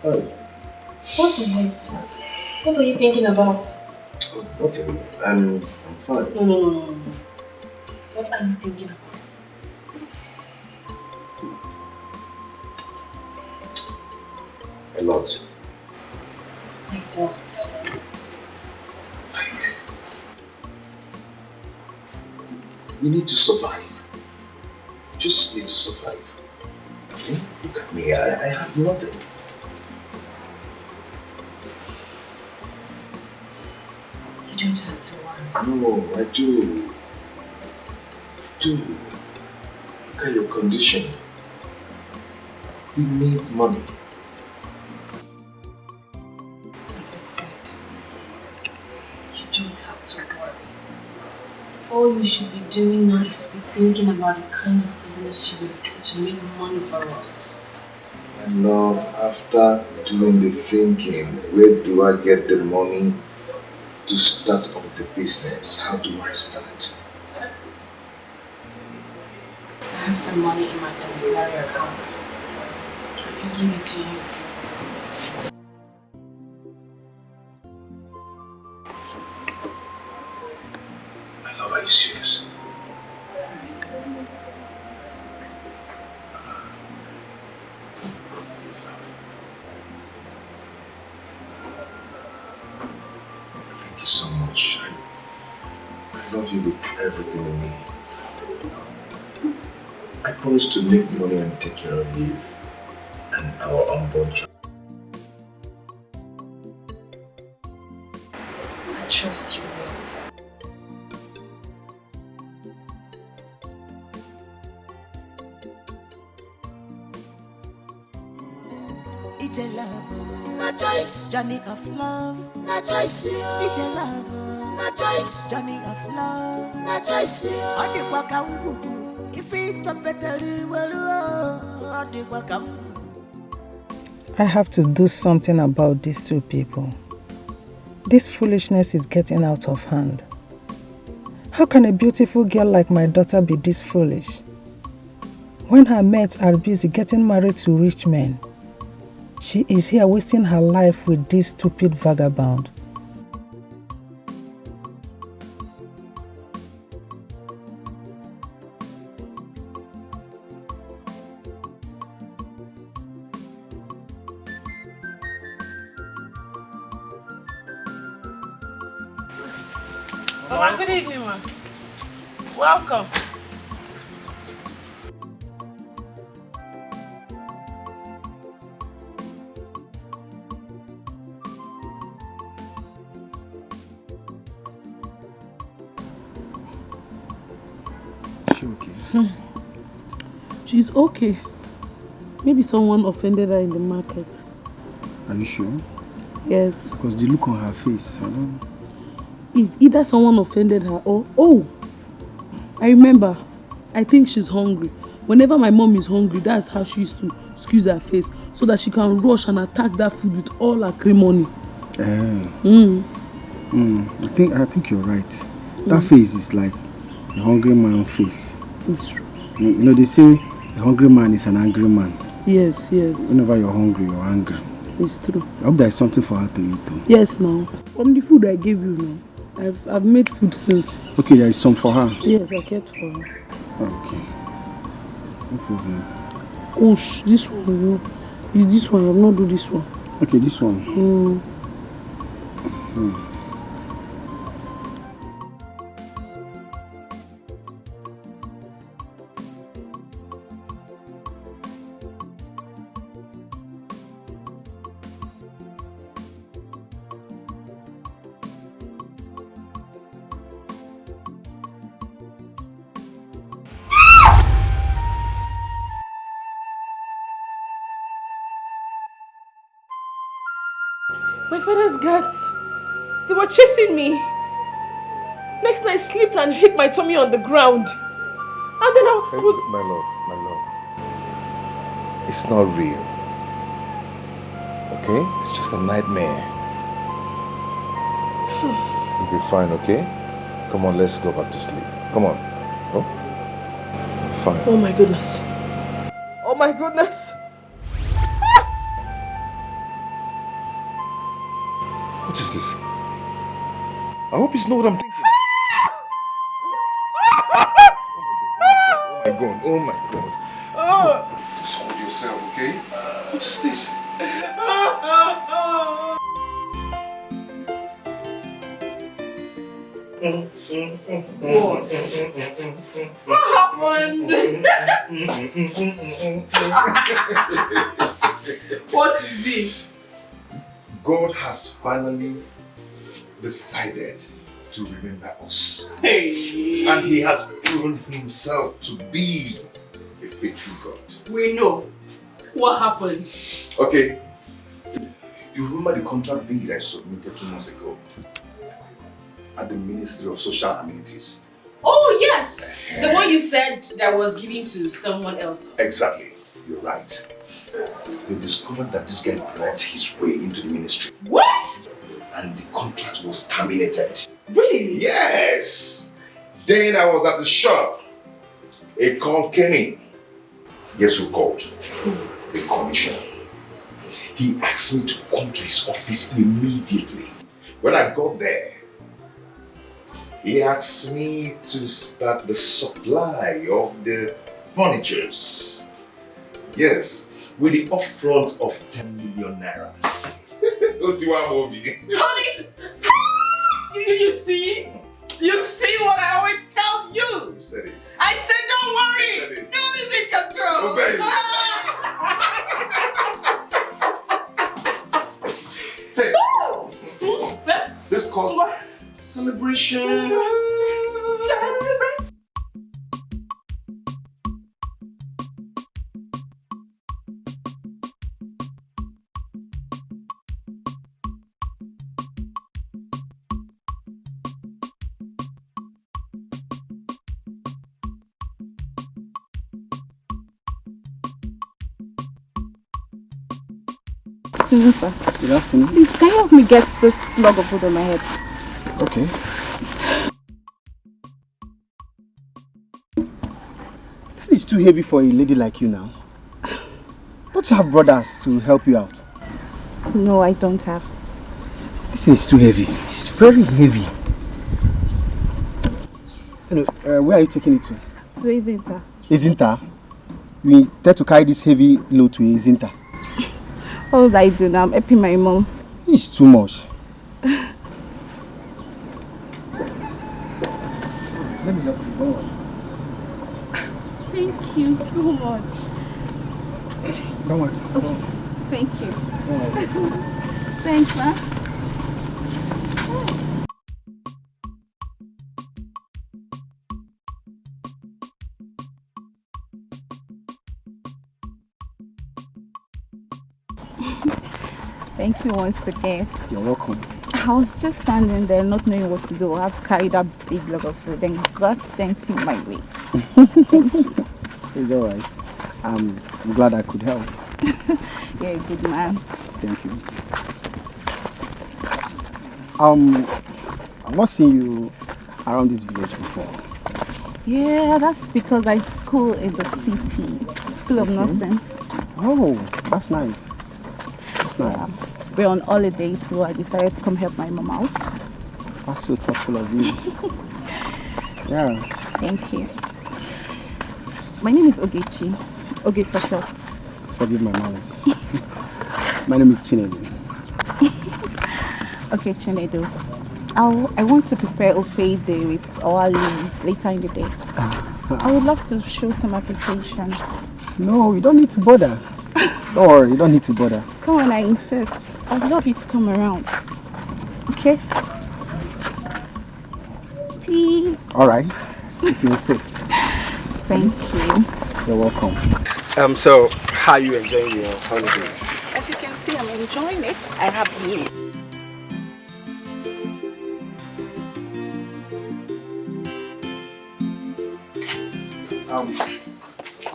Hi. What is it? What are you thinking about? Nothing. I'm fine. No. What are you thinking about? A lot. Like what? We need to survive. Just need to survive. Okay? Look at me. I have nothing. You don't have to worry. No, I do. Look at your condition. We need money. Like I said, you don't have to worry. All you should be doing now is to be thinking about the kind of business you will do to make money for us. And now, after doing the thinking, where do I get the money to start on the business? How do I start? I have some money in my commissary account. I can give it to you. My love, I Are you serious? I'm serious. Thank you so much. I love you with everything in me. I promise to make money and take care of you and our unborn child. I trust you. It's a love, no choice. Journey of love, no choice. It's a love, no choice. Journey of love, no choice. Odi kwa kambugu, if it's a better well, odi kwa kambugu. I have to do something about these two people. This foolishness is getting out of hand. How can a beautiful girl like my daughter be this foolish? When her mates are busy getting married to rich men, she is here wasting her life with this stupid vagabond. Good evening, ma. Welcome. She okay? She's okay. Maybe someone offended her in the market. Are you sure? Yes. Because the look on her face, I don't... It's either someone offended her or... Oh! I remember. I think she's hungry. Whenever my mom is hungry, that's how she used to squeeze her face so that she can rush and attack that food with all her acrimony. I think you're right. That face is like a hungry man face. It's true. You know, they say a hungry man is an angry man. Yes, yes. Whenever you're hungry, you're angry. It's true. I hope there's something for her to eat though. Yes, now. From the food I gave you now. I've made food since. Okay, there is some for her. Yes, I kept for her. Okay. No problem. Oh, this one, no. Is this one? I have not do this one. Okay, this one. My father's guards. They were chasing me. Next night I slipped and hit my tummy on the ground. And then I was... My love. It's not real. Okay? It's just a nightmare. You'll be fine, okay? Come on, let's go back to sleep. Come on. Oh? Fine. Oh my goodness. Oh my goodness. What is this? I hope it's not what I'm thinking. Oh my god. Just hold yourself, okay? What is this? What happened? What is it? God has finally decided to remember us. Hey. And he has proven himself to be a faithful God. We know. What happened? Okay. You remember the contract deed I submitted 2 months ago at the Ministry of Social Amenities? Oh yes! The one you said that was given to someone else. Exactly. You're right. They discovered that this guy bribed his way into the ministry. What? And the contract was terminated. Really? Yes! Then I was at the shop. A call came in. Guess who called? The commissioner. He asked me to come to his office immediately. When I got there, He asked me to start the supply of the furnitures. Yes, with the upfront of 10 million naira. Honey, you see? You see what I always tell you? You said it. I said don't worry. God is in control. Oh, baby. Hey, this calls for celebration. Afternoon, sir. Good afternoon. Please, can you help me get this log of wood on my head? Okay. This is too heavy for a lady like you now. Don't you have brothers to help you out? No, I don't have. This is too heavy. It's very heavy. Where are you taking it to? To Izinta. Izinta? You intend to carry this heavy load to Izinta? What would I do now? I'm helping my mom. It's too much. Let me help you. Don't worry. Thank you so much. Don't worry. Okay. Thank you. Don't worry. Thanks, ma. Thank you once again. You're welcome. I was just standing there not knowing what to do. I had to carry that big log of food, then God sent you my way. Thank you. It's alright. I'm glad I could help. You're a good man. Thank you. I've not seen you around this village before. Yeah, that's because I school in the city. School of Nursing. Oh, that's nice. That's nice. Yeah. We're on holidays, so I decided to come help my mom out. That's so thoughtful of you. Yeah. Thank you. My name is Ogechi. Oge for short. Forgive my manners. My name is Chinedu. Okay, Chinedu. I want to prepare Ofeide with our leave later in the day. I would love to show some appreciation. No, you don't need to bother. Don't worry, you don't need to bother. Come on, I insist. I'd love you to come around. Okay? Please. Alright, if you insist. Thank you. You're welcome. So, how are you enjoying your holidays? As you can see, I'm enjoying it. I have you.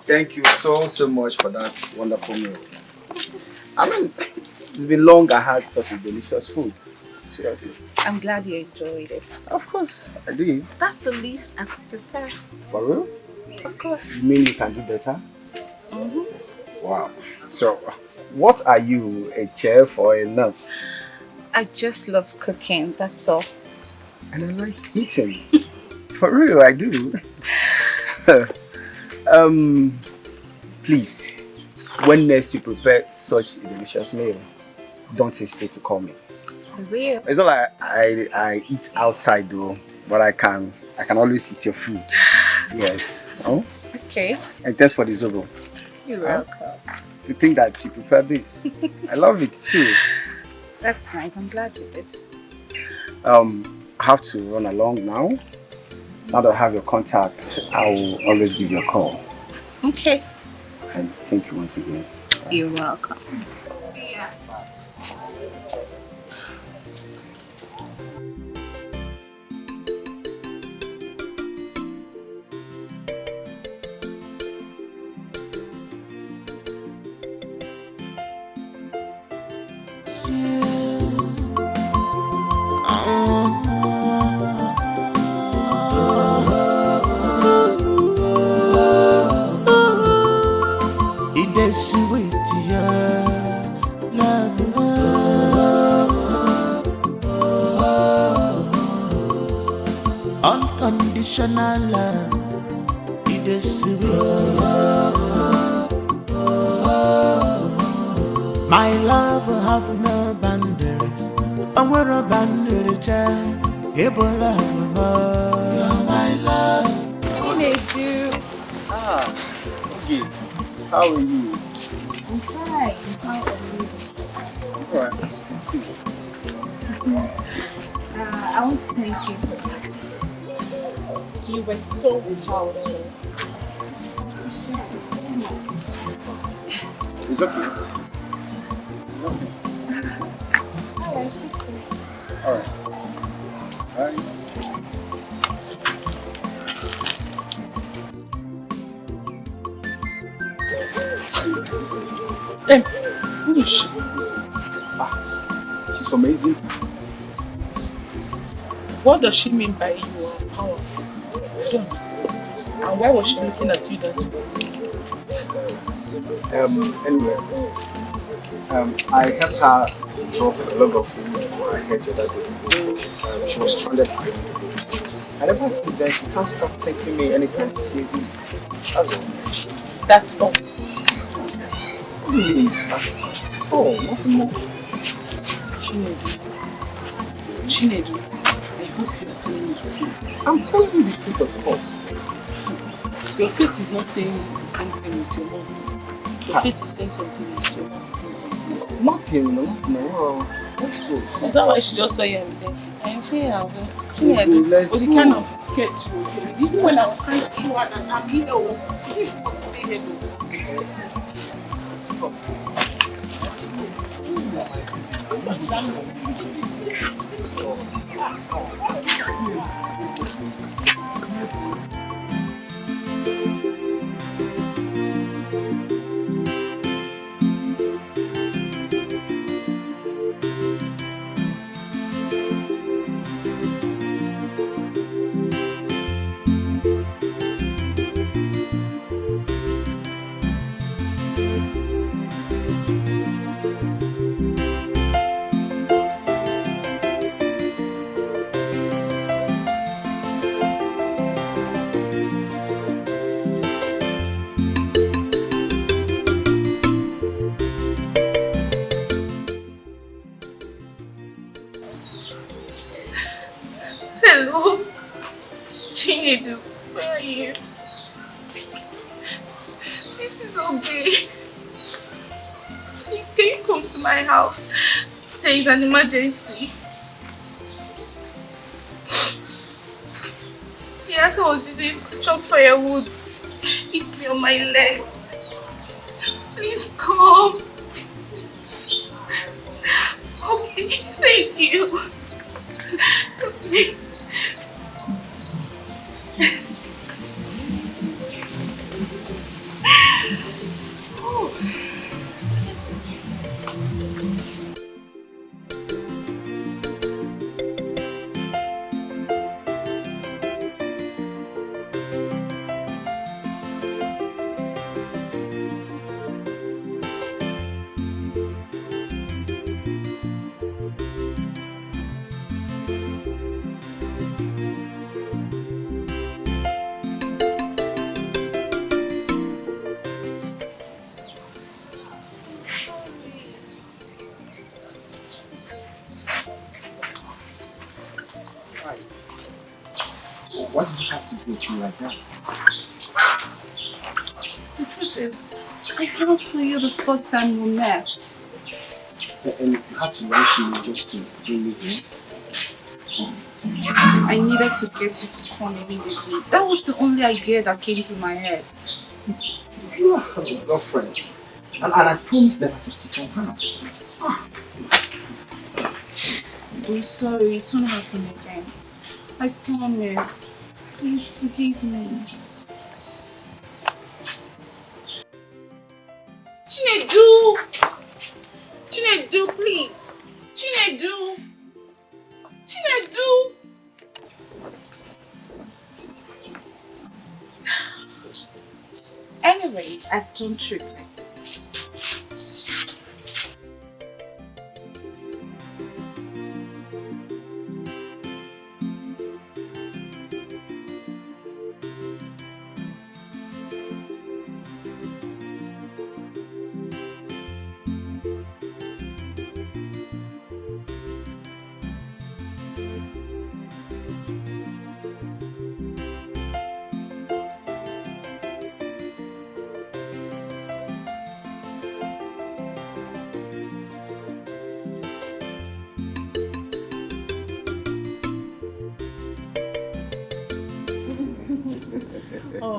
Thank you so much for that wonderful meal. I mean, it's been long I had such a delicious food. Seriously. I'm glad you enjoyed it. Of course, I did. That's the least I could prepare. For real? Of course. You mean you can do better? Mm-hmm. Wow. So, what are you, a chef or a nurse? I just love cooking, that's all. And I like eating. For real, I do. Please, when next you prepare such a delicious meal, don't hesitate to call me. I will. It's not like I eat outside though, but I can always eat your food. Yes. Oh? Okay. And thanks for the zobo. You're welcome. To think that you prepared this. I love it too. That's nice. I'm glad you did. I have to run along now. Now that I have your contact, I will always give you a call. Okay. And thank you once again. You're welcome. See ya. It is sweet, yeah. unconditional love. It is sweet. My love will have no boundaries. I'm where a boundary child. Able love more. You're my love. Teenage. Ah, okay. How are you? I'm fine. How are you? Alright, let's see. I want to thank you for that. You were so powerful. It's okay. Alright. Alright. Hey, who is she? Ah, she's amazing. What does she mean by you are powerful? I don't understand. And why was she looking at you that way? Anyway, I helped her drop a log of food on her head the other day. She was stranded for a week. And ever since then, she can't stop taking me anytime she sees me. That's all. That's all. What do you mean? That's all, nothing more. Chinedu, I hope you're telling me the truth. I'm telling you the truth, of course. Your face is not saying the same thing with your mom. Your face is saying something else, your mouth is saying something else. Nothing, no. Let's go. Is that why she just saw you and saying, I'm Chinedu, or the kind of sketch she was doing? Even when I was trying to show her that I'm here, she didn't want to say hello. Stop. Hello, Chinedu, where are you? This is okay. Please, can you come to my house? There is an emergency. Yes, I was using it to chop firewood. It's me on my leg. Please come. Okay, thank you. Okay. Why did you have to do it to me like that? The truth is, I felt for you the first time we met. And you had to lie to me just to bring me here? I needed to get you to come immediately. That was the only idea that came to my head. You are a girlfriend. And I promised never to cheat on her. I'm sorry, it won't happen again. I promise. Please forgive me. Chinedu! Chinedu, please! Chinedu! Chinedu! Anyways, I don't regret it.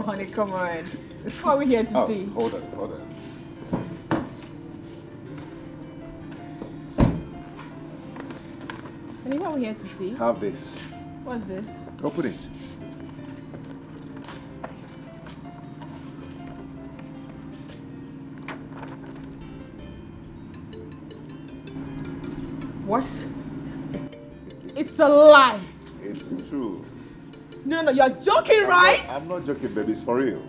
honey, come on. What are we here to see? Hold on. Honey, what are we here to see? Have this. What's this? Open it. What? It's a lie. It's true. No, you're joking, right? I'm not joking, baby. It's for real.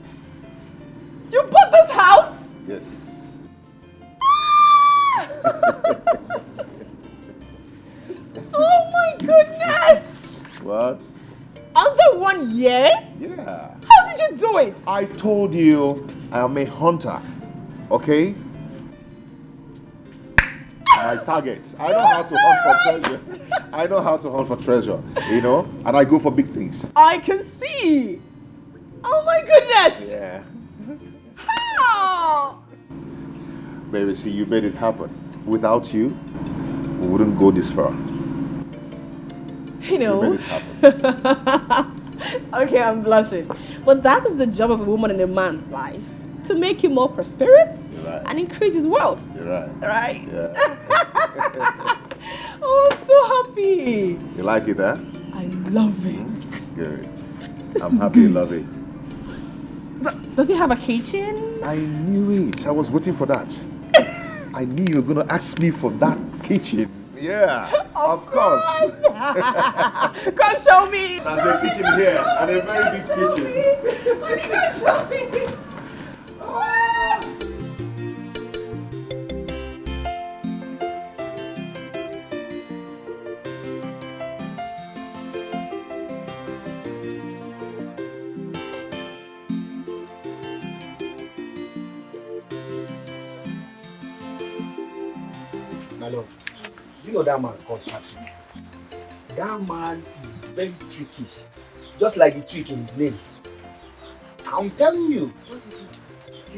You bought this house? Yes. Oh my goodness! What? Under 1 year? Yeah. How did you do it? I told you I am a hunter. Okay? My target. I know how to hunt for treasure. I know how to hunt for treasure, you know? And I go for big things. I can see. Oh my goodness. Yeah. How? Baby, see, you made it happen. Without you, we wouldn't go this far. You know. You made it happen. Okay, I'm blushing. But that is the job of a woman in a man's life. To make him more prosperous and increase his wealth. You're right. Right? Yeah. Oh, I'm so happy. You like it, huh? I love it. Good. This I'm is happy you good. love it. So, does it have a kitchen? I knew it. I was waiting for that. I knew you were going to ask me for that kitchen. Yeah, of course. Come show me. There's a kitchen here and a very big kitchen. Come show me. My love, you know that man called Patrick. That man is very trickish, just like the trick in his name. I'm telling you. What did you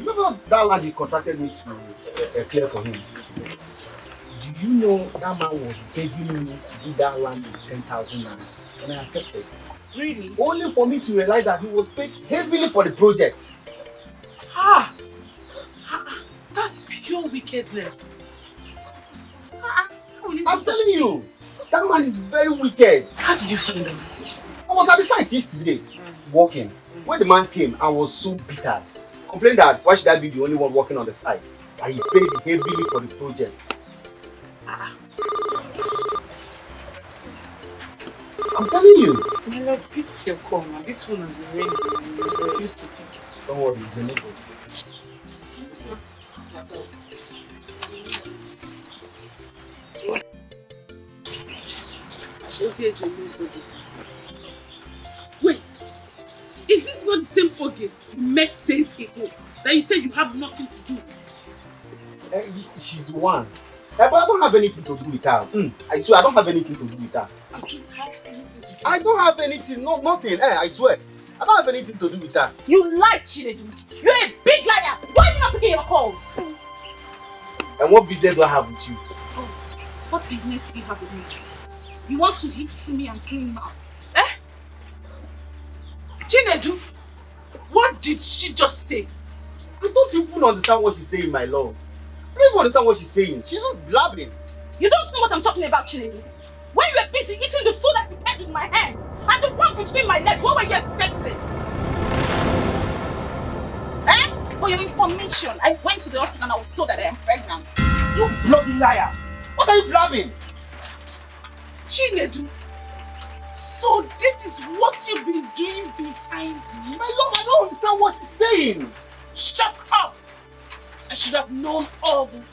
do? Remember that land you contracted me to clear for him? Do you know that man was begging me to do that land with 10,000 naira, and I accepted. Really? Only for me to realize that he was paid heavily for the project. That's pure wickedness. I'm telling you, that man is very wicked. How did you find out? I was at the site yesterday, walking. When the man came, I was so bitter. Complained that why should I be the only one working on the site? That he paid heavily for the project. I'm telling you. My love, pick your call now. This phone has been ringing and you refuse to pick. Don't worry, it's a neighbor. Wait, is this not the same Oge you met days ago that you said you have nothing to do with? She's the one. But I don't have anything to do with her. I swear, I don't have anything to do with her. You don't have anything to do. I don't have anything, nothing. I swear. I don't have anything to do with her. You lie, Chinedu. You're a big liar. Why are you not picking your calls? And what business do I have with you? Oh, what business do you have with me? You want to hit me and clean mouth? Eh? Chinedu, what did she just say? I don't even understand what she's saying, my love. I don't even understand what she's saying. She's just blabbering. You don't know what I'm talking about, Chinedu. When you were busy eating the food I prepared with my hands and the one between my legs, what were you expecting? Eh? For your information, I went to the hospital and I was told that I am pregnant. You bloody liar! What are you blabbing? Chinedu, so this is what you've been doing the time being? My love, I don't understand what she's saying. Shut up! I should have known all this.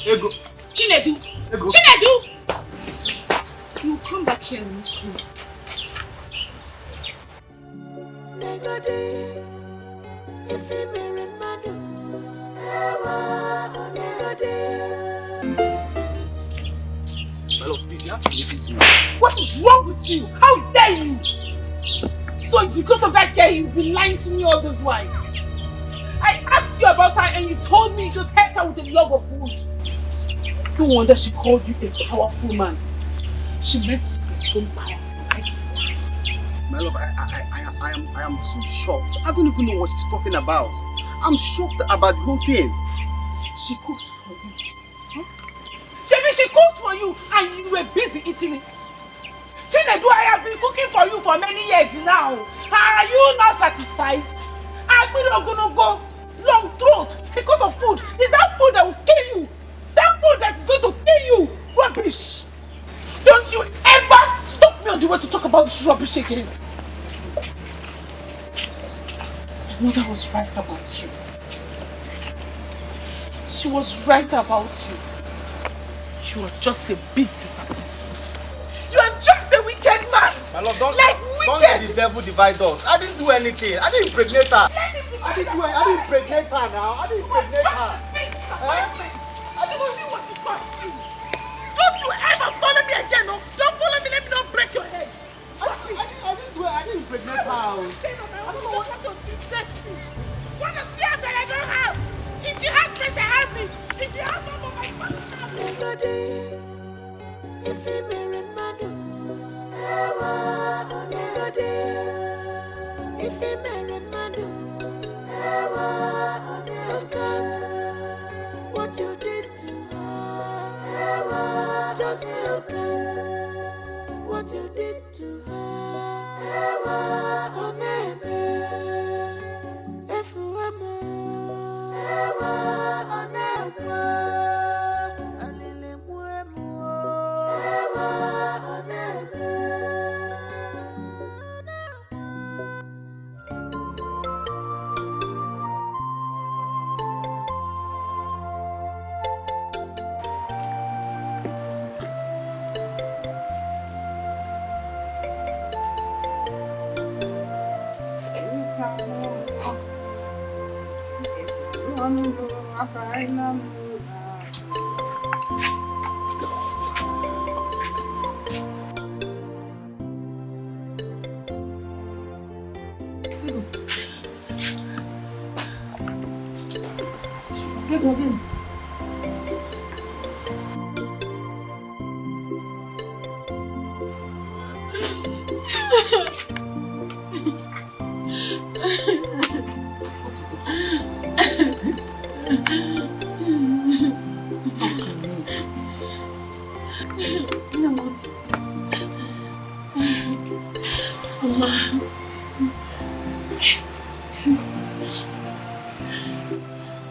Ego. Chinedu! Ego. Chinedu! You come back here and meet me. Hello, please, you have to listen to me. What is wrong with you? How dare you? So it's because of that girl you've been lying to me all this while. I asked you about her and you told me you just helped her with a log of wood. No wonder she called you a powerful man. She meant to be so powerful, right? My love, I am so shocked. I don't even know what she's talking about. I'm shocked about the whole thing. She cooked for you. Huh? She cooked for you and you were busy eating it. Chinedu, I have been cooking for you for many years now. Are you not satisfied? I've been gonna go long throat because of food. Is that food that will kill you? That food that is going to kill you? Rubbish! Don't you ever stop me on the way to talk about this rubbish again. My mother was right about you. She was right about you. You are just a big disappointment. You are just a wicked man. My love, don't wicked. let the devil divide us. I didn't do anything. I didn't impregnate her. I didn't impregnate her now. I didn't impregnate her. I don't see what you got to do. Don't you ever follow me again, no? Don't follow me, let me not break your head. I didn't impregnate her. I don't know what to disrespect me. What does she have that I don't have? If you have this, I have it. If you have some of my father, if you marry madu, if you marry madu, look at what you did to her. Just look at what you did to her. Oh, neighbor, if you oh, neighbor.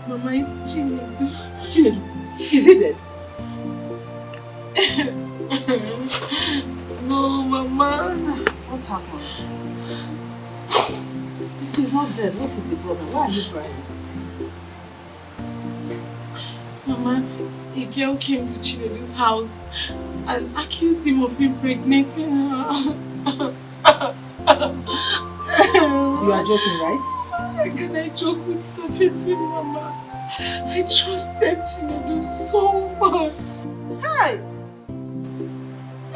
Mama, it's Chinedu. Chinedu? Is he dead? No, Mama. What happened? If he's not dead, what is the problem? Why are you crying? Mama, a girl came to Chinedu's house and accused him of impregnating her. You are joking, right? How can I joke with such a thing, Mama? I trusted Chinedu so much. Hey!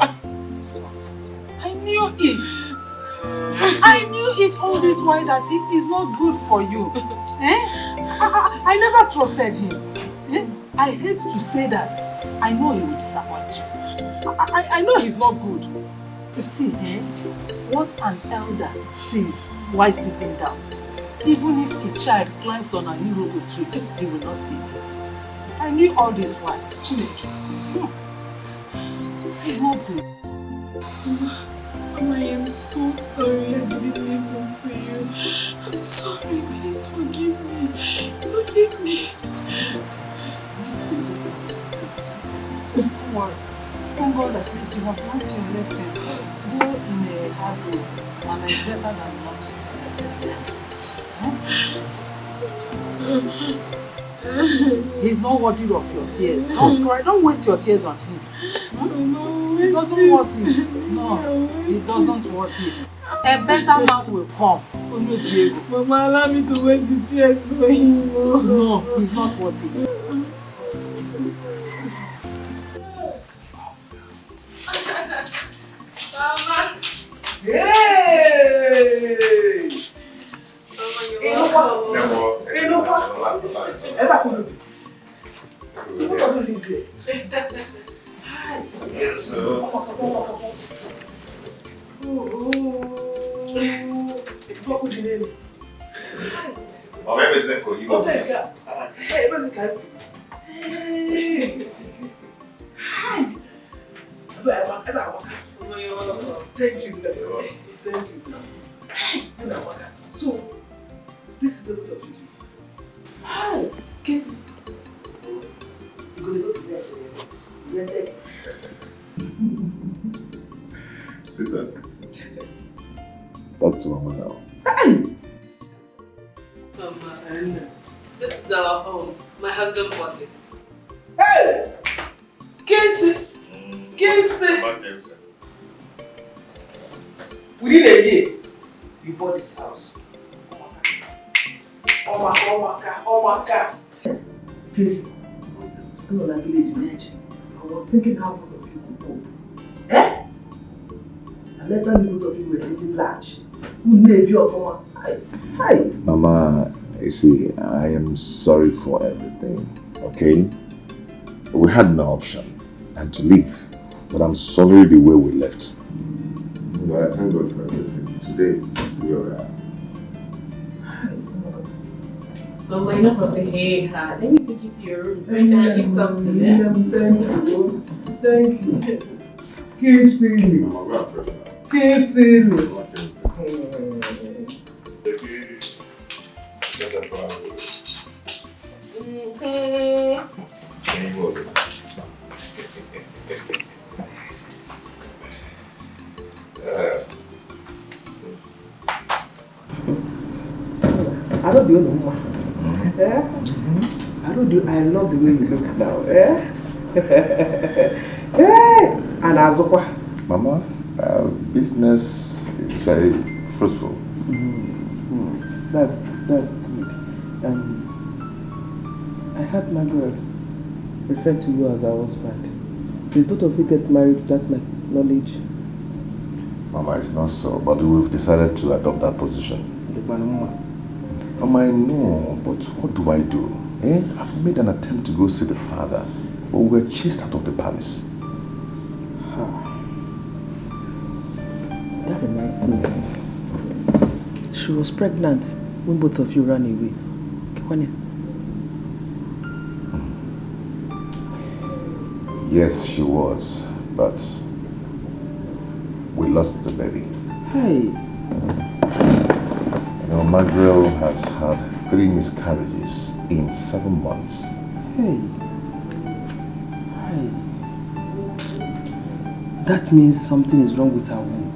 I knew it. I knew it all this while that he is not good for you. I never trusted him. I hate to say that. I know he will disappoint you. I know he's not good. You see, what an elder says while sitting down, even if a child climbs on an Irogo tree, he will not see it. I knew all this while. Chineke, he's not good. Mama, I am so sorry I didn't listen to you. I'm sorry, please forgive me. Forgive me. Don't worry. Thank God at least you have learned your lesson. Go in a hard way, and it's better than not. He's not worthy of your tears. Don't cry. Don't waste your tears on him. He doesn't want it. No, he doesn't want it. A better man will come. Only Diego. Mama, allow me to waste the tears for him. No, he's not worth it. Mama. Hey! Oh, maybe it's not good. Hey, what's the guy? Hey. Hi. Thank you. Thank you. So, this is a lot of you. Hi. Kiss. You're going to go to bed today. Talk to Mama now. Mama, this is our home. My husband bought it. Hey! Kiss it! Kiss it! Within a year, you bought this house. Oh my God. Please, I'm not like village imagine. I was thinking how both of you could go. Eh? And later both of you were getting large. Who may be your mama? Hi. Mama, you see, I am sorry for everything, okay? We had no option and to leave, but I'm sorry the way we left. But I thank God for everything. Today, we are here. Mama, enough of the hey ha. Let me take you to your room so you can eat something. Thank you. Kissing. Kissing. I don't do no more. I don't do. I love the way you look now. And Azokwa. Mama, business is very fruitful. That's good. I heard Margaret refer to you as our husband. Did both of you get married without my knowledge? Mama, it's not so, but we've decided to adopt that position. Mama, I know, but what do I do? I've made an attempt to go see the father, but we were chased out of the palace. That reminds me. She was pregnant when both of you ran away. Yes, she was, but we lost the baby. Hey. You know, Margaret has had 3 miscarriages in 7 months. Hey. That means something is wrong with her womb.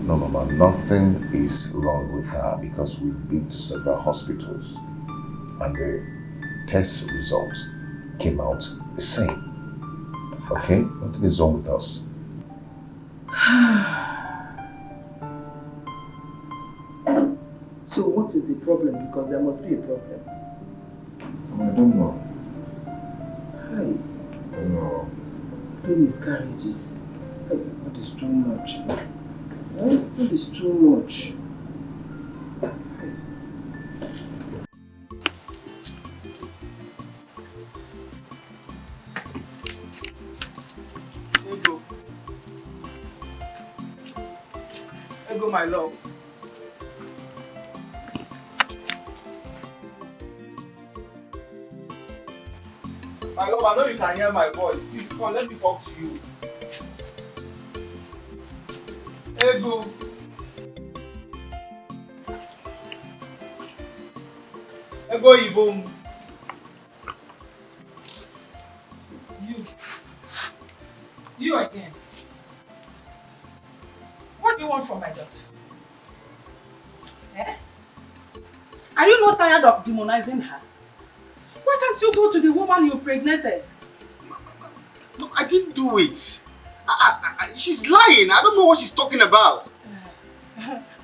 No, Mama, nothing is wrong with her because we've been to several hospitals and the test results came out the same. Okay? Nothing is wrong with us. So what is the problem? Because there must be a problem. I don't know. Hi. No. 3 miscarriages. That is too much. That is too much. Ego, my love. My love, I know you can hear my voice. Please come, let me talk to you. Ego. Ego Ibom. You again. What do you want from my daughter? Eh? Are you not tired of demonizing her? Why can't you go to the woman you impregnated? No, I didn't do it. She's lying. I don't know what she's talking about.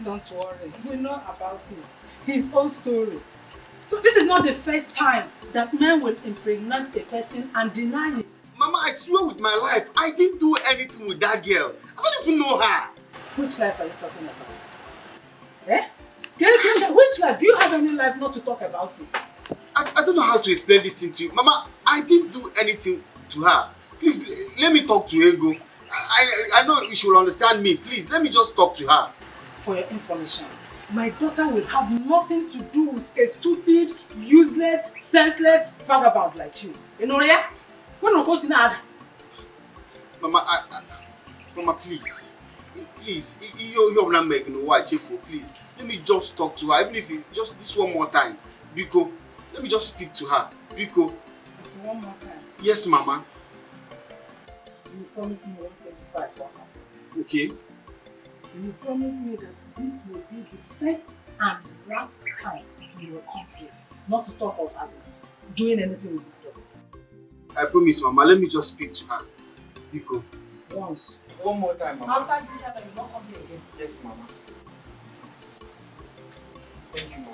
Don't worry. We know about it. His own story. So this is not the first time that men will impregnate a person and deny it. Mama, I swear with my life, I didn't do anything with that girl. I don't even know her. Which life are you talking about? Eh? Which life? Do you have any life not to talk about it? I don't know how to explain this thing to you. Mama, I didn't do anything to her. Please, let me talk to Ego. I know you should understand me. Please, let me just talk to her. for your information, my daughter will have nothing to do with a stupid, useless, senseless vagabond like you. You know, yeah? When we go to Nada. Mama, Mama, please. Please, you're not making no white for please. Let me just talk to her, even if it's just this one more time. Biko, let me just speak to her. Biko. It's one more time. Yes, Mama. You promise me 125. Okay. You promise me that this will be the first and last time you will come here. Not to talk of as doing anything with my daughter. I promise, Mama. Let me just speak to her. Biko. Once. One more time, Mama. After this time, you will not come here again. Yes, Mama. Thank you, Mama.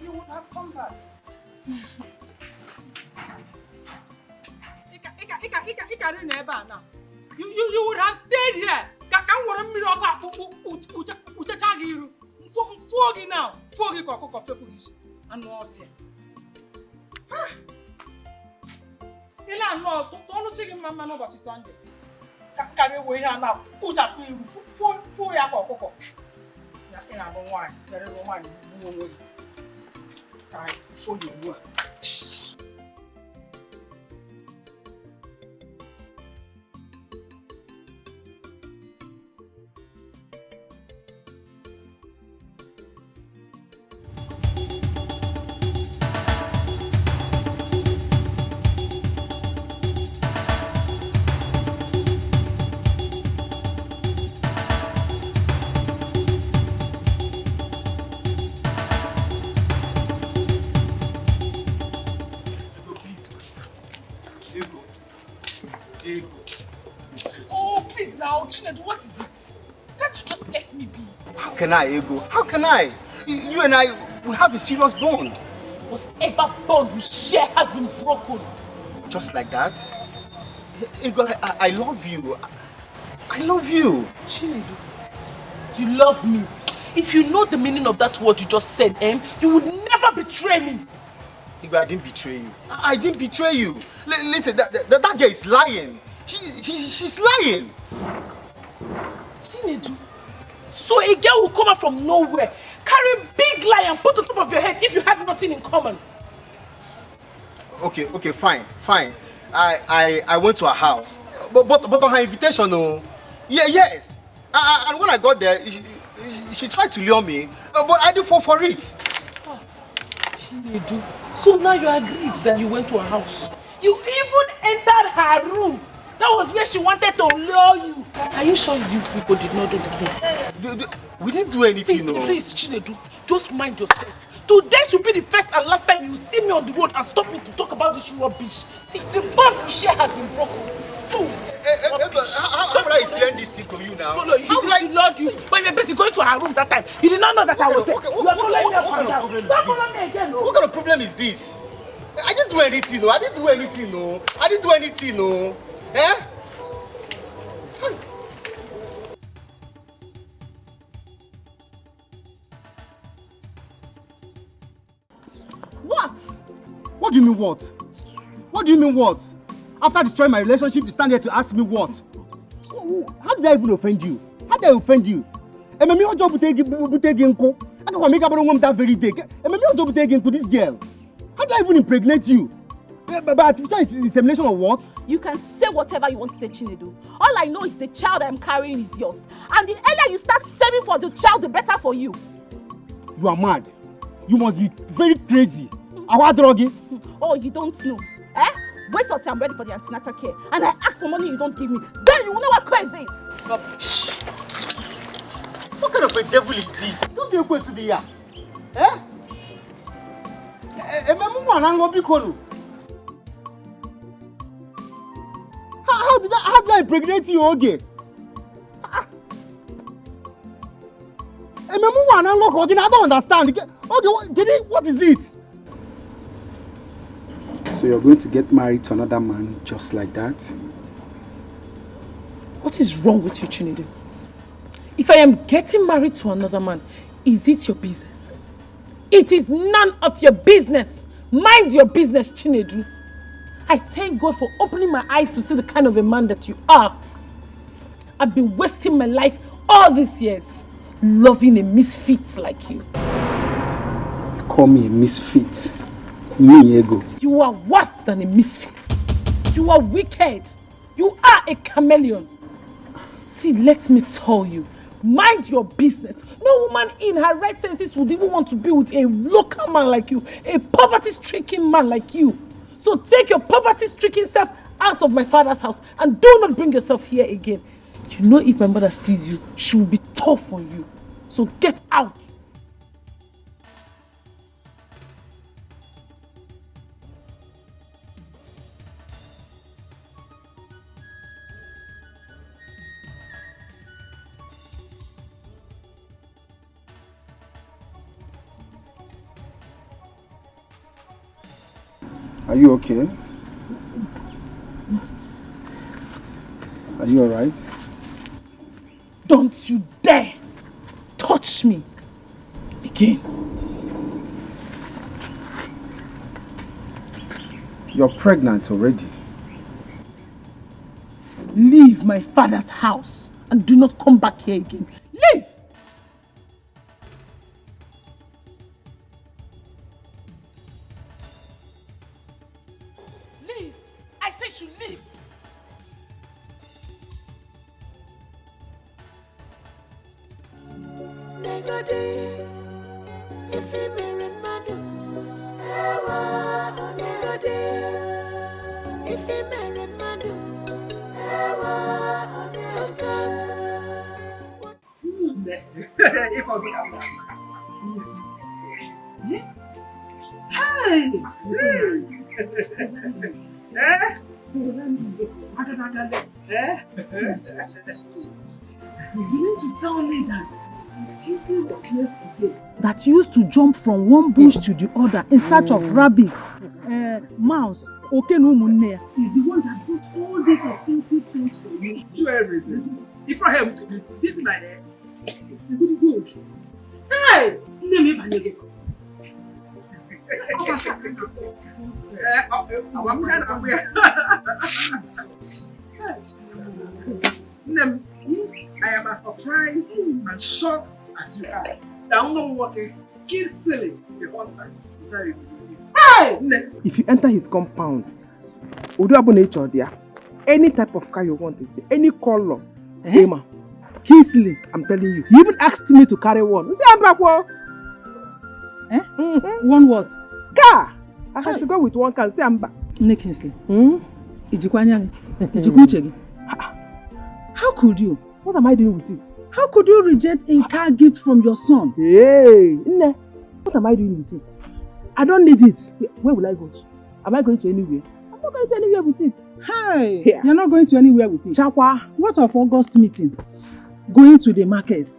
You would have come back. You would have stayed here. Now. And no fear. No, don't chicken mama no but Sunday. Carry away here now. Put up for ya cocoa. Nothing I don't want. There is no one who will for you work. What is it? Can't you just let me be? How can I, Ego? How can I? You and I, we have a serious bond. Whatever bond we share has been broken. Just like that? Ego, I love you. I love you. Chinedu, you love me. If you know the meaning of that word you just said, you would never betray me. Ego, I didn't betray you. I didn't betray you. Listen, that girl is lying. She's lying. Chinedu, so a girl will come out from nowhere, carry a big lie and put on top of your head if you had nothing in common. Okay, fine. I went to her house, but on her invitation, no. Yes. And when I got there, she tried to lure me, but I didn't fall for it. Chinedu, so now you agreed that you went to her house. You even entered her room. That was where she wanted to lure you. Are you sure you people did not do the thing? We didn't do anything, no. Please, Chinedu, just mind yourself. Today should be the first and last time you see me on the road and stop me to talk about this rubbish. See, the bond we share has been broken. Fool! How would I explain this thing to you now? Follow you. She loved you. But you were busy going to her room that time. You did not know that I was there. You are following me up and down. Don't follow me again, no. What kind of problem is this? I didn't do anything, no. I didn't do anything, no. Eh? What? What do you mean what? What do you mean what? After destroying my relationship, you stand here to ask me what? How did I even offend you? How did I offend you? Ememi ojo butegi nko. I can make up that very day. Ememi ojo butegi nko this girl. How did I even impregnate you? But artificial insemination or what? You can say whatever you want to say, Chinedu. All I know is the child I'm carrying is yours. And the earlier you start saving for the child, the better for you. You are mad. You must be very crazy. Oh, you don't know. Wait until I'm ready for the antenatal care. And I ask for money you don't give me. Then you will know what crazy is. Rubbish. What kind of a devil is this? Don't you go to the yard? How did I impregnate you, Oge? I don't understand. Okay, what is it? So you're going to get married to another man just like that? What is wrong with you, Chinedu? If I am getting married to another man, is it your business? It is none of your business. Mind your business, Chinedu. I thank God for opening my eyes to see the kind of a man that you are. I've been wasting my life all these years loving a misfit like you. You call me a misfit? Ini Edo. You are worse than a misfit. You are wicked. You are a chameleon. See, let me tell you, mind your business. No woman in her right senses would even want to be with a local man like you, a poverty-stricken man like you. So take your poverty-stricken self out of my father's house and do not bring yourself here again. You know, if my mother sees you, she will be tough on you. So get out. Are you okay? Are you alright? Don't you dare touch me again. You're pregnant already. Leave my father's house and do not come back here again. Leave! Leave! I say you should leave! Negode, if you marry madu, ewa. Negode, if you marry madu, ewa. Look Hey! You mean to tell me that his kissing the place today? That used to jump from one bush to the other in search of rabbits, mouse, okenumunne. He's the one that bought all these expensive things for you. Do everything. If I help to this is my head. Good. Hey! I am as surprised and shocked as you are. I'm not working kissily the whole time. It's very easy. Hey! If you enter his compound, any type of car you want is there, any color. Hey, ma, Kingsley, I'm telling you. He even asked me to carry one. See, I'm back. One what? Car. I have to go with one car. See, I'm back. Kingsley. How could you? What am I doing with it? How could you reject a car gift from your son? Hey, what am I doing with it? I don't need it. Where will I go to? Am I going to anywhere? I'm not going to anywhere with it. Hey, yeah. You're not going to anywhere with it. Chakwa. What of August meeting? Going to the market?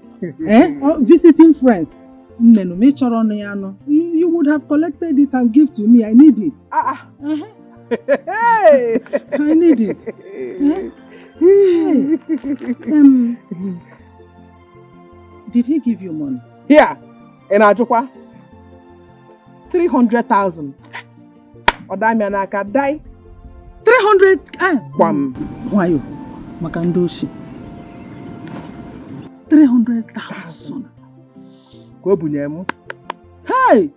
Or visiting friends? You would have collected it and give to me. I need it. Hey. I need it. Hey. Did he give you money? Yeah. In Ajukwa. 300,000. Odamianaka die. 300? Why you? Makandoshi. 300,000. Go bunyemu. Hey!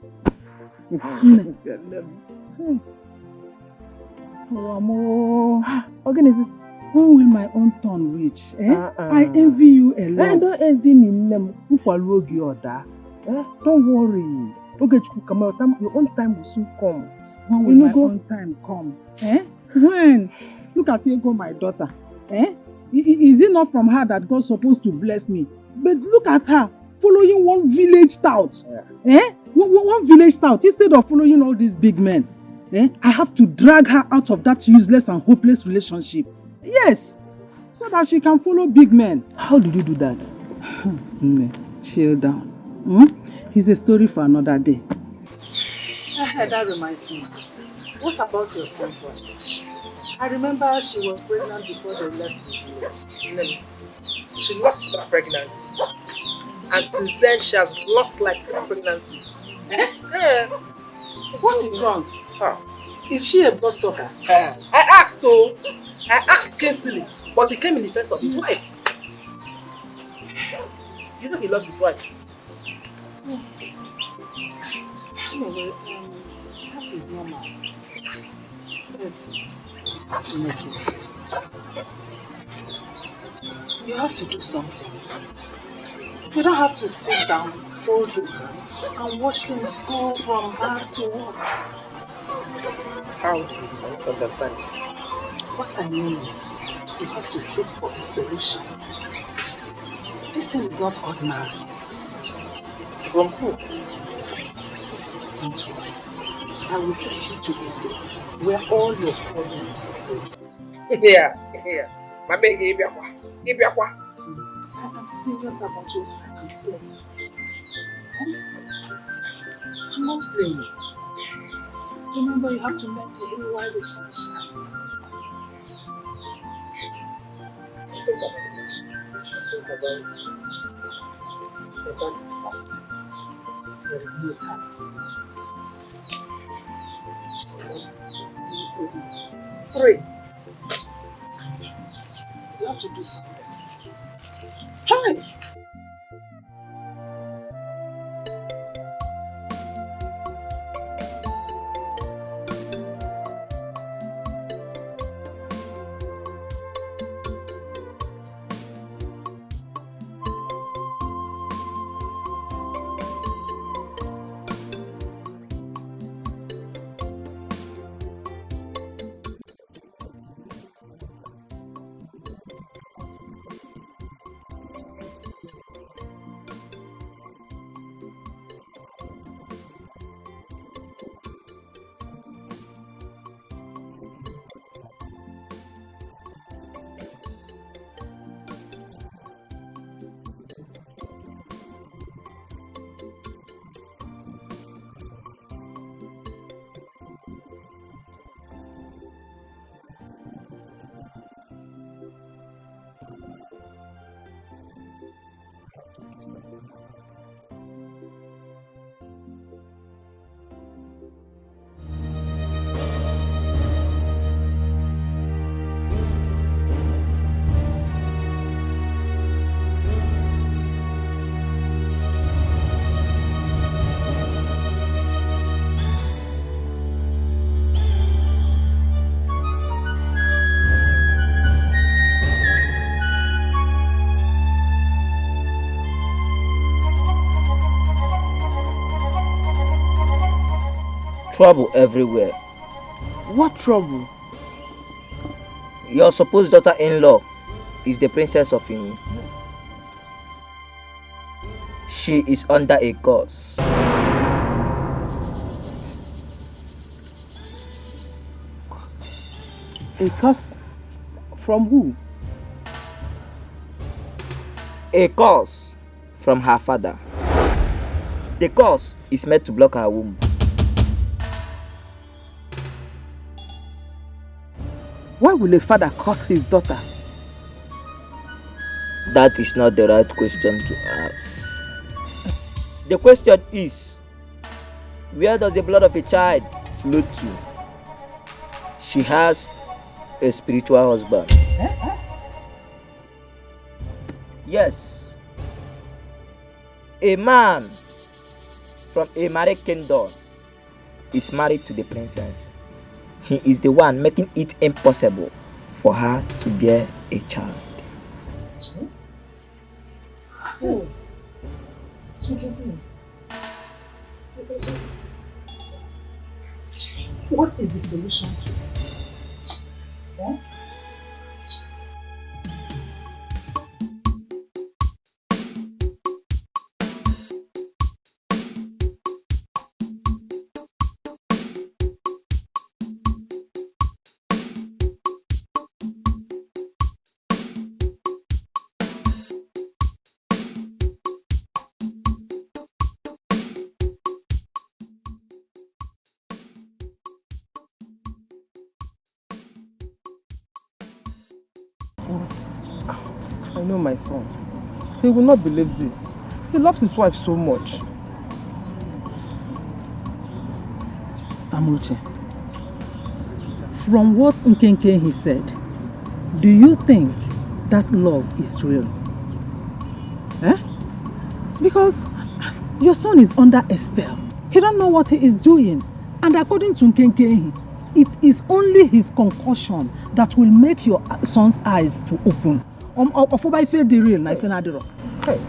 Organism. When will my own turn reach? I envy you a lot. Don't envy me. Don't worry. Your own time will soon come. When will my own time come? When? Look at Ego, my daughter. Is it not from her that God's supposed to bless me? But look at her, following one village tout. One village tout instead of following all these big men. I have to drag her out of that useless and hopeless relationship. Yes, so that she can follow big men. How did you do that? Chill down. It's a story for another day. That reminds me. What about your son's wife? I remember she was pregnant before they left the village. No. She lost that pregnancy. And since then, she has lost like 3 pregnancies. Eh? Yeah. What is wrong? Huh. Is she a bloodsucker? I asked Kingsley, but he came in defense of his wife. You know he loves his wife. Anyway, that is normal. But in a case, you have to do something. You don't have to sit down, fold your hands, and watch things go from bad to worse. How do you understand? What I mean is, you have to seek for a solution. This thing is not ordinary. From who? Don't worry. I will take you to a place where all your problems are. Here. Mama, give me I am serious about what I am saying. I'm not playing. Remember, you have to make the hay while the sun shines. Think about it. You're going to fast. There is no time. Just 3. You have to do something. Hi! Trouble everywhere. What trouble? Your supposed daughter-in-law is the princess of Ini. She is under a curse. A curse? From who? A curse from her father. The curse is meant to block her womb. Why will a father curse his daughter? That is not the right question to ask. The question is, where does the blood of a child flow to? She has a spiritual husband. Yes. A man from a married kingdom is married to the princess. He is the one making it impossible for her to bear a child. Oh. What is the solution to this? Yeah? What? I know my son. He will not believe this. He loves his wife so much. Amuche, from what Nkenke he said, do you think that love is real? Eh? Because your son is under a spell. He don't know what he is doing. And according to Nkenke, it is only his concussion that will make your son's eyes to open. Hey.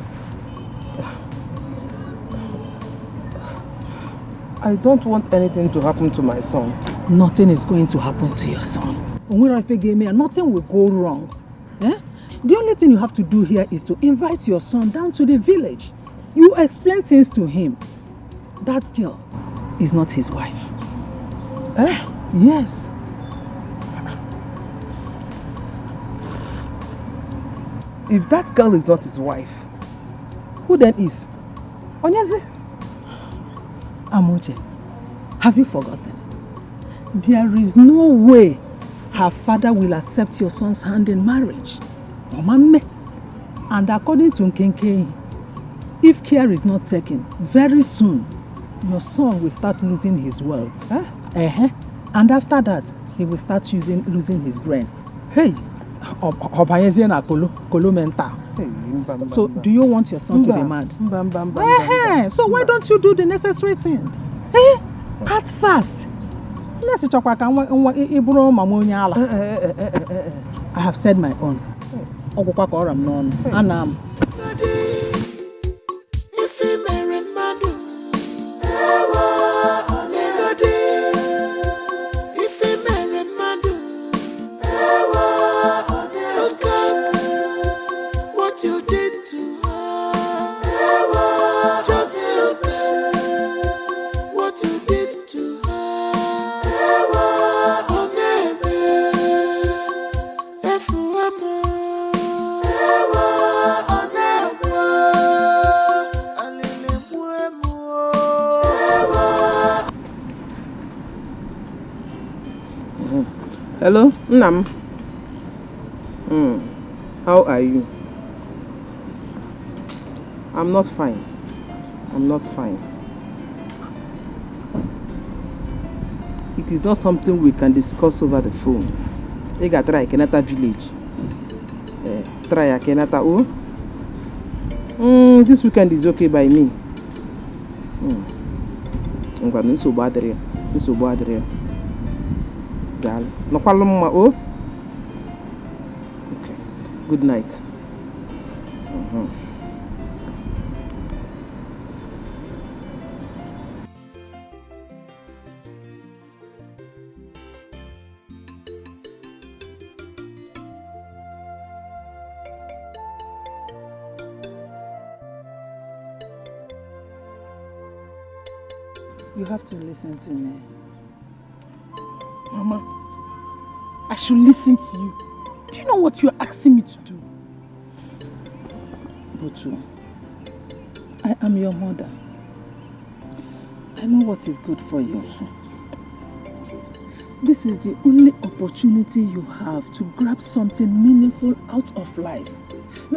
I don't want anything to happen to my son. Nothing is going to happen to your son. Nothing will go wrong. Eh? The only thing you have to do here is to invite your son down to the village. You explain things to him. That girl is not his wife. Eh? Yes. If that girl is not his wife, who then is? Onyeze? Amuche, have you forgotten? There is no way her father will accept your son's hand in marriage. And according to Nkenke, if care is not taken, very soon your son will start losing his wealth. And after that, he will start losing his brain. Hey! So, do you want your son to be mad? So why don't you do the necessary things? Act fast. I have said my own. Anam. Hello, Nam. How are you? I'm not fine. I'm not fine. It is not something we can discuss over the phone. You gotta try Kenata village. Try Kenata. This weekend is okay by me. I'm going to bad area. This is bad area. No problem, okay. Good night. You have to listen to me. Mama, I should listen to you. Do you know what you're asking me to do? Butu, I am your mother. I know what is good for you. This is the only opportunity you have to grab something meaningful out of life.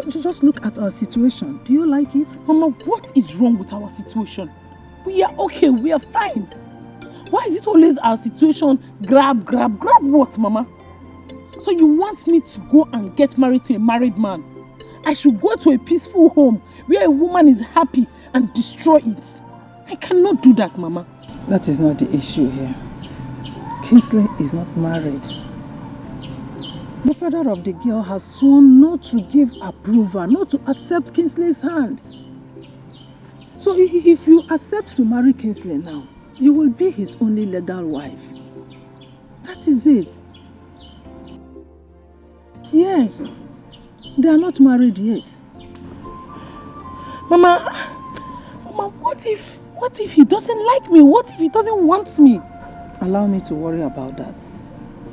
Just look at our situation. Do you like it? Mama, what is wrong with our situation? We are okay, we are fine. Why is it always our situation grab what, Mama? So you want me to go and get married to a married man? I should go to a peaceful home where a woman is happy and destroy it. I cannot do that, Mama. That is not the issue here. Kingsley is not married. The father of the girl has sworn not to give approval, not to accept Kingsley's hand. So if you accept to marry Kingsley now, you will be his only legal wife. That is it. Yes, they are not married yet. Mama, what if he doesn't like me? What if he doesn't want me? Allow me to worry about that.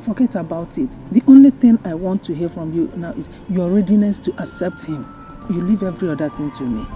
Forget about it. The only thing I want to hear from you now is your readiness to accept him. You leave every other thing to me.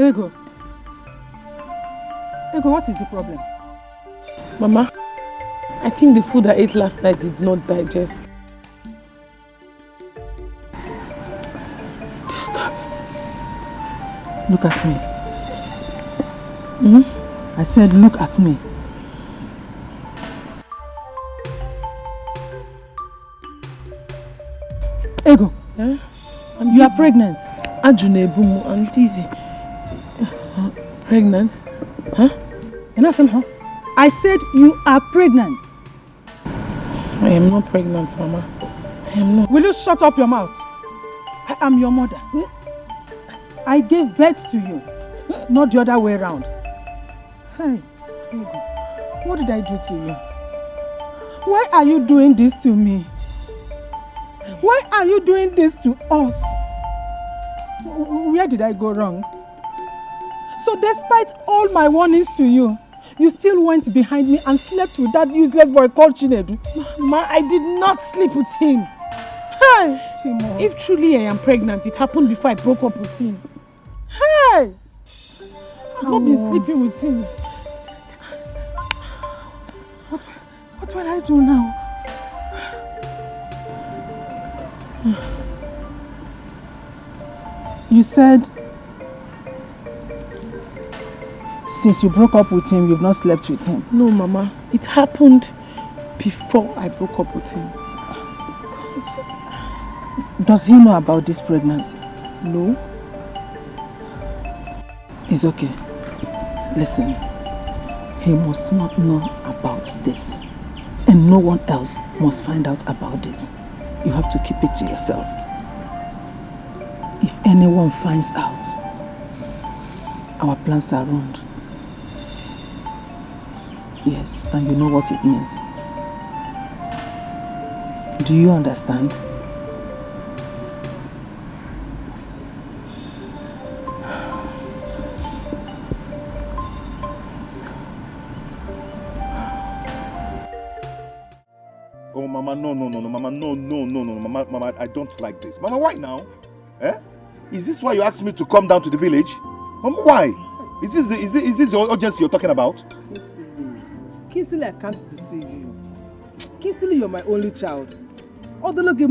Ego. Ego, what is the problem? Mama, I think the food I ate last night did not digest. Stop. Look at me. I said, look at me. Ego, you are pregnant. Ajunebumu, I'm dizzy. Pregnant? Huh? You're not saying, huh? I said you are pregnant. I am not pregnant, Mama. I am not. Will you shut up your mouth? I am your mother. I gave birth to you, not the other way around. Hey, Ego, what did I do to you? Why are you doing this to me? Why are you doing this to us? Where did I go wrong? So despite all my warnings to you, you still went behind me and slept with that useless boy called Chinedu. Ma, I did not sleep with him. Hey, Chimo. If truly I am pregnant, it happened before I broke up with him. Hey! I've not been sleeping with him. What will I do now? You said since you broke up with him, you've not slept with him. No, Mama. It happened before I broke up with him. Does he know about this pregnancy? No. It's okay. Listen, he must not know about this. And no one else must find out about this. You have to keep it to yourself. If anyone finds out, our plans are ruined. Yes, and you know what it means. Do you understand? Oh, Mama, no, Mama, no, Mama, I don't like this. Mama, why now? Eh? Is this why you asked me to come down to the village? Mama, why? Is this the urgency you're talking about? Kinsley, I can't deceive you. Kinsley, you're my only child. Kinsley,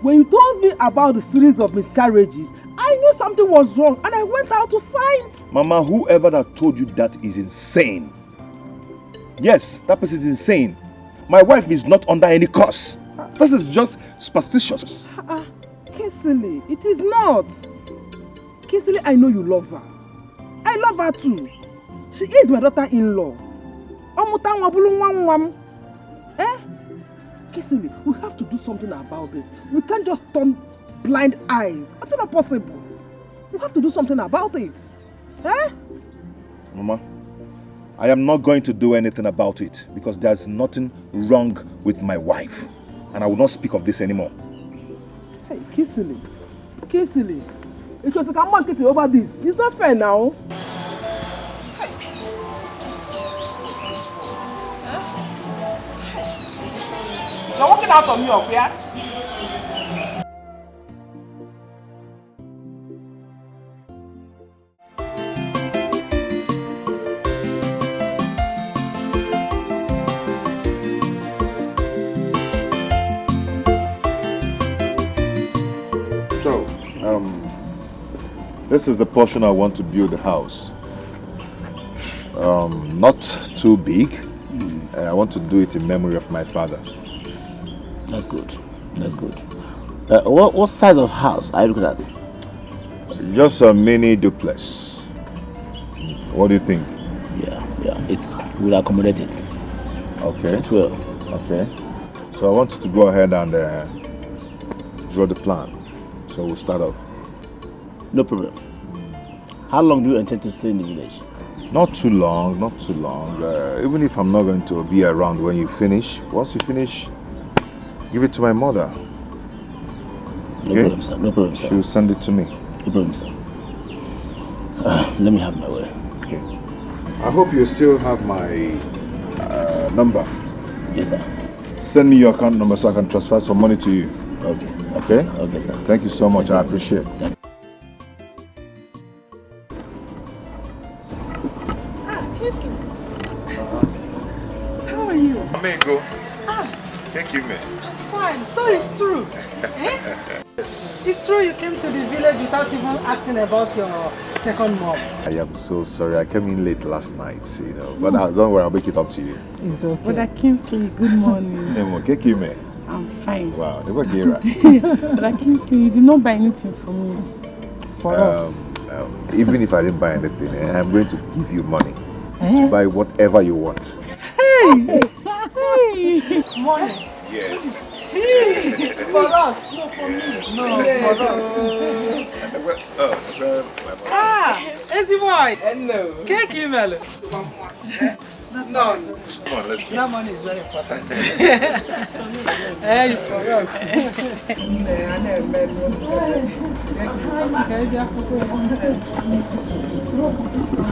when you told me about the series of miscarriages, I knew something was wrong and I went out to find. Mama, whoever that told you that is insane. Yes, that person is insane. My wife is not under any curse. This is just superstitious. Kinsley, it is not. Kinsley, I know you love her. I love her too. She is my daughter-in-law. Kinsley, we have to do something about this. We can't just turn blind eyes. It's not possible. We have to do something about it. Mama, I am not going to do anything about it because there's nothing wrong with my wife. And I will not speak of this anymore. Hey, Kinsley, it was a come over this. It's not fair now. You're walking out on me up, yeah? So, this is the portion I want to build the house. Not too big. I want to do it in memory of my father. That's good. That's good. What size of house are you looking at? Just a mini duplex. What do you think? Yeah. It will accommodate it. Okay. It will. Okay. So I want you to go ahead and draw the plan. So we'll start off. No problem. How long do you intend to stay in the village? Not too long. Even if I'm not going to be around when you finish, once you finish, give it to my mother. No problem, sir. No problem, sir. She'll send it to me. No problem, sir. Let me have my way. Okay. I hope you still have my number. Yes, sir. Send me your account number so I can transfer some money to you. Okay. Okay? Okay, sir. Thank you so much. I appreciate it. How are you? Amigo. Thank you, man. Fine. So it's true. Eh? It's true you came to the village without even asking about your second mom. I am so sorry. I came in late last night, But don't worry, I'll make it up to you. It's okay. Brother Kingsley, good morning. Thank you, man. I'm fine. Wow, they were Gira. Brother Kingsley, you did not buy anything for me. For us. Even if I didn't buy anything, I'm going to give you money Eh? to buy whatever you want. Hey! Hey! Money. Yes. Hey! For us. No, for me. No, for us. Easy boy. Hello. Cake email. That's no. Come on, let's go. That money is very important. It's for me. It's for us.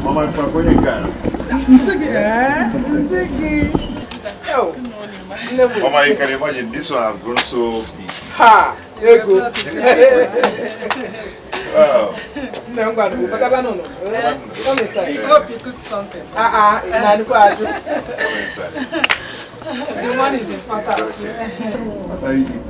Mama, I'm going to go. Mama, you can imagine this one has grown so big. Ha! Here you go. Wow. Come inside. I hope you cooked something. The one is important. What are you eating?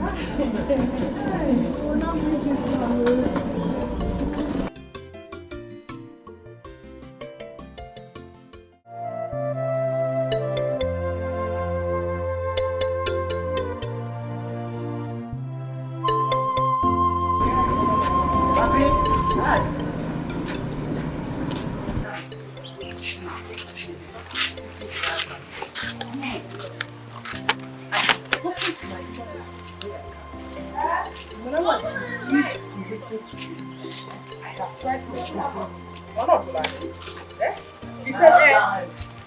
He said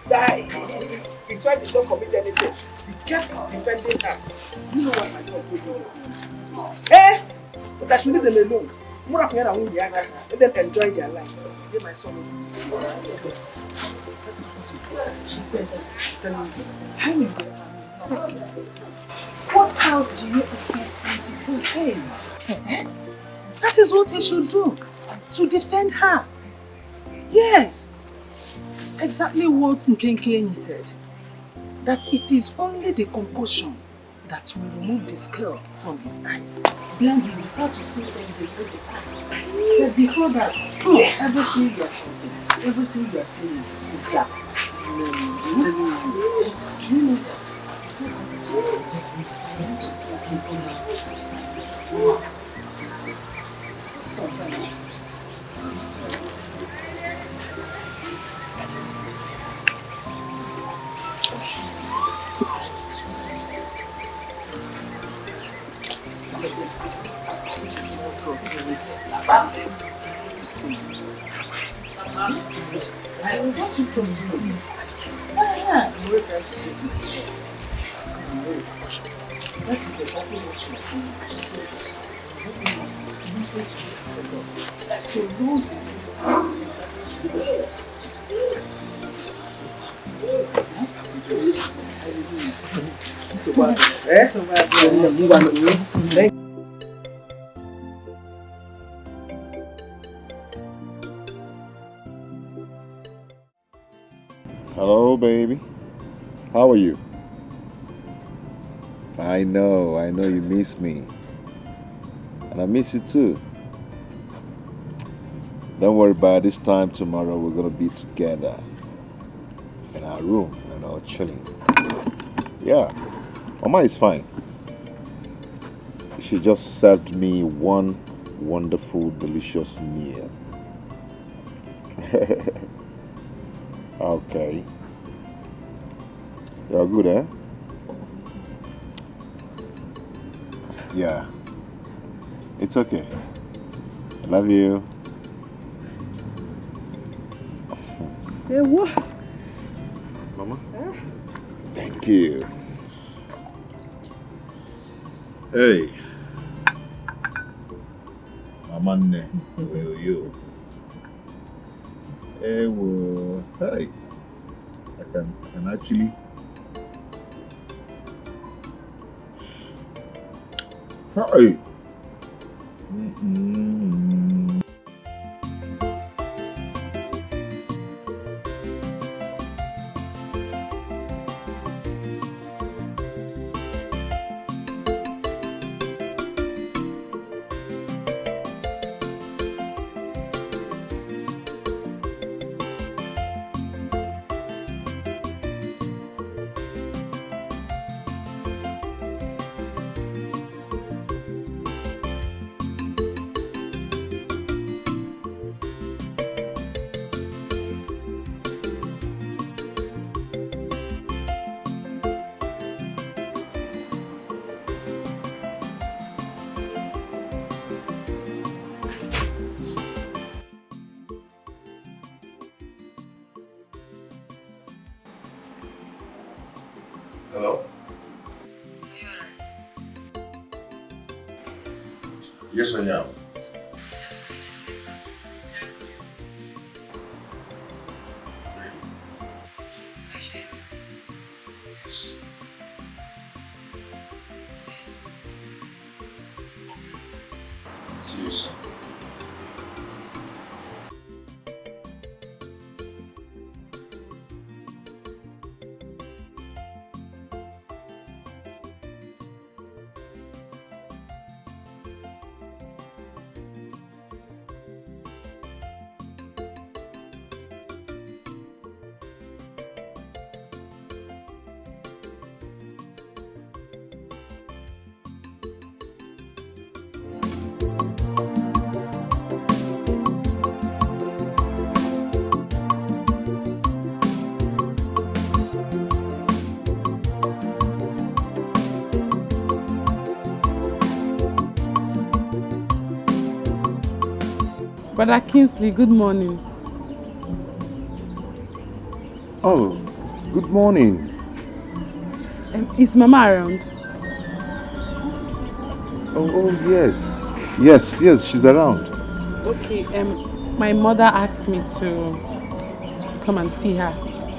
that his wife did not commit anything. He kept defending her. You know what my son told me this morning? But I should leave them alone. Let them enjoy their lives. Let my son know this morning. That is what he told. She said, telling me, I know what else do you expect him to say? Hey, that is what he should do. To defend her. Yes. Exactly what Nkenkenyi said. That it is only the concussion that will remove the scale from his eyes. Then he will start to see things the way they are. But before that, everything you are talking, everything you are saying is that. You know that before I do this, I want to see people. Sometimes. This is more trouble with this. You see, I want to close to you. I'm really trying to save my soul. I'm very cautious. That is exactly what you are doing to save your soul. You need to for God. So Lord, Hello, baby. How are you? I know you miss me. And I miss you too. Don't worry about it. This time tomorrow we're gonna be together in our room, chilling. Yeah, Mama is fine. She just served me one wonderful, delicious meal. Okay. You're good, eh? Yeah. It's okay. I love you. Hey, what? Mama? Thank you. Hey. Mama, where are you? Hey, well, hey. I can actually. Hey. Hello? Yes, I am. Yes. See you soon. Brother Kingsley, good morning. Oh, good morning. Is Mama around? Oh, yes. Yes, she's around. Okay, my mother asked me to come and see her.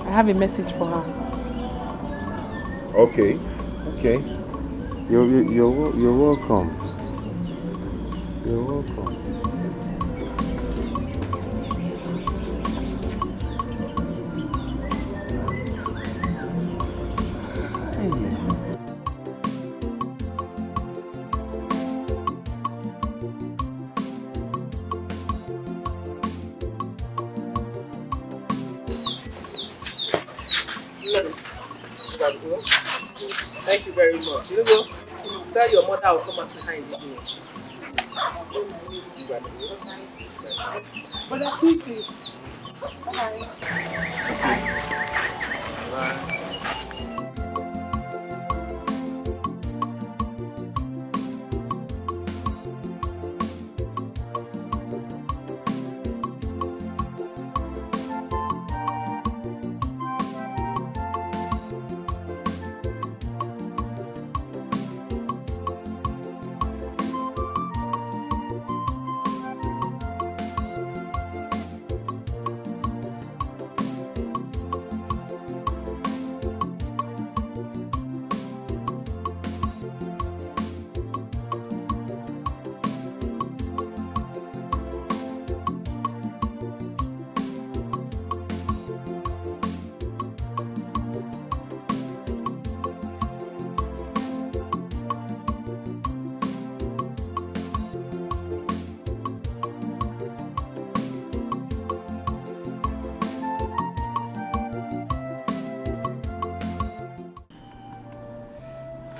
I have a message for her. Okay. You're welcome. You're welcome. Thank you very much. You know, tell your mother I'll come and say hi in the evening. Brother Kingsley.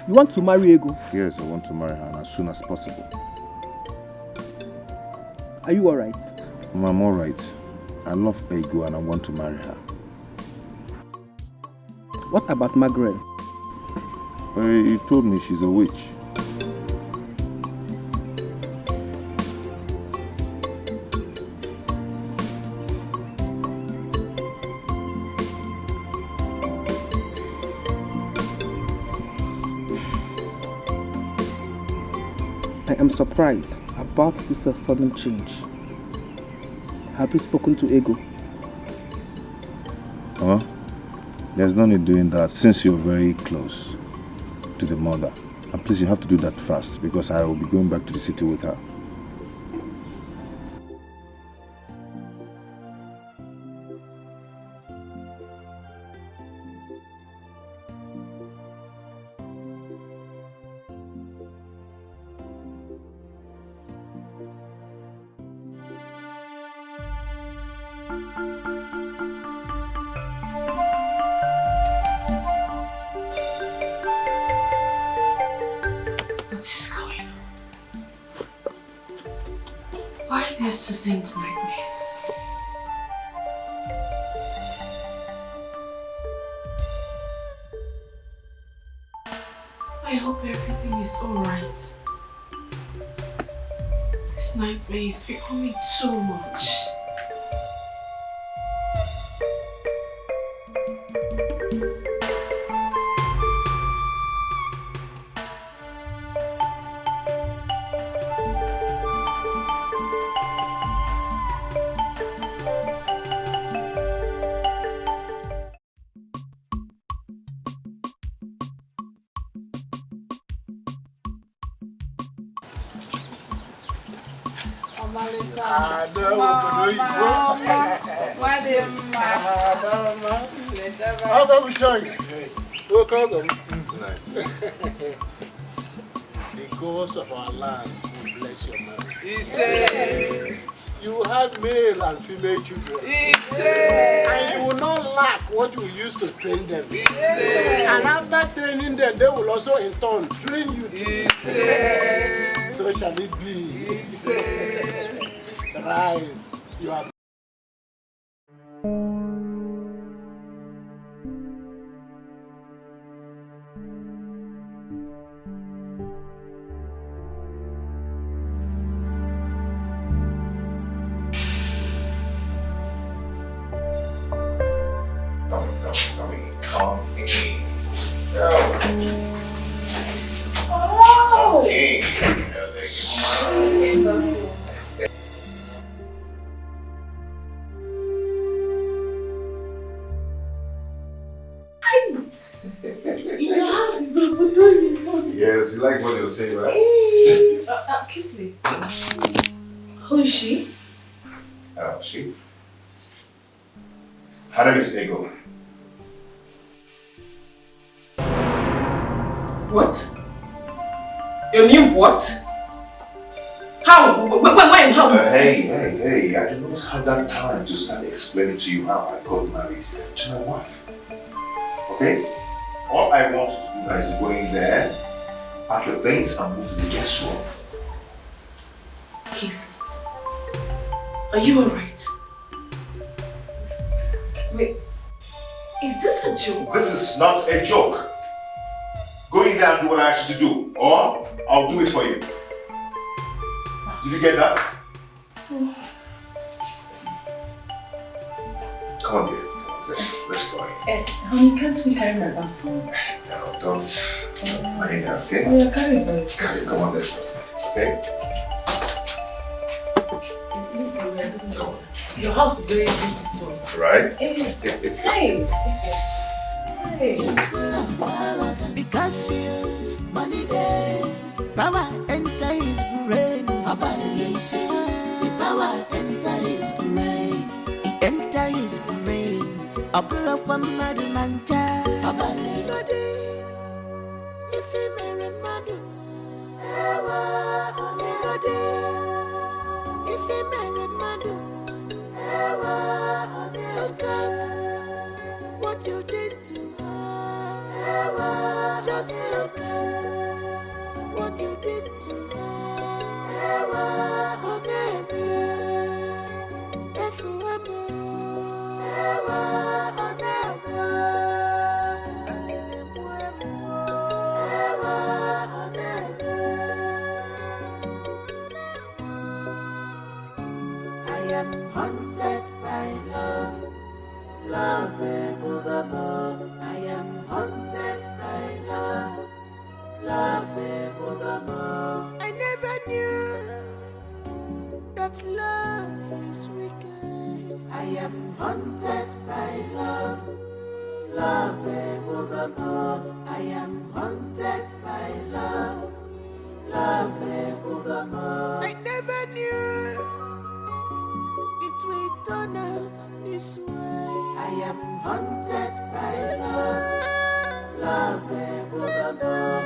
You want to marry Ego? Yes, I want to marry her as soon as possible. Are you alright? I'm alright. I love Ego and I want to marry her. What about Margaret? You told me she's a witch. I am surprised about this sudden change. Have you spoken to Ego? Huh? There's no need doing that since you're very close to the mother. And please, you have to do that fast because I will be going back to the city with her. is going on? Why these succinct nightmares? I hope everything is alright. This nightmare is becoming too much. How can we show you? We'll call them. The gods of our land will bless your marriage. You will have male and female children. And you will not lack what you used to train them. And after training them, they will also in turn train you too. So shall it be. Rise. You are. Yes, you like what you're saying, right? Kingsley. Who is she? She? Her name is Ego. What? Your name what? How? When? How? Hey, I do not have that time to start explaining to you how I got married to my wife. Okay? All I want you to do now is go in there, pack your things and move to the guest room. Kingsley, are you alright? Wait, is this a joke? This is not a joke. Go in there and do what I asked you to do, or I'll do it for you. Did you get that? Come on, dear. Let's go in. Honey, can't you carry my bag for me? No, don't lie here, okay? Oh, yeah, carry it by yourself. Carry it, come on, let's go. Okay? Come on. Your house is very beautiful. Right? Hey. Because you money day, power enter his brain. The power enter his brain. It enter his brain. A pull up one mother man child. If he marry madu, if he marry madu, look at what you did to her. Just look at what you did to her. Oh, baby, if you were I am haunted by love, love evermore. I am haunted by love, love evermore. I never knew that love is wicked. I am haunted by love, love evermore. I am haunted by love, love evermore. I never knew it will turn out this way. I am haunted by love, love evermore.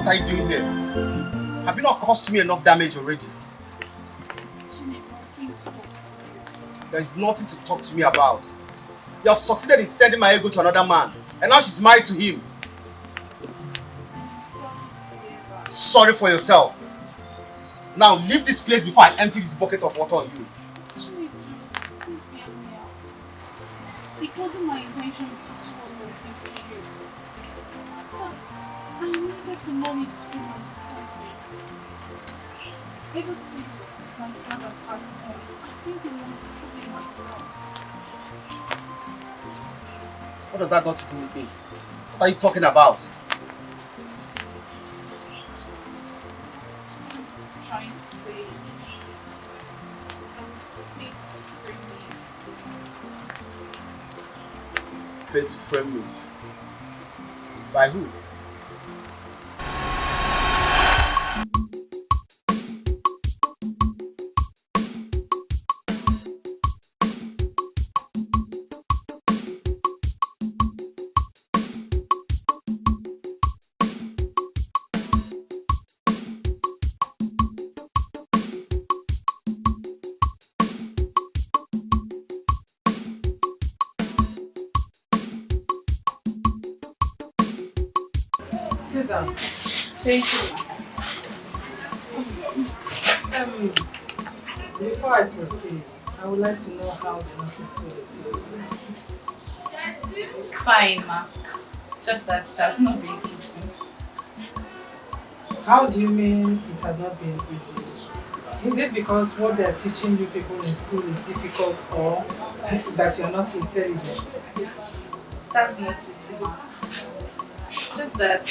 are you doing here? Have you not caused me enough damage already? There is nothing to talk to me about. You have succeeded in sending my ego to another man, and now she's married to him. Sorry for yourself. Now leave this place before I empty this bucket of water on you. It wasn't my intention to do all of it to you. But I needed the money to pay my school fees. Ever since my father passed on, I've been the one schooling myself. What does that got to do with me? What are you talking about? I'm trying to say it. I was paid to free me. Paid to frame me. By who? Sit down. Thank you. Before I proceed, I would like to know how the nursing school is going. It's fine, ma. Just that it has not been easy. How do you mean it has not been easy? Is it because what they are teaching you people in school is difficult, or that you are not intelligent? That's not it, ma. Just that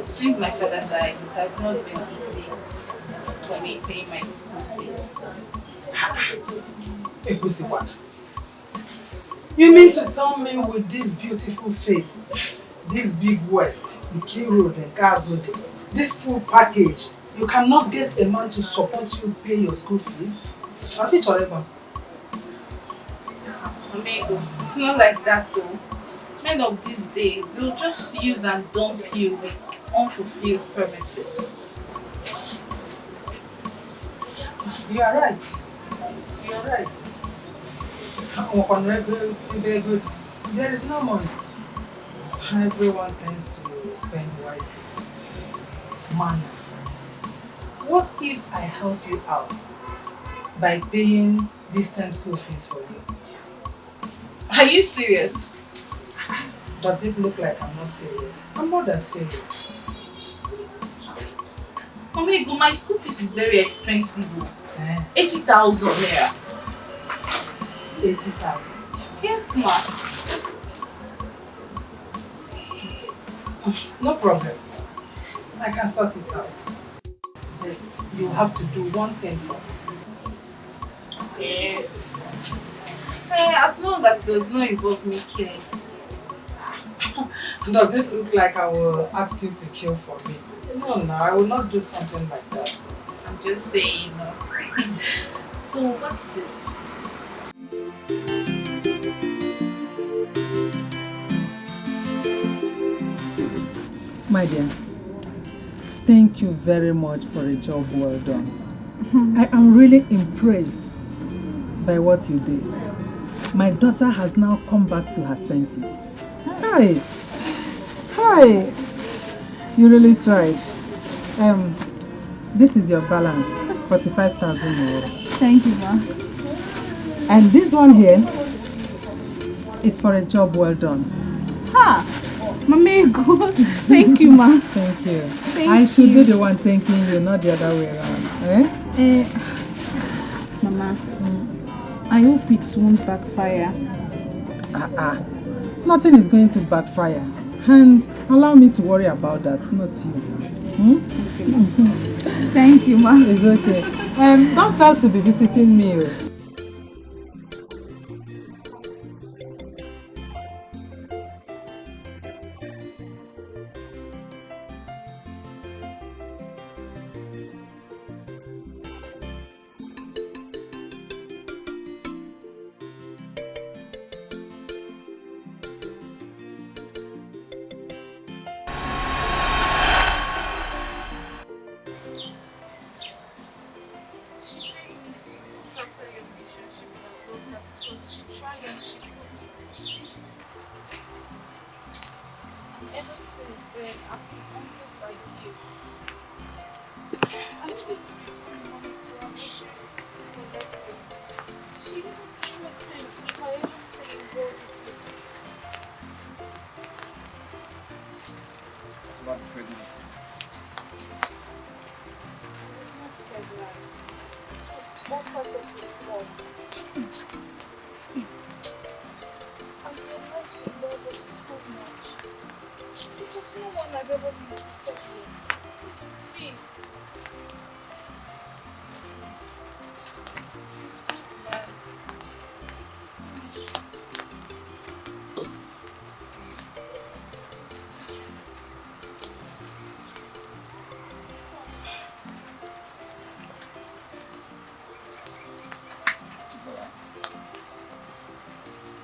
since my father died, it has not been easy for me paying my school fees. You mean to tell me with this beautiful face, this big waist, the key road and Gazode, this full package, you cannot get a man to support you pay your school fees? Amigo, it's not like that though. Men of these days, they'll just use and dump you with unfulfilled promises. You are right. You are right. Very good. There is no money. Everyone tends to spend wisely. Man, what if I help you out by paying this term school fees for you? Are you serious? Does it look like I'm not serious? I'm more than serious. Amigo, my school fees is very expensive. 80,000 naira. 80,000? Yes, ma. No problem. I can sort it out. But you have to do one thing for me. As long as does not involve me killing. Does it look like I will ask you to kill for me? No, I will not do something like that. I'm just saying. So what's it? My dear, thank you very much for a job well done. I am really impressed by what you did. My daughter has now come back to her senses. Hi! You really tried. This is your balance, 45,000 naira. Thank you, ma. And this one here is for a job well done. Ha! Mamigo, thank you, ma. Thank you. I should be the one thanking you, not the other way around. Mama, I hope it won't backfire. Nothing is going to backfire. And allow me to worry about that, not you. Thank you, ma. It's okay. Don't fail to be visiting me. guilt. I needed to return money to her when she refused to collect it. She even threatened if I ever say a word with it. About the pregnancy. I was not pregnant. It was all part of the plot. I realized she loved us so much. Because no one has ever resisted me. Please. Please. Man.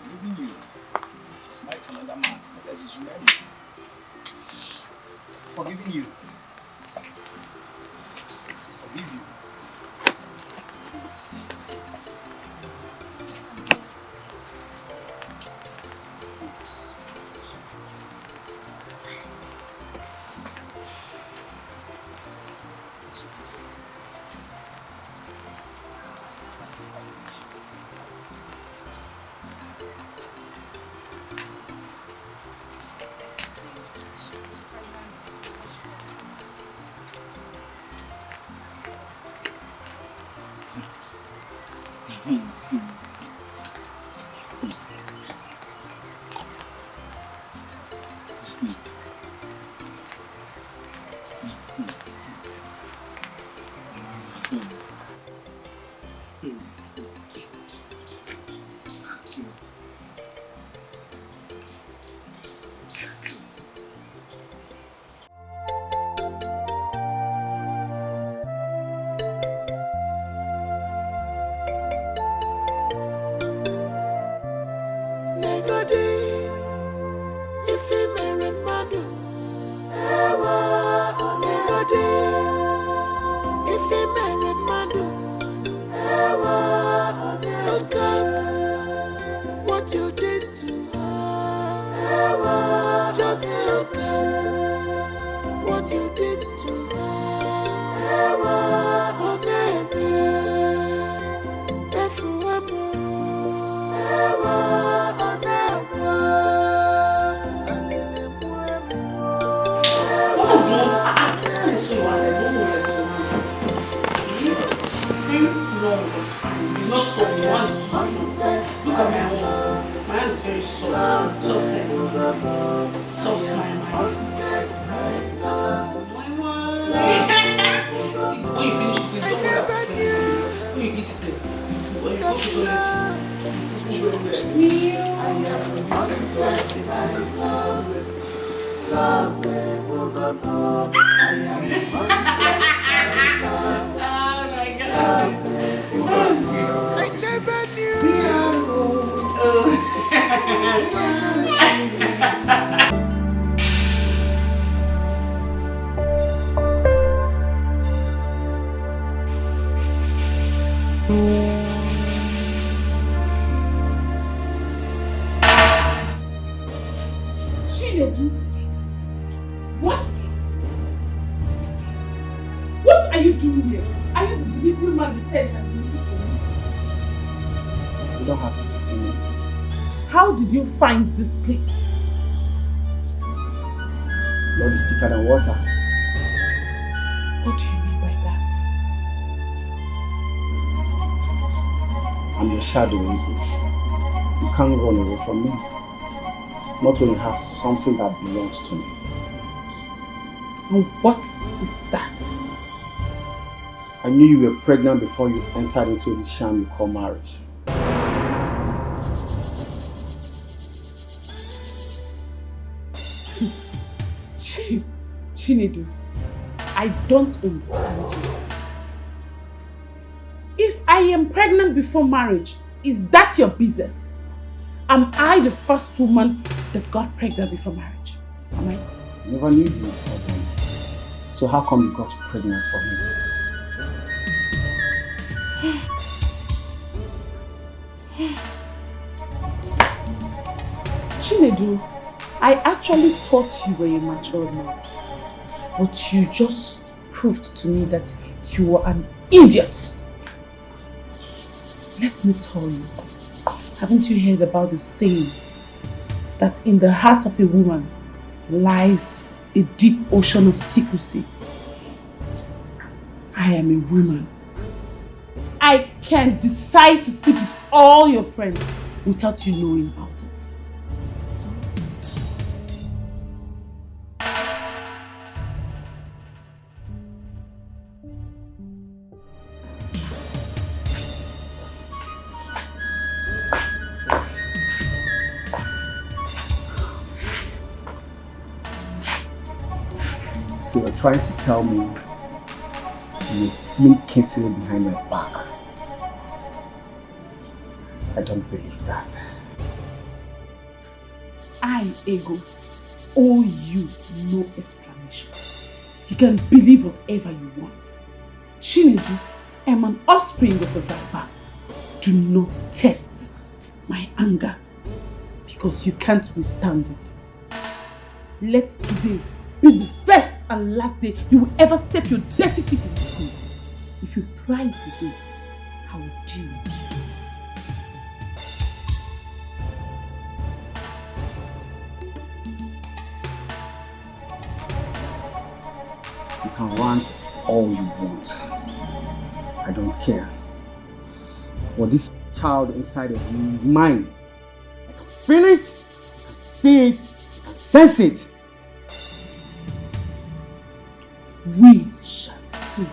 Leaving you. She's married to another man. Because she's married. Forgiving you. Forgive you. Look at what you did to her. Just look at what you did to her. Oh, baby, It's not soft, the one is too strong. Look at my hand. My hand is very soft. Soft hand. Soft hand. See, when you finish eating, don't worry about it. When you eat it, when you go to the toilet, I never knew. Chinedu, what? What are you doing here? Are you the delivery man they said has been looking for me? You don't have to see me. How did you find this place? Blood is thicker than water. What do you mean by that? I'm your shadow, Igwe. You can't run away from me. Not when you have something that belongs to me. And what is that? I knew you were pregnant before you entered into this sham you call marriage. Chinedu, I don't understand you. If I am pregnant before marriage, is that your business? Am I the first woman that got pregnant before marriage? Am I? I never knew you were pregnant. So how come you got pregnant for him? Chinedu, I actually thought you were a mature man. But you just proved to me that you are an idiot. Let me tell you, haven't you heard about the saying that in the heart of a woman lies a deep ocean of secrecy? I am a woman. I can decide to sleep with all your friends without you knowing about it. So you're trying to tell me you seen Kingsley behind my back? I don't believe that. I, Ego, owe you no explanation. You can believe whatever you want. Chinedu, I am an offspring of a viper. Do not test my anger because you can't withstand it. Let today be the first and last day you will ever step your dirty feet in this room. If you thrive today, I will deal with you. You can rant all you want. I don't care. But this child inside of you is mine. I can feel it, I can see it, I can sense it. We shall see.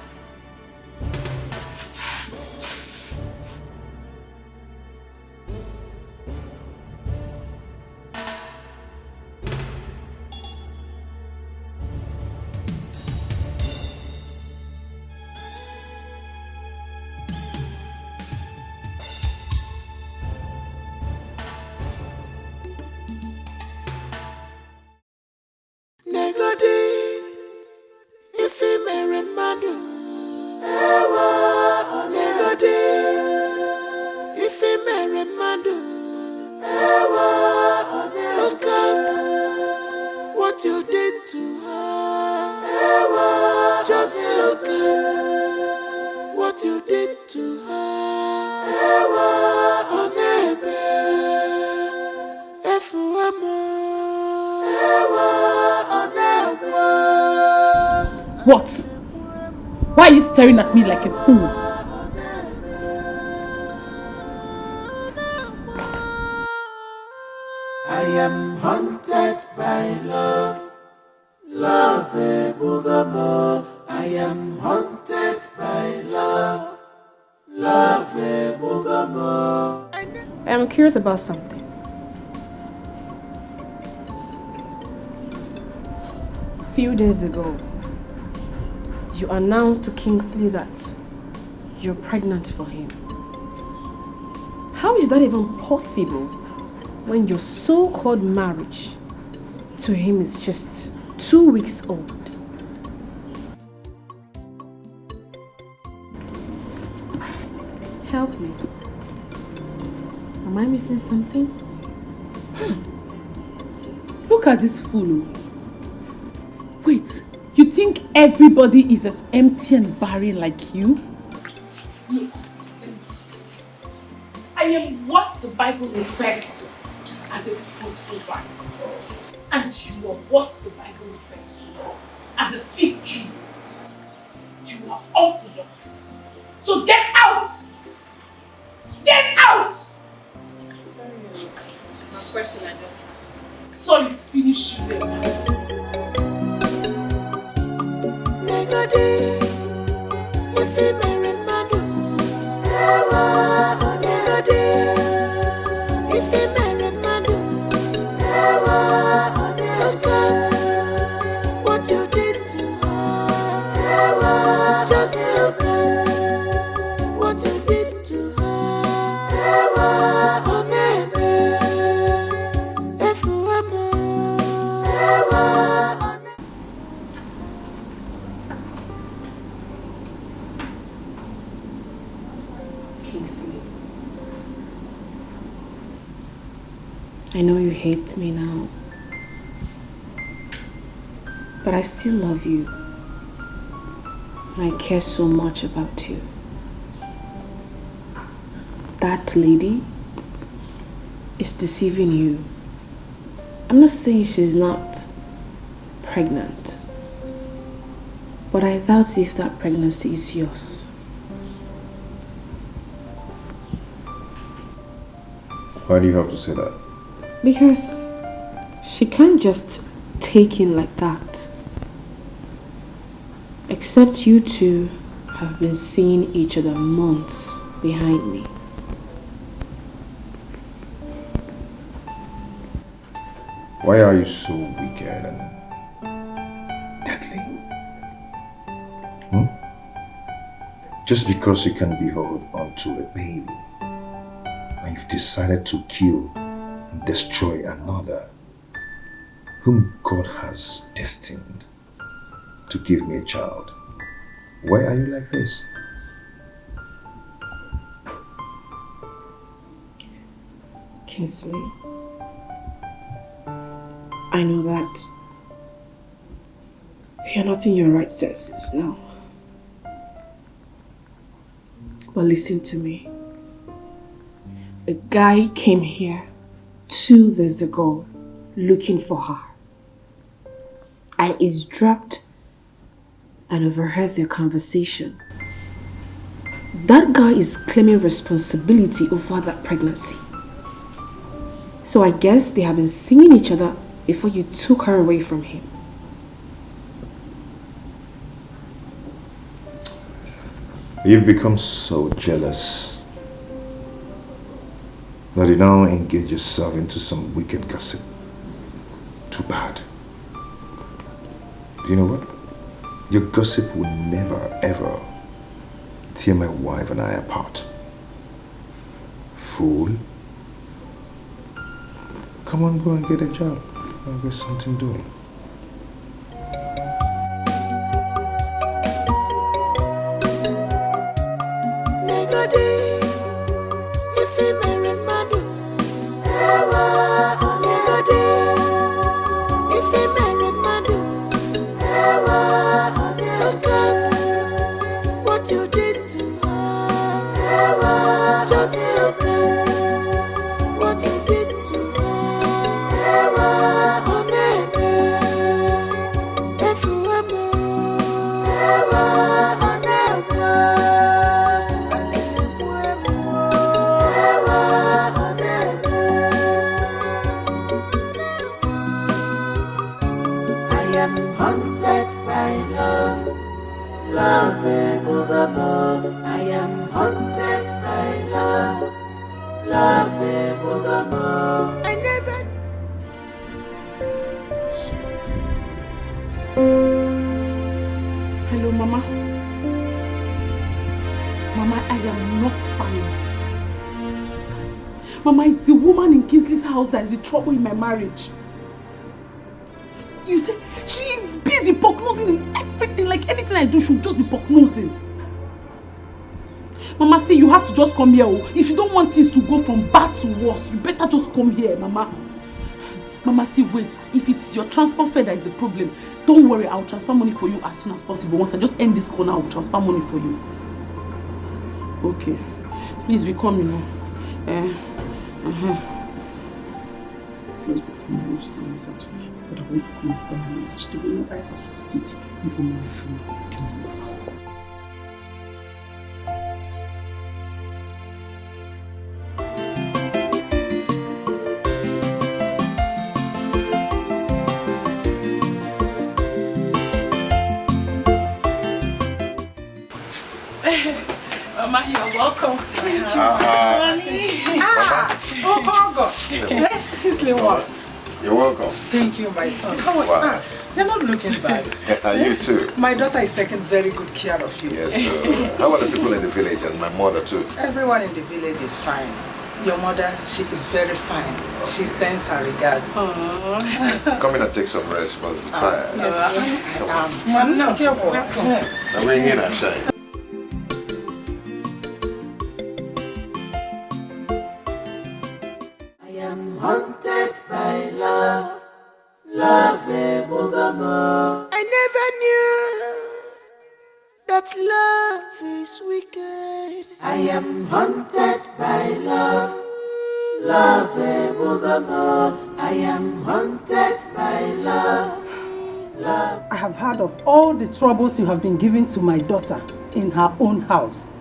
What? Why are you staring at me like a fool? I am haunted by love, love Bugamo. I am haunted by love, love Bugamo. I'm curious about something. A few days ago, you announced to Kingsley that you're pregnant for him. How is that even possible when your so-called marriage to him is just 2 weeks old? Help me. Am I missing something? Look at this fool. Wait, you think everybody is as empty and barren like you? Look, let me tell you. I am what the Bible refers to as a fruitful vine. And you are what the Bible refers to as a fig tree. You are unproductive. So get out! Get out! Sorry, my question I just asked. Sorry, finish you there. Just look at what you did to Kingsley, I know you hate me now, But I still love you. And I care so much about you. That lady is deceiving you. I'm not saying she's not pregnant. But I doubt if that pregnancy is yours. Why do you have to say that? Because she can't just take in like that. Except you two have been seeing each other months behind me. Why are you so wicked and deadly? Just because you can behold onto a baby and you've decided to kill and destroy another whom God has destined to give me a child. Why are you like this? Kinsley, I know that you're not in your right senses now. But listen to me. A guy came here 2 days ago looking for her. I eavesdropped and overheard their conversation. That guy is claiming responsibility over that pregnancy. So I guess they have been seeing each other before you took her away from him. You've become so jealous that you now engage yourself into some wicked gossip. Too bad. Do you know what? Your gossip will never ever tear my wife and I apart. Fool. Come on, go and get a job. I'll get something doing. Hello, Mama. Mama, I am not fine. Mama, it's the woman in Kinsley's house that is the trouble in my marriage. You say she is busy prognosing in everything, like anything I do, she'll just be prognosing. Mama, see, you have to just come here. If you don't want things to go from bad to worse, you better just come here, Mama. Mama, see, wait. If it's your transport fare that is the problem, don't worry, I'll transfer money for you as soon as possible. Once I just end this corner, I'll transfer money for you. Okay. Please be coming now. Please be coming. Which time is that? But I want to come after my marriage. The way I have to sit before my phone. Mama, you're welcome to my house. Oh God. Kinsley, what? You're welcome. Thank you, my son. How are you? Wow. You're not looking bad. You too. My daughter is taking very good care of you. Yes, how are the people in the village and my mother too? Everyone in the village is fine. Your mother, she is very fine. She sends her regards. Come in and take some rest. You must be tired. No, careful. Now bring in and shine. Haunted by love, love, Bugamo. I I am haunted by love. Love, I am haunted by love. Love. I have heard of all the troubles you have been giving to my daughter in her own house.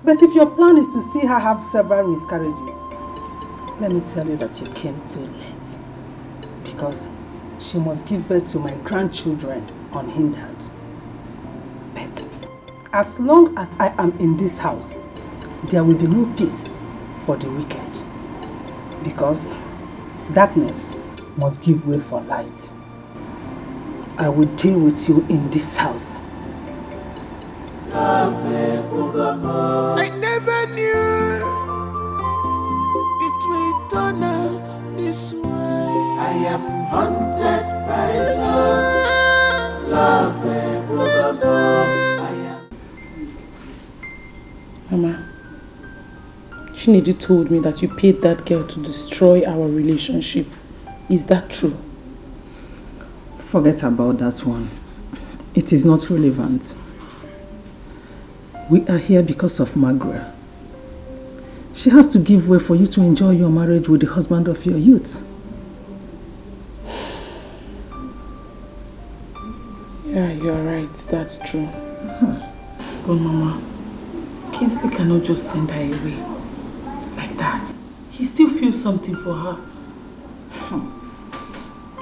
But if your plan is to see her have several miscarriages, let me tell you that you came too late. Because she must give birth to my grandchildren unhindered. But as long as I am in this house, there will be no peace for the wicked. Because darkness must give way for light. I will deal with you in this house. I never knew it will turn out this way. I am haunted by love. Mama, Chinedu told me that you paid that girl to destroy our relationship. Is that true? Forget about that one. It is not relevant. We are here because of Magra. She has to give way for you to enjoy your marriage with the husband of your youth. Yeah, you're right. That's true. But Mama, Kingsley cannot just send her away like that. He still feels something for her.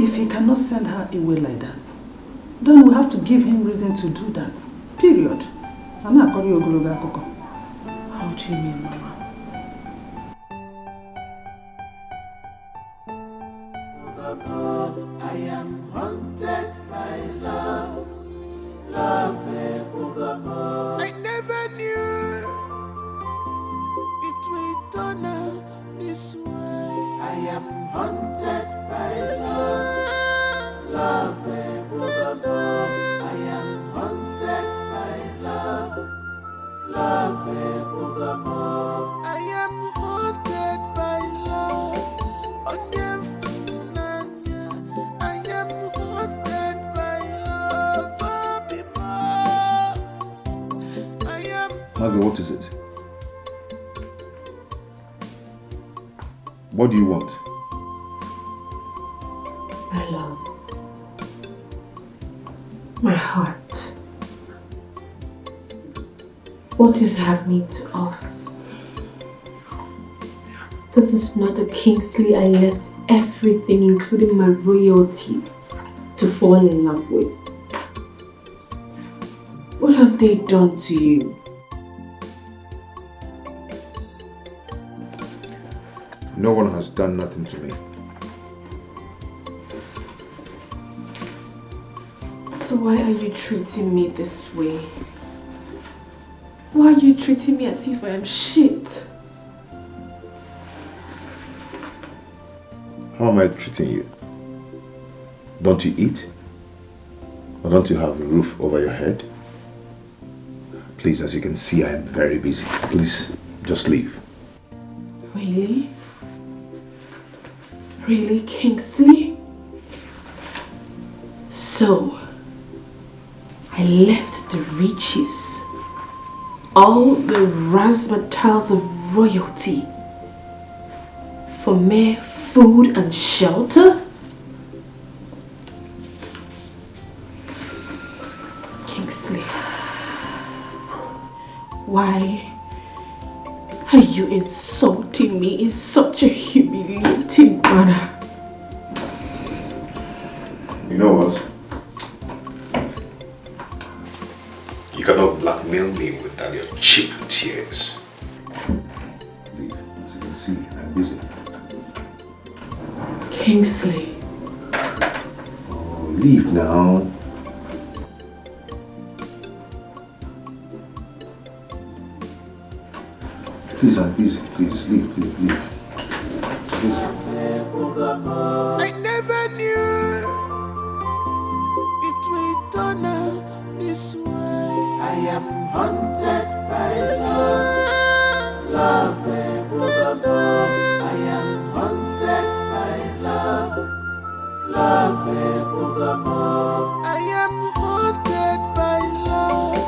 If he cannot send her away like that, then we have to give him reason to do that. Period. How do you mean, Mama? I am haunted by love. I never knew it will turn out this way. I am haunted by love. I am haunted by love. I am haunted by love. I am haunted by love. Marvin, what is it? What do you want? My love. My heart. What is happening to us? This is not the Kingsley I left everything, including my royalty, to fall in love with. What have they done to you? No one has done nothing to me. So why are you treating me this way? Why are you treating me as if I am shit? How am I treating you? Don't you eat? Or don't you have a roof over your head? Please, as you can see, I am very busy. Please, just leave. Really? Really, Kingsley? So, I left the riches, all the razzmatazz of royalty, for mere food and shelter? Kingsley, why are you insulting me in such a humiliating manner? You know what? You cannot blackmail me with that your cheap tears. Leave. As you can see, I'm busy. Kingsley. Oh, leave now. Please, I'm busy. Please, leave, leave. Please. I never knew it will turn out this way. I am haunted by love. I am haunted by love. I am haunted by love.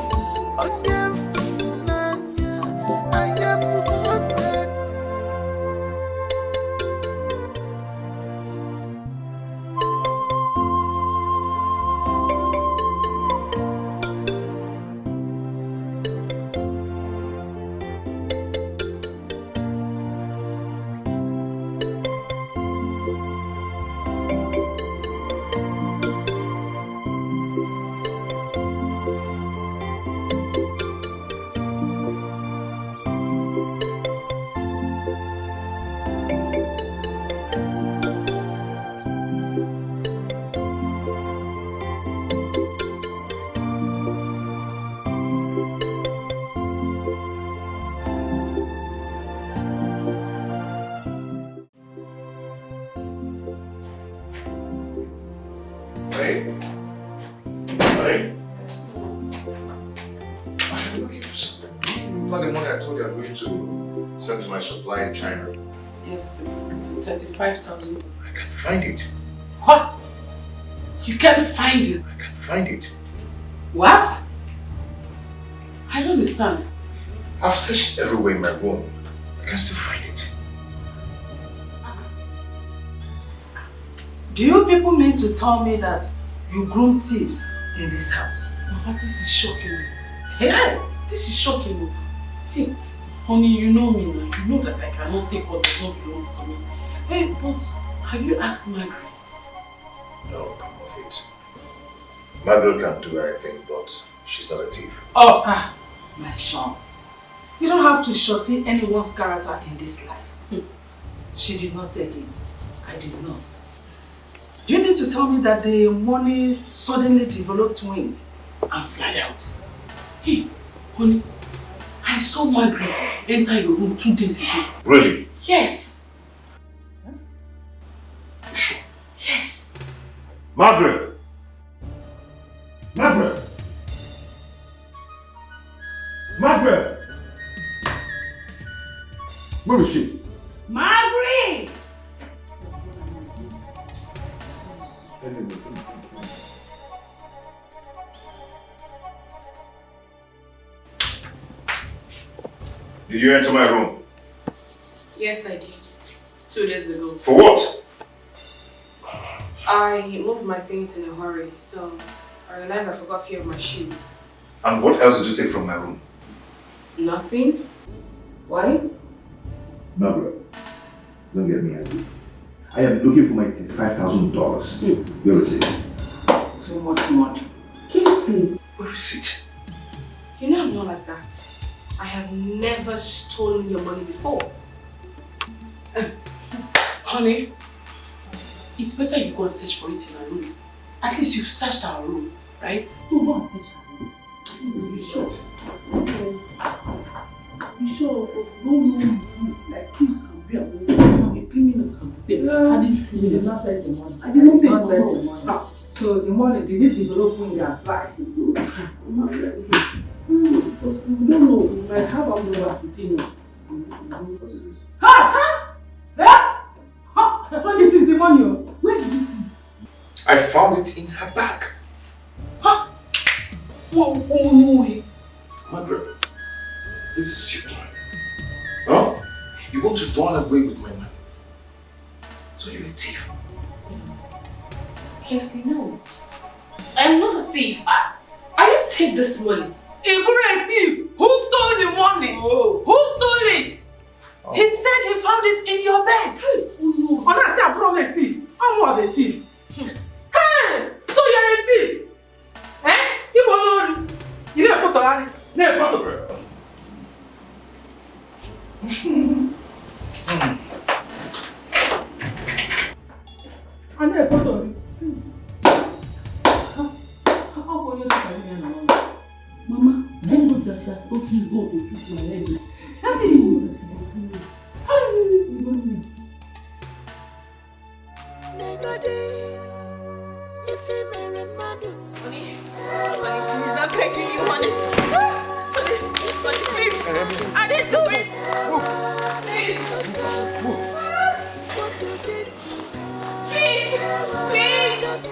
over the money I told you I'm going to send to my supplier in China? Yes, the 35,000. I can't find it. What? You can't find it? I can't find it. What? I don't understand. I've searched everywhere in my room. I can still find it. Do you people mean to tell me that you groom thieves in this house? Mama, this is shocking. Hey, this is shocking. See, honey, you know me now. You know that I cannot take what does not belong to me. Hey, but have you asked Margaret? No, come off it. Margaret can do anything, but she's not a thief. Oh, my son. You don't have to shorty anyone's character in this life. She did not take it. I did not. Do you need to tell me that the money suddenly developed wing and fly out? Hey, honey, I saw Margaret enter your room 2 days ago. Really? Yes. You sure? Yes. Margaret! Margaret! Margaret! Where is she? Margaret! Did you enter my room? Yes, I did. 2 days ago. For what? I moved my things in a hurry, so I realized I forgot a few of my shoes. And what else did you take from my room? Nothing? Why? Margaret, don't get me angry. I am looking for my $35,000. Where is it? So much money. Kingsley. Where is it? You know I'm not like that. I have never stolen your money before. Honey, it's better you go and search for it in our room. At least you've searched our room, right? So go and search our room. You sure? You sure of no one is like thieves can be away? A criminal can be there. How did you feel? You did not take the money. I did not take the money. So the money, did it develop when you applied? Because we don't know, we might have our numbers within us. What is this? Ha! This is the money. Where did you see it? I found it in her bag. Huh? Oh, no way. Margaret, this is your plan. Huh? You want to run away with my money. So you're a thief. Kingsley, no. I am not a thief. I didn't take this money. Iburu a thief! Who stole the money? Oh. Who stole it? Oh. He said he found it in your bed. Oh, I say I brought a thief. I'm more of a thief. Hey! So you're a thief? Eh? You didn't put on it. Never put on I never put on it. Mama, I know that she has not used God to shoot my head. How do you know that she's not doing it? How do you know? Honey, he's not begging you, honey. Honey, please. I didn't do it. Please. Please.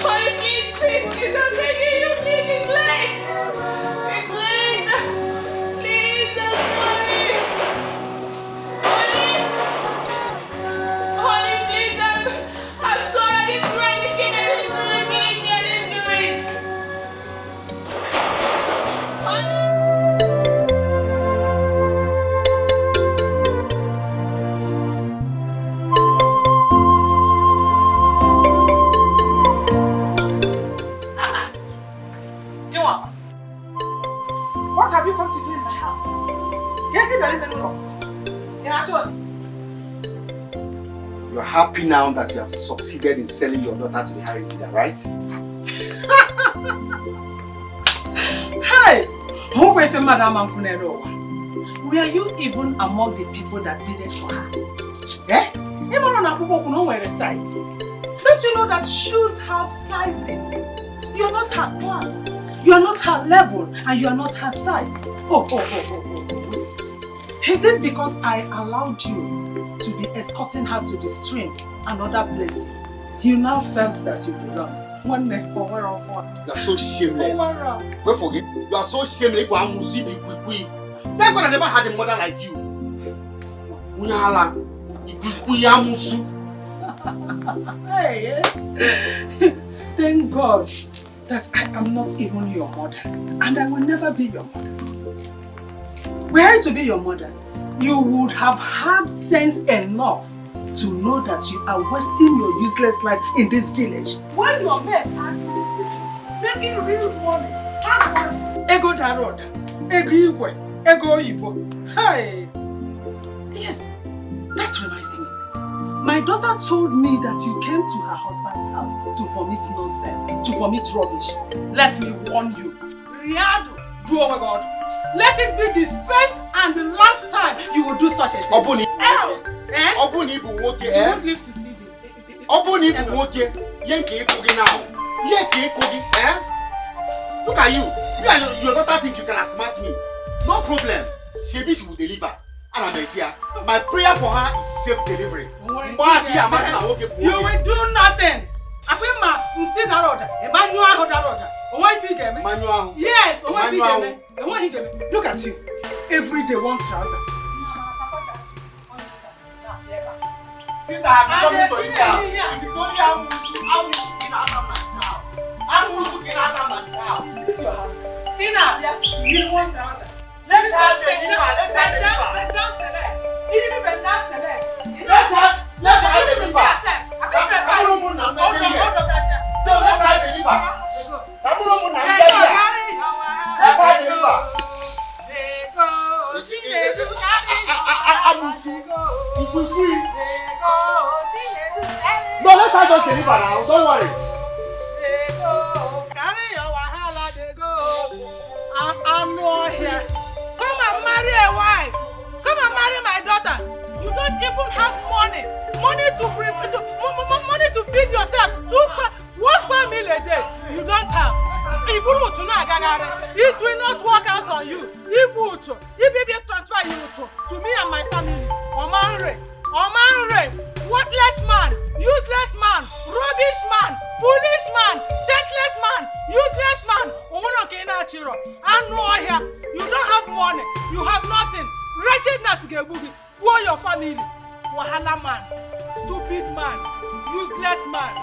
Honey, please. He's not begging you. Please, he's late. Please, that's money. Honey, please, I'm sorry. I didn't do anything. I didn't do it. What have you come to do in the house? You're happy now that you have succeeded in selling your daughter to the highest bidder, right? Hey! Who were the Madam Amfunero? Were you even among the people that bidded for her? Eh? Size. Don't you know that shoes have sizes? You're not her class. You are not her level and you are not her size. Wait. Is it because I allowed you to be escorting her to the stream and other places? You now felt that you belong. You are so shameless. Don't forget, you are so shameless. Thank God I never had a mother like you. Hey, thank God that I am not even your mother, and I will never be your mother. Were I to be your mother, you would have had sense enough to know that you are wasting your useless life in this village. When your mates are in the city, making real money, ego daroda, ego igwe, ego ibo. Hey! Yes, that reminds me. My daughter told me that you came to her husband's house to vomit nonsense, to vomit rubbish. Let me warn you. Riadu, oh my God. Let it be the first and the last time you will do such a thing. Obuni. Else, Obuni bu woke, you won't live to see the Obuni bu woke. Yenke cooking now. Yenke cooking, Look at you. Your daughter think you can outsmart me. No problem. She will deliver. And I'm here. My prayer for her is safe delivery. You will do nothing. Yes, look at you. Every day one trouser. Since I have been coming to this house, it is only Amusu in Ataman's house. Amusu in Ataman's house. This is your house. You want trouser. Let her deliver. Let her deliver. No, let her just deliver now. Don't worry. I'm not here. Come and marry a wife. Come and marry my daughter. You don't even have money. Money to feed yourself. One square meal a day. You don't have. It will not work out on you. If you transfer you to me and my family. Omanre. Worthless man. Useless man. Rubbish man. Foolish man. Senseless man. Useless man. You don't have money. You have nothing. Wretchedness gebugi. Who your family? Wahala man. Stupid man. Useless man.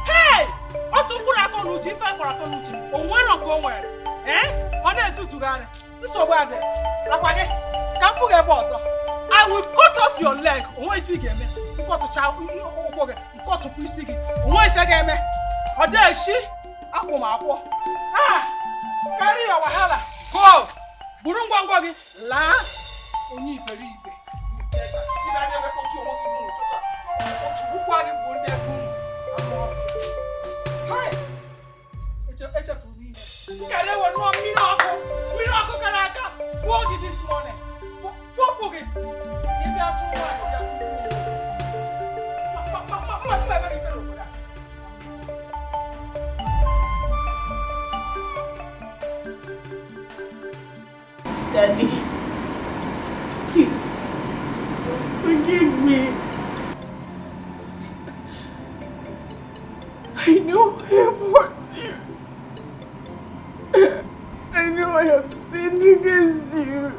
Hey! I will cut off your leg. Carry your wahala. Go. Burungwangwagi. La. Onyi iberibe. This morning. Daddy, please, forgive me. I know I have hurt you. I know I have sinned against you.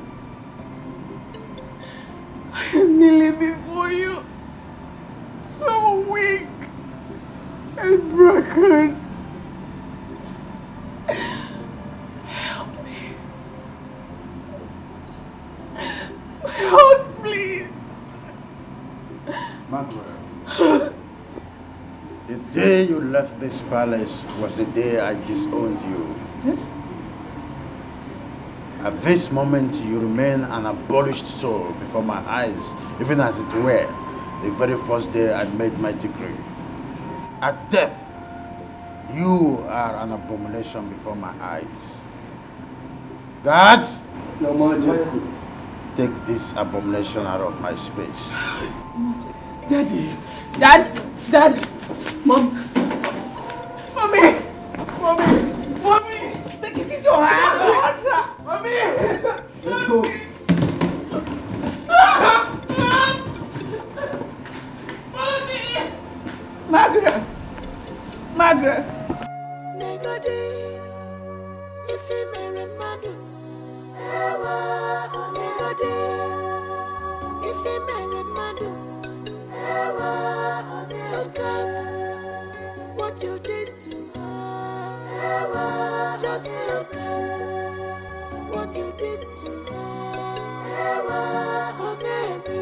I am kneeling before you, so weak and broken. Help me. My heart bleeds. Margaret, the day you left this palace was the day I disowned you. At this moment, you remain an abolished soul before my eyes, even as it were the very first day I made my decree. At death, you are an abomination before my eyes. Guards! Your Majesty. Take this abomination out of my space. Daddy! Dad! Mom! Mommy! Take it easy! Let's go. Margaret! Margaret! Look at what you did to her. Just look at what you did to her. Oh, baby.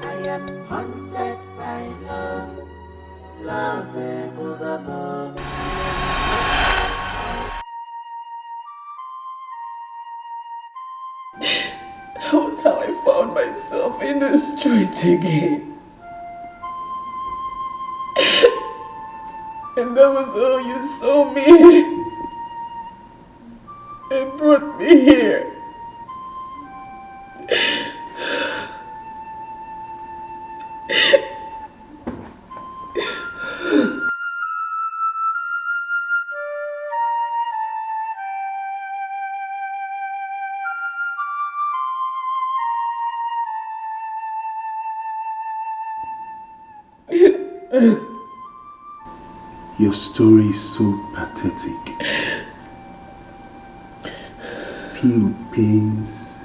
I am haunted by love, love evermore. That was how I found myself in the street again. And that was how you saw me and brought me here. Your story is so pathetic. Filled with pains,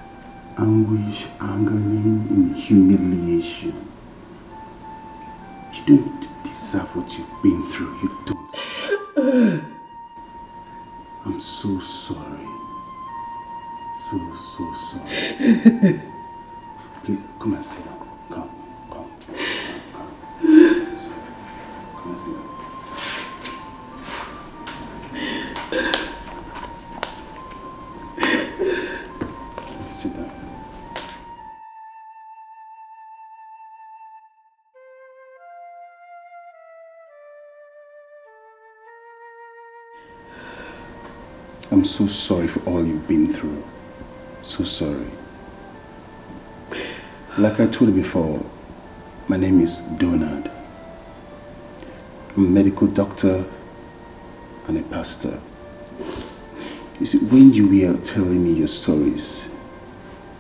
anguish, agony, and humiliation. You don't deserve what you've been through. You don't. I'm so sorry. So sorry. Please, come and sit down. Come. Come and sit down. Sit down. I'm so sorry for all you've been through. So sorry. Like I told you before, my name is Donald. I'm a medical doctor and a pastor. You see, when you were telling me your stories,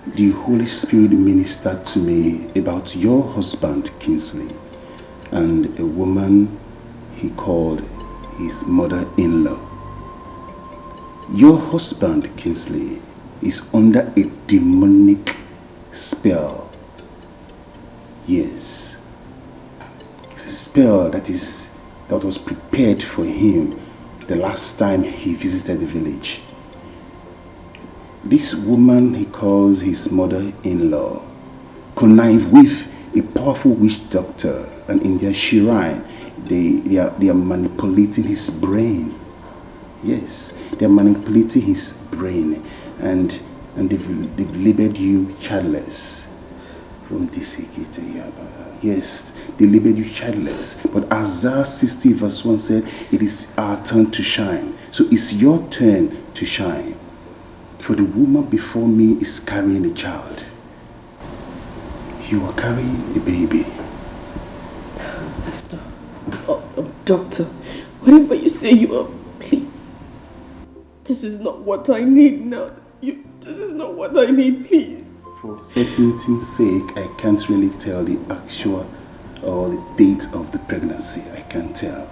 the Holy Spirit ministered to me about your husband, Kingsley, and a woman he called his mother-in-law. Your husband, Kingsley, is under a demonic spell. Yes. It's a spell that was prepared for him the last time he visited the village. This woman he calls his mother-in-law connived with a powerful witch doctor, and in their shrine they are manipulating his brain. Yes, they are manipulating his brain, and they've labeled you childless. Yes, they labeled you childless. But Isaiah 60 verse 1 said, it is our turn to shine. So it's your turn to shine. For the woman before me is carrying a child. You are carrying a baby. Pastor, doctor, whatever you say you are, please. This is not what I need now. This is not what I need, please. For certainty's sake, I can't really tell the actual or the date of the pregnancy. I can't tell.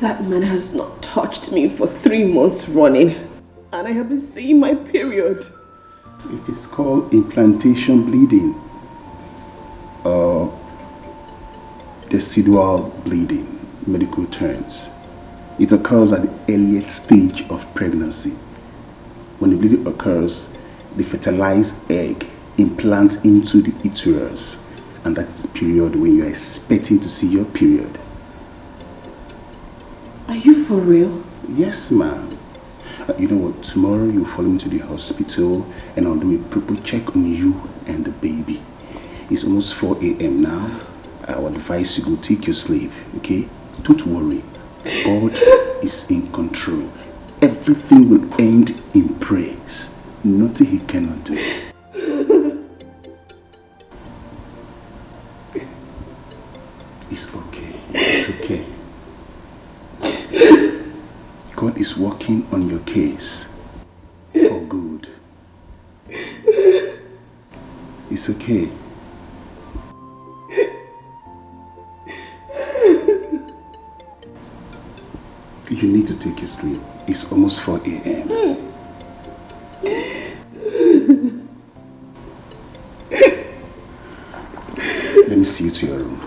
That man has not touched me for 3 months running, and I have been seeing my period. It is called implantation bleeding or decidual bleeding, medical terms. It occurs at the earliest stage of pregnancy. When the bleeding occurs, the fertilized egg implants into the uterus, and that is the period when you are expecting to see your period. Are you for real? Yes, ma'am. You know what? Tomorrow you follow me to the hospital and I'll do a proper check on you and the baby. It's almost 4 a.m. now. I would advise you go take your sleep, okay? Don't worry. God is in control. Everything will end in praise. nothing he cannot do. It's okay. It's okay. God is working on your case for good. It's okay. You need to take your sleep. It's almost 4 a.m. Let me see you to your room.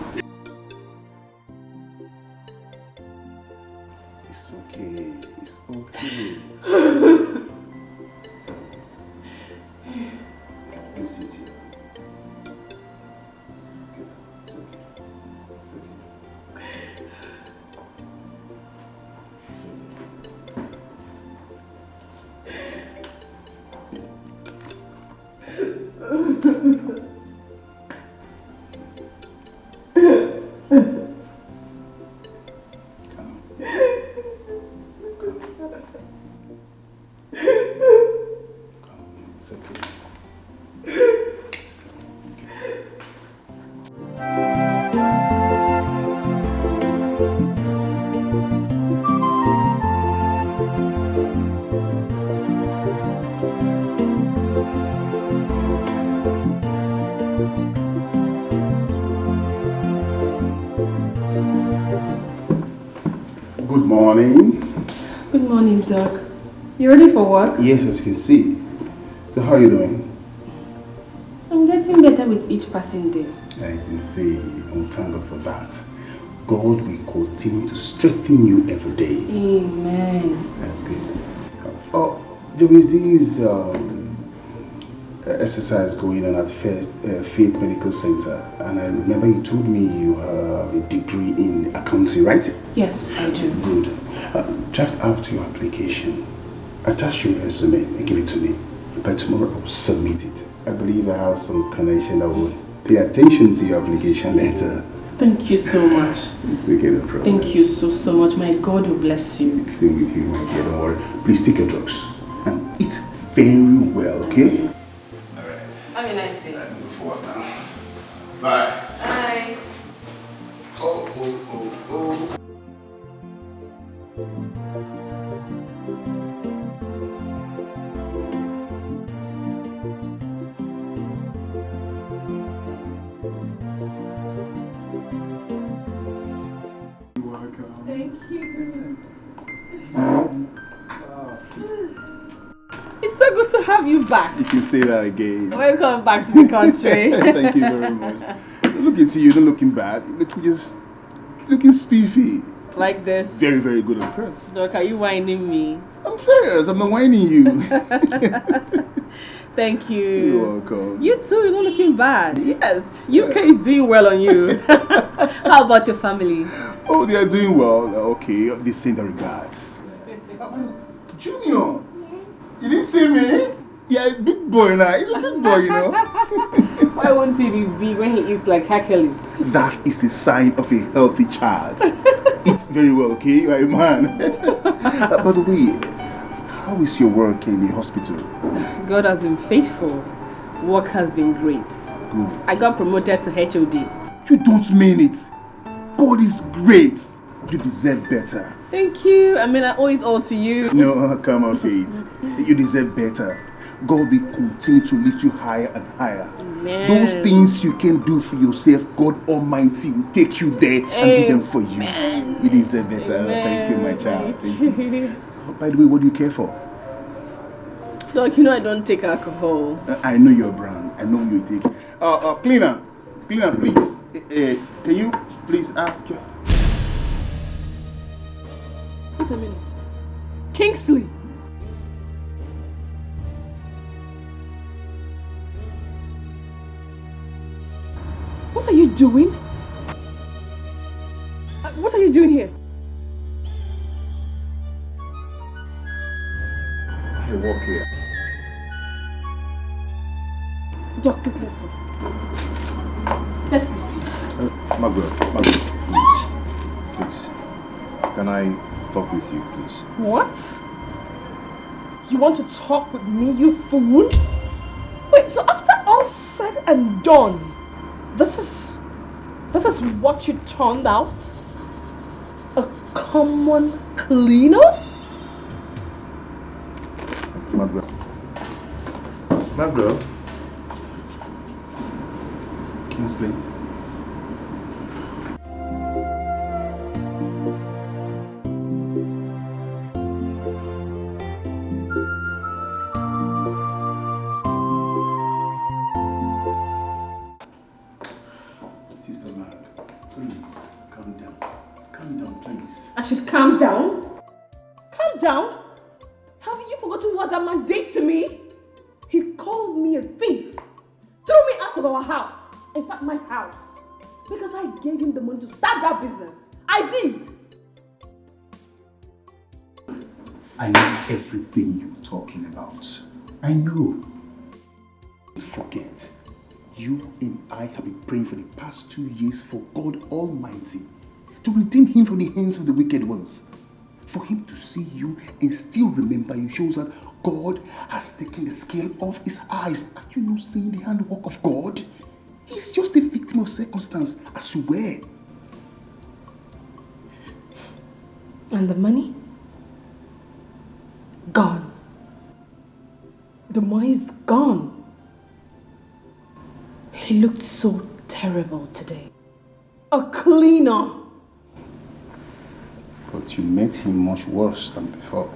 It's okay. It's okay. Let me see you to your room. Get up. It's okay. It's okay. Good morning. Good morning, Doc. You ready for work? Yes, as you can see. So how are you doing? I'm getting better with each passing day. I can see. I'm thank God for that. God will continue to strengthen you every day. Amen. That's good. Oh, there is this exercise going on at Faith Medical Center, and I remember you told me you have a degree in accounting, right? Yes, I do. Good. Draft out your application, attach your resume, and give it to me. By tomorrow, I'll submit it. I believe I have some connection that will pay attention to your application later. Thank you so much. It's okay, no problem. Thank you so much. My God will bless you. Same with you, my dear. Don't worry. Please take your drugs and eat very well, okay? Have a nice day. I'm moving forward now. Bye. Bye. Oh. Thank you. It's so good to have you back. You can say that again. Welcome back to the country. Thank you very much. Look into you, not looking bad. Looking spiffy. Like this. Very, very good at first. Doc, are you whining me? I'm serious, I'm not whining you. Thank you. You're welcome. You too, you're not looking bad. Yes. UK is doing well on you. How about your family? Oh, they are doing well. Okay, they send their regards. Junior, you didn't see me? Yeah, a big boy now. He's a big boy, you know. Why won't he be big when he eats like Hercules? That is a sign of a healthy child. Eat very well, okay? You are a man. By the way, how is your work in the hospital? God has been faithful. Work has been great. Good. I got promoted to HOD. You don't mean it. God is great. You deserve better. Thank you. I mean, I owe it all to you. No, come on, Faith. You deserve better. God will continue to lift you higher and higher. Amen. Those things you can do for yourself, God Almighty will take you there and do them for you. You deserve better. Amen. Thank you, my child. Thank you. By the way, what do you care for? Doc, you know I don't take alcohol. I know your brand. I know what you take. Cleaner, please. Can you please ask your... Wait a minute. Kingsley. What are you doing? What are you doing here? I work here. Doc, please, let's go. Let's leave, please. Margaret, please. Can I talk with you, please? What? You want to talk with me, you fool? Wait, so after all said and done, this is what you turned out? A common cleaner? Margaret. Kingsley. Sister Mag, please, calm down. Calm down, please. I should calm down? Calm down? Have you forgotten what that man did to me? He called me a thief, threw me out of our house, in fact my house, because I gave him the money to start that business. I did. I know everything you're talking about. I know. Don't forget, you and I have been praying for the past 2 years for God Almighty to redeem him from the hands of the wicked ones. For him to see you and still remember you shows that God has taken the scale off his eyes. Are you not seeing the handwork of God? He's just a victim of circumstance, as you were. And the money? Gone. The money's gone. He looked so terrible today. A cleaner. But you met him much worse than before.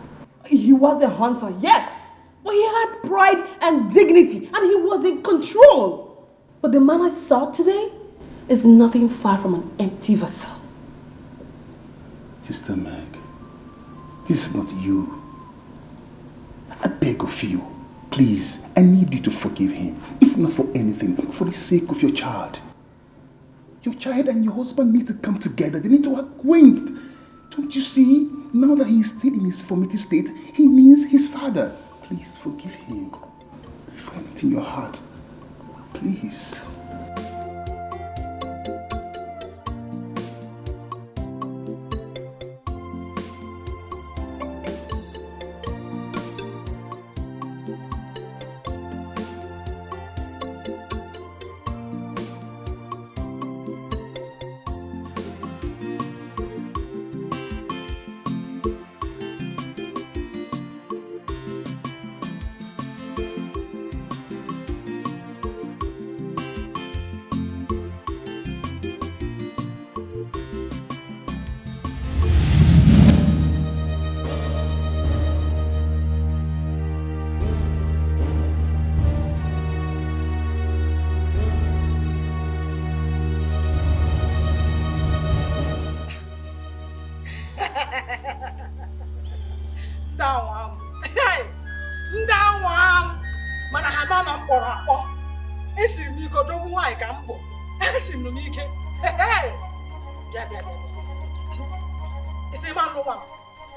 He was a hunter, yes. But he had pride and dignity and he was in control. But the man I saw today is nothing far from an empty vessel. Sister Meg, this is not you. I beg of you, please, I need you to forgive him. If not for anything, for the sake of your child. Your child and your husband need to come together. They need to acquaint. Don't you see? Now that he is still in his formative state, he means his father. Please forgive him. Find it in your heart. Please.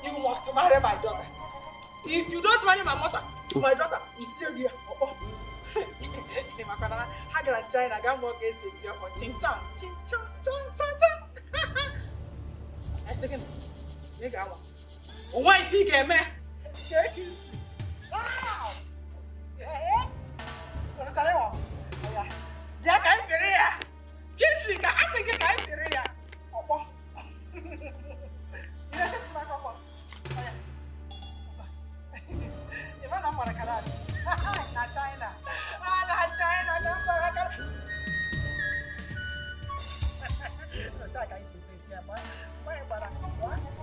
You must marry my daughter. If you don't marry my daughter, it's your dear. I got China, I got more cases. Ching chong, ching chong, chong, chong, chong. I second. Nigga, why think I man? Wow! Yeah, what a challenge. Yeah, I can't be here. Kiss I think I can't be here. Oh, you listen to my papa. You want to go to Canada? Not China. Not China. Don't go to Canada. What's that guy she said here, boy? Why, but I'm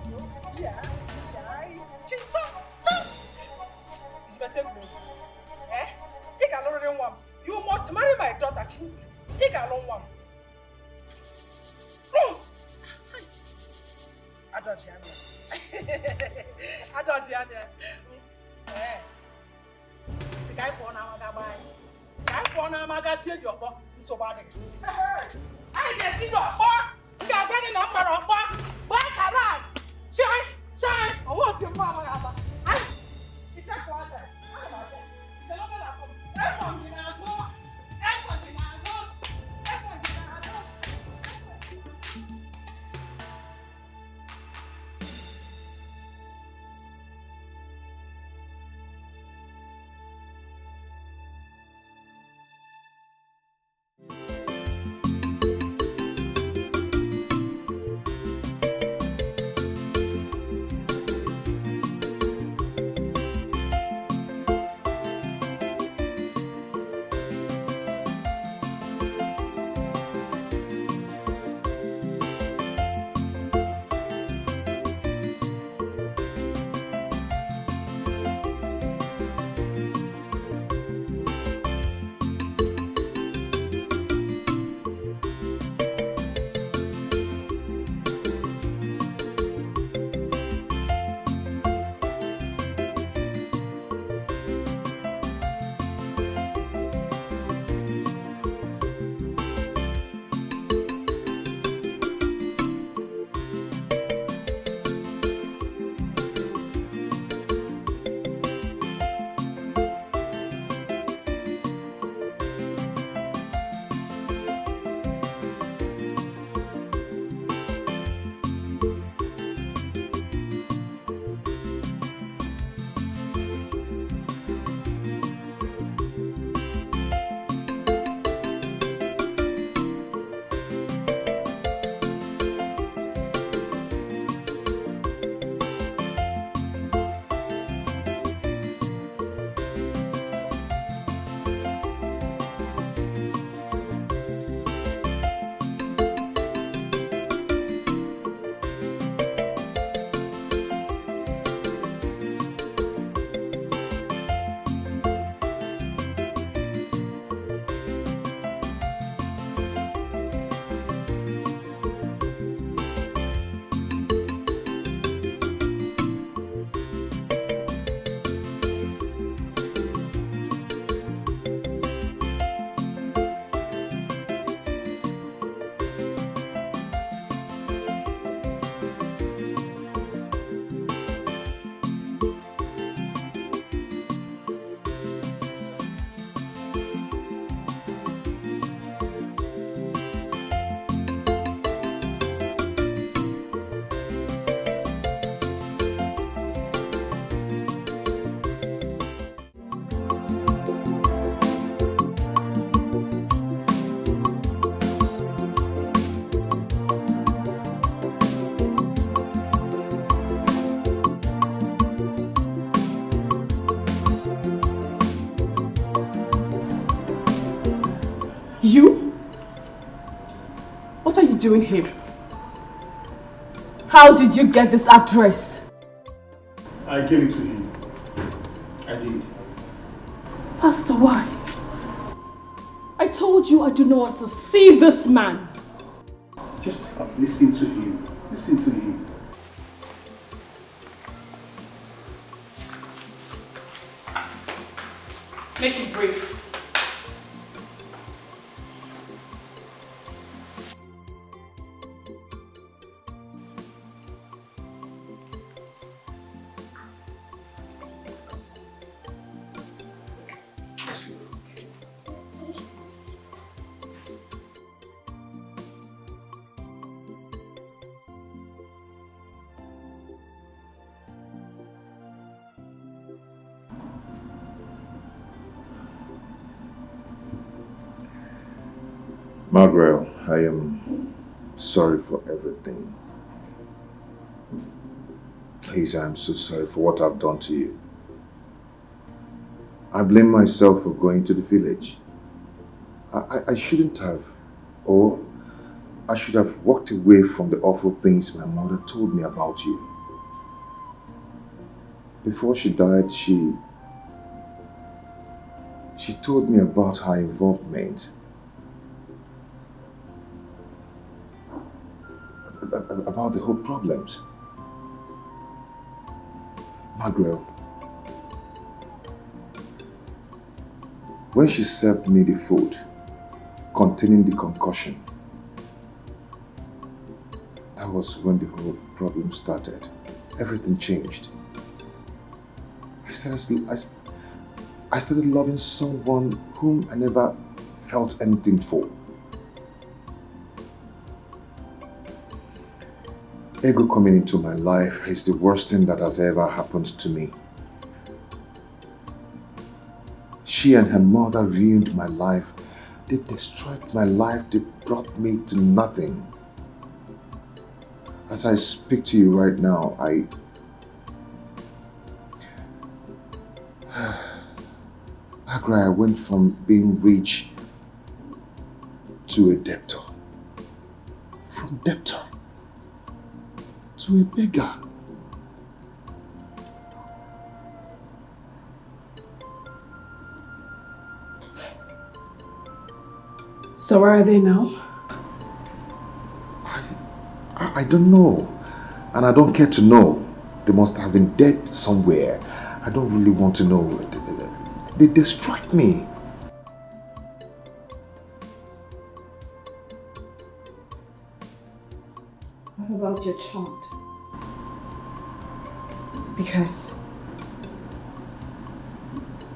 so yeah, shy. Ching chong chong. It's better go. Eh? He can already one. You must marry my daughter, Kingsley. He can alone one. I don't hear. Eh. Si guy for na maga buy. Guy for na maga tie di obo so bad. I get see the obo. You are getting number obo. Buy carrot. Shine. I want your mama aba. Ai. It's a class. It's a number of. That's something I do. doing here? How did you get this address? I gave it to him. I did. Pastor, why? I told you I do not want to see this man. Just listen to him. Listen to him. Make it brief. Margaret, I am sorry for everything. Please, I am so sorry for what I've done to you. I blame myself for going to the village. I shouldn't have, or I should have walked away from the awful things my mother told me about you. Before she died, she told me about her involvement. About the whole problems. Margaret, when she served me the food containing the concussion, that was when the whole problem started. Everything changed. I started loving someone whom I never felt anything for. Ego coming into my life is the worst thing that has ever happened to me. She and her mother ruined my life. They destroyed my life. They brought me to nothing. As I speak to you right now, I went from being rich to a debtor. From debtor to a beggar. So where are they now? I don't know. And I don't care to know. They must have been dead somewhere. I don't really want to know. They destroyed me. What about your child? Because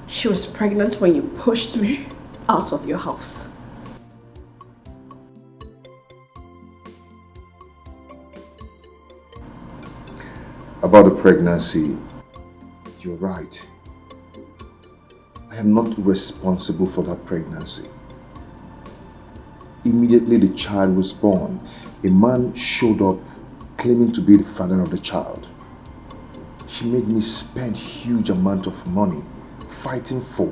she was pregnant when you pushed me out of your house. About the pregnancy, you're right. I am not responsible for that pregnancy. Immediately the child was born, a man showed up claiming to be the father of the child. She made me spend huge amount of money fighting for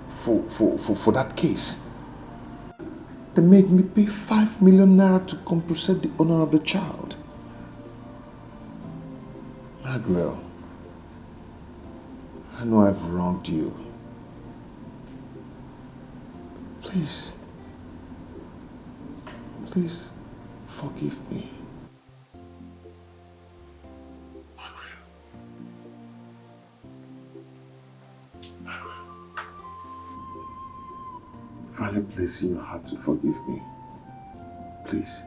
that case. They made me pay 5 million naira to compensate the owner of the child. Margaret, I know I've wronged you. Please forgive me. Find a place in your heart to forgive me. Please.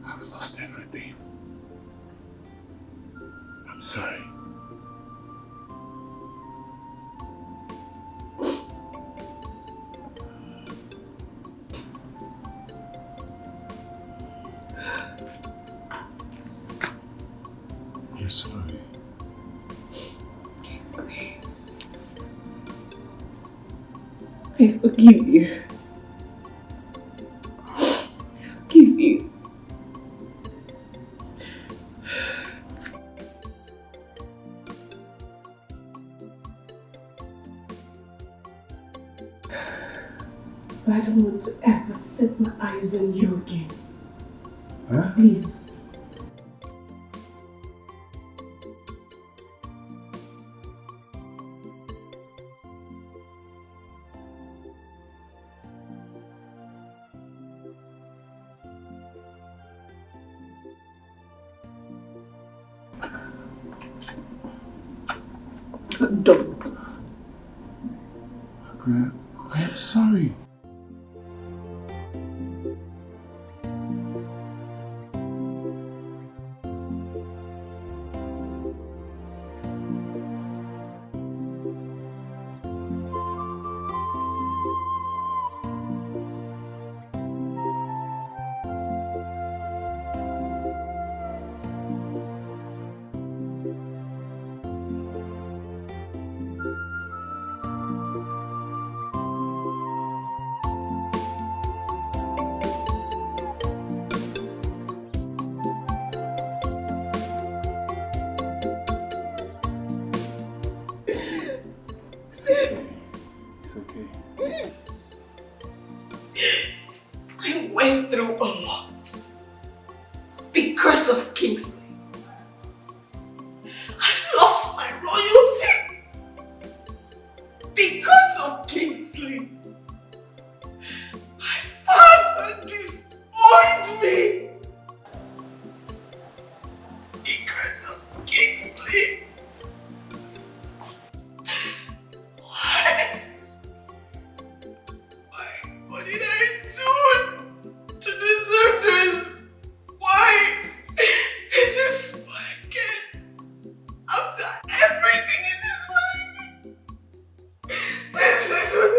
I've lost everything. I'm sorry. I'm sorry. It's okay. I forgive you. I forgive you. But I don't want to ever set my eyes on you again. Huh? Leave. Don't. Margaret, I am sorry. It's okay. I went through a lot because of Kingsley. I lost my royalty because of Kingsley. My father disowned me because of Kingsley. What did I do to deserve this? Why is this what I get? After everything, is this what I get? This is what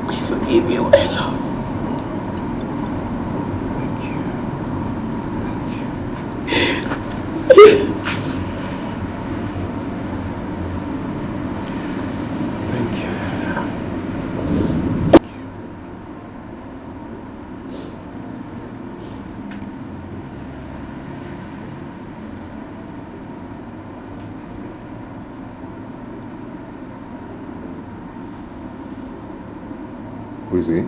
I forgive you, Ella. Who is he? His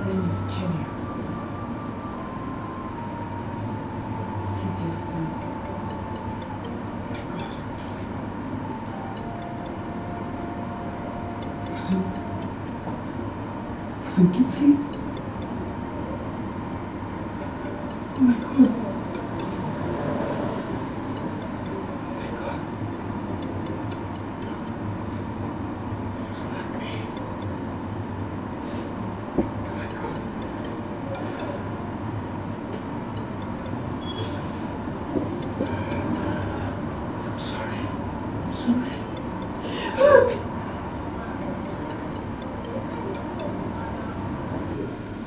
name is Junior. He's your son. My God. As in Kingsley? Oh my God.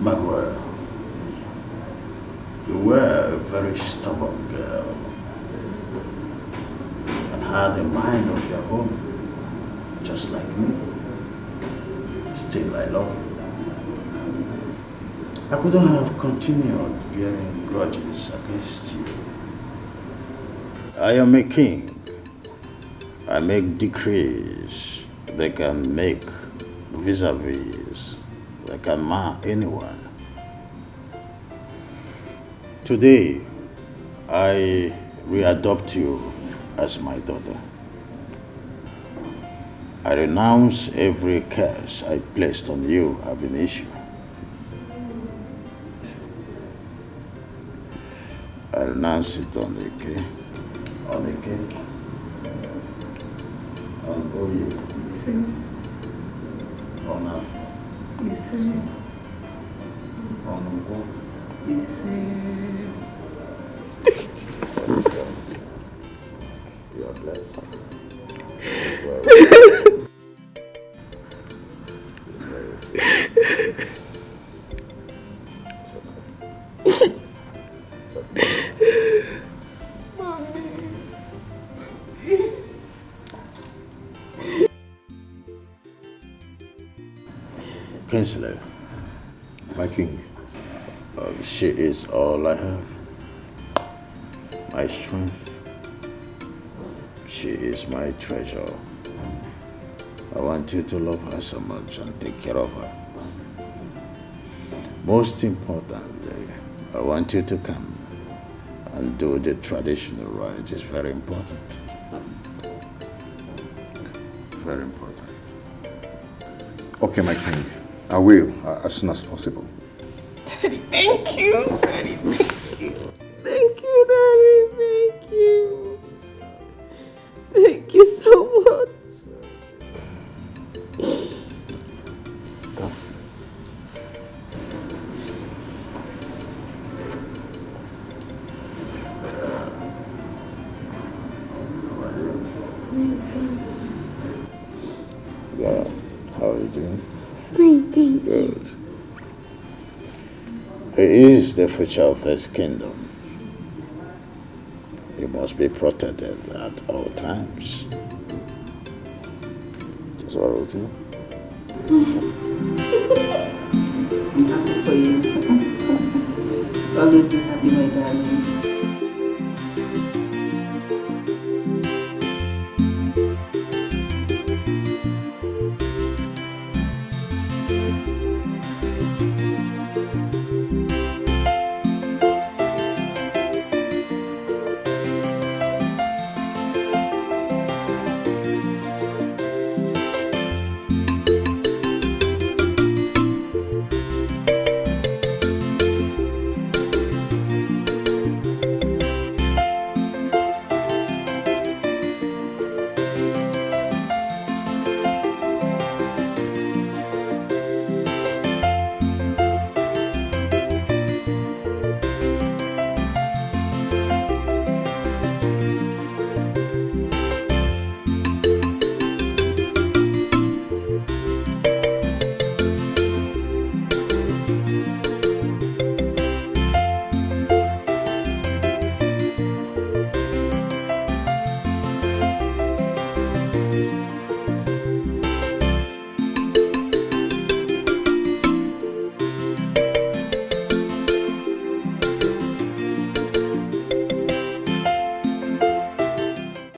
Manuel, you were a very stubborn girl and had a mind of your own, just like me. Still, I love you. I couldn't have continued bearing grudges against you. I am a king. I make decrees. They can make vis-a-vis. They can mar anyone. Today, I readopt you as my daughter. I renounce every curse I placed on you ab initio. I renounce it on Dikeh, on Oye, on Afro, on Ngwo. You are blessed. Kingsley, my king, she is all I have. My strength. She is my treasure. I want you to love her so much and take care of her. Most importantly, I want you to come and do the traditional rites. It's very important. Very important. Okay, my king. I will, as soon as possible. Daddy, thank you. Daddy, thank you. Thank you, Daddy. Thank you. Thank you so much. Yeah, how are you doing? Fine, thank you. Good. He is the future of this kingdom. He must be protected at all times. That's what I will do.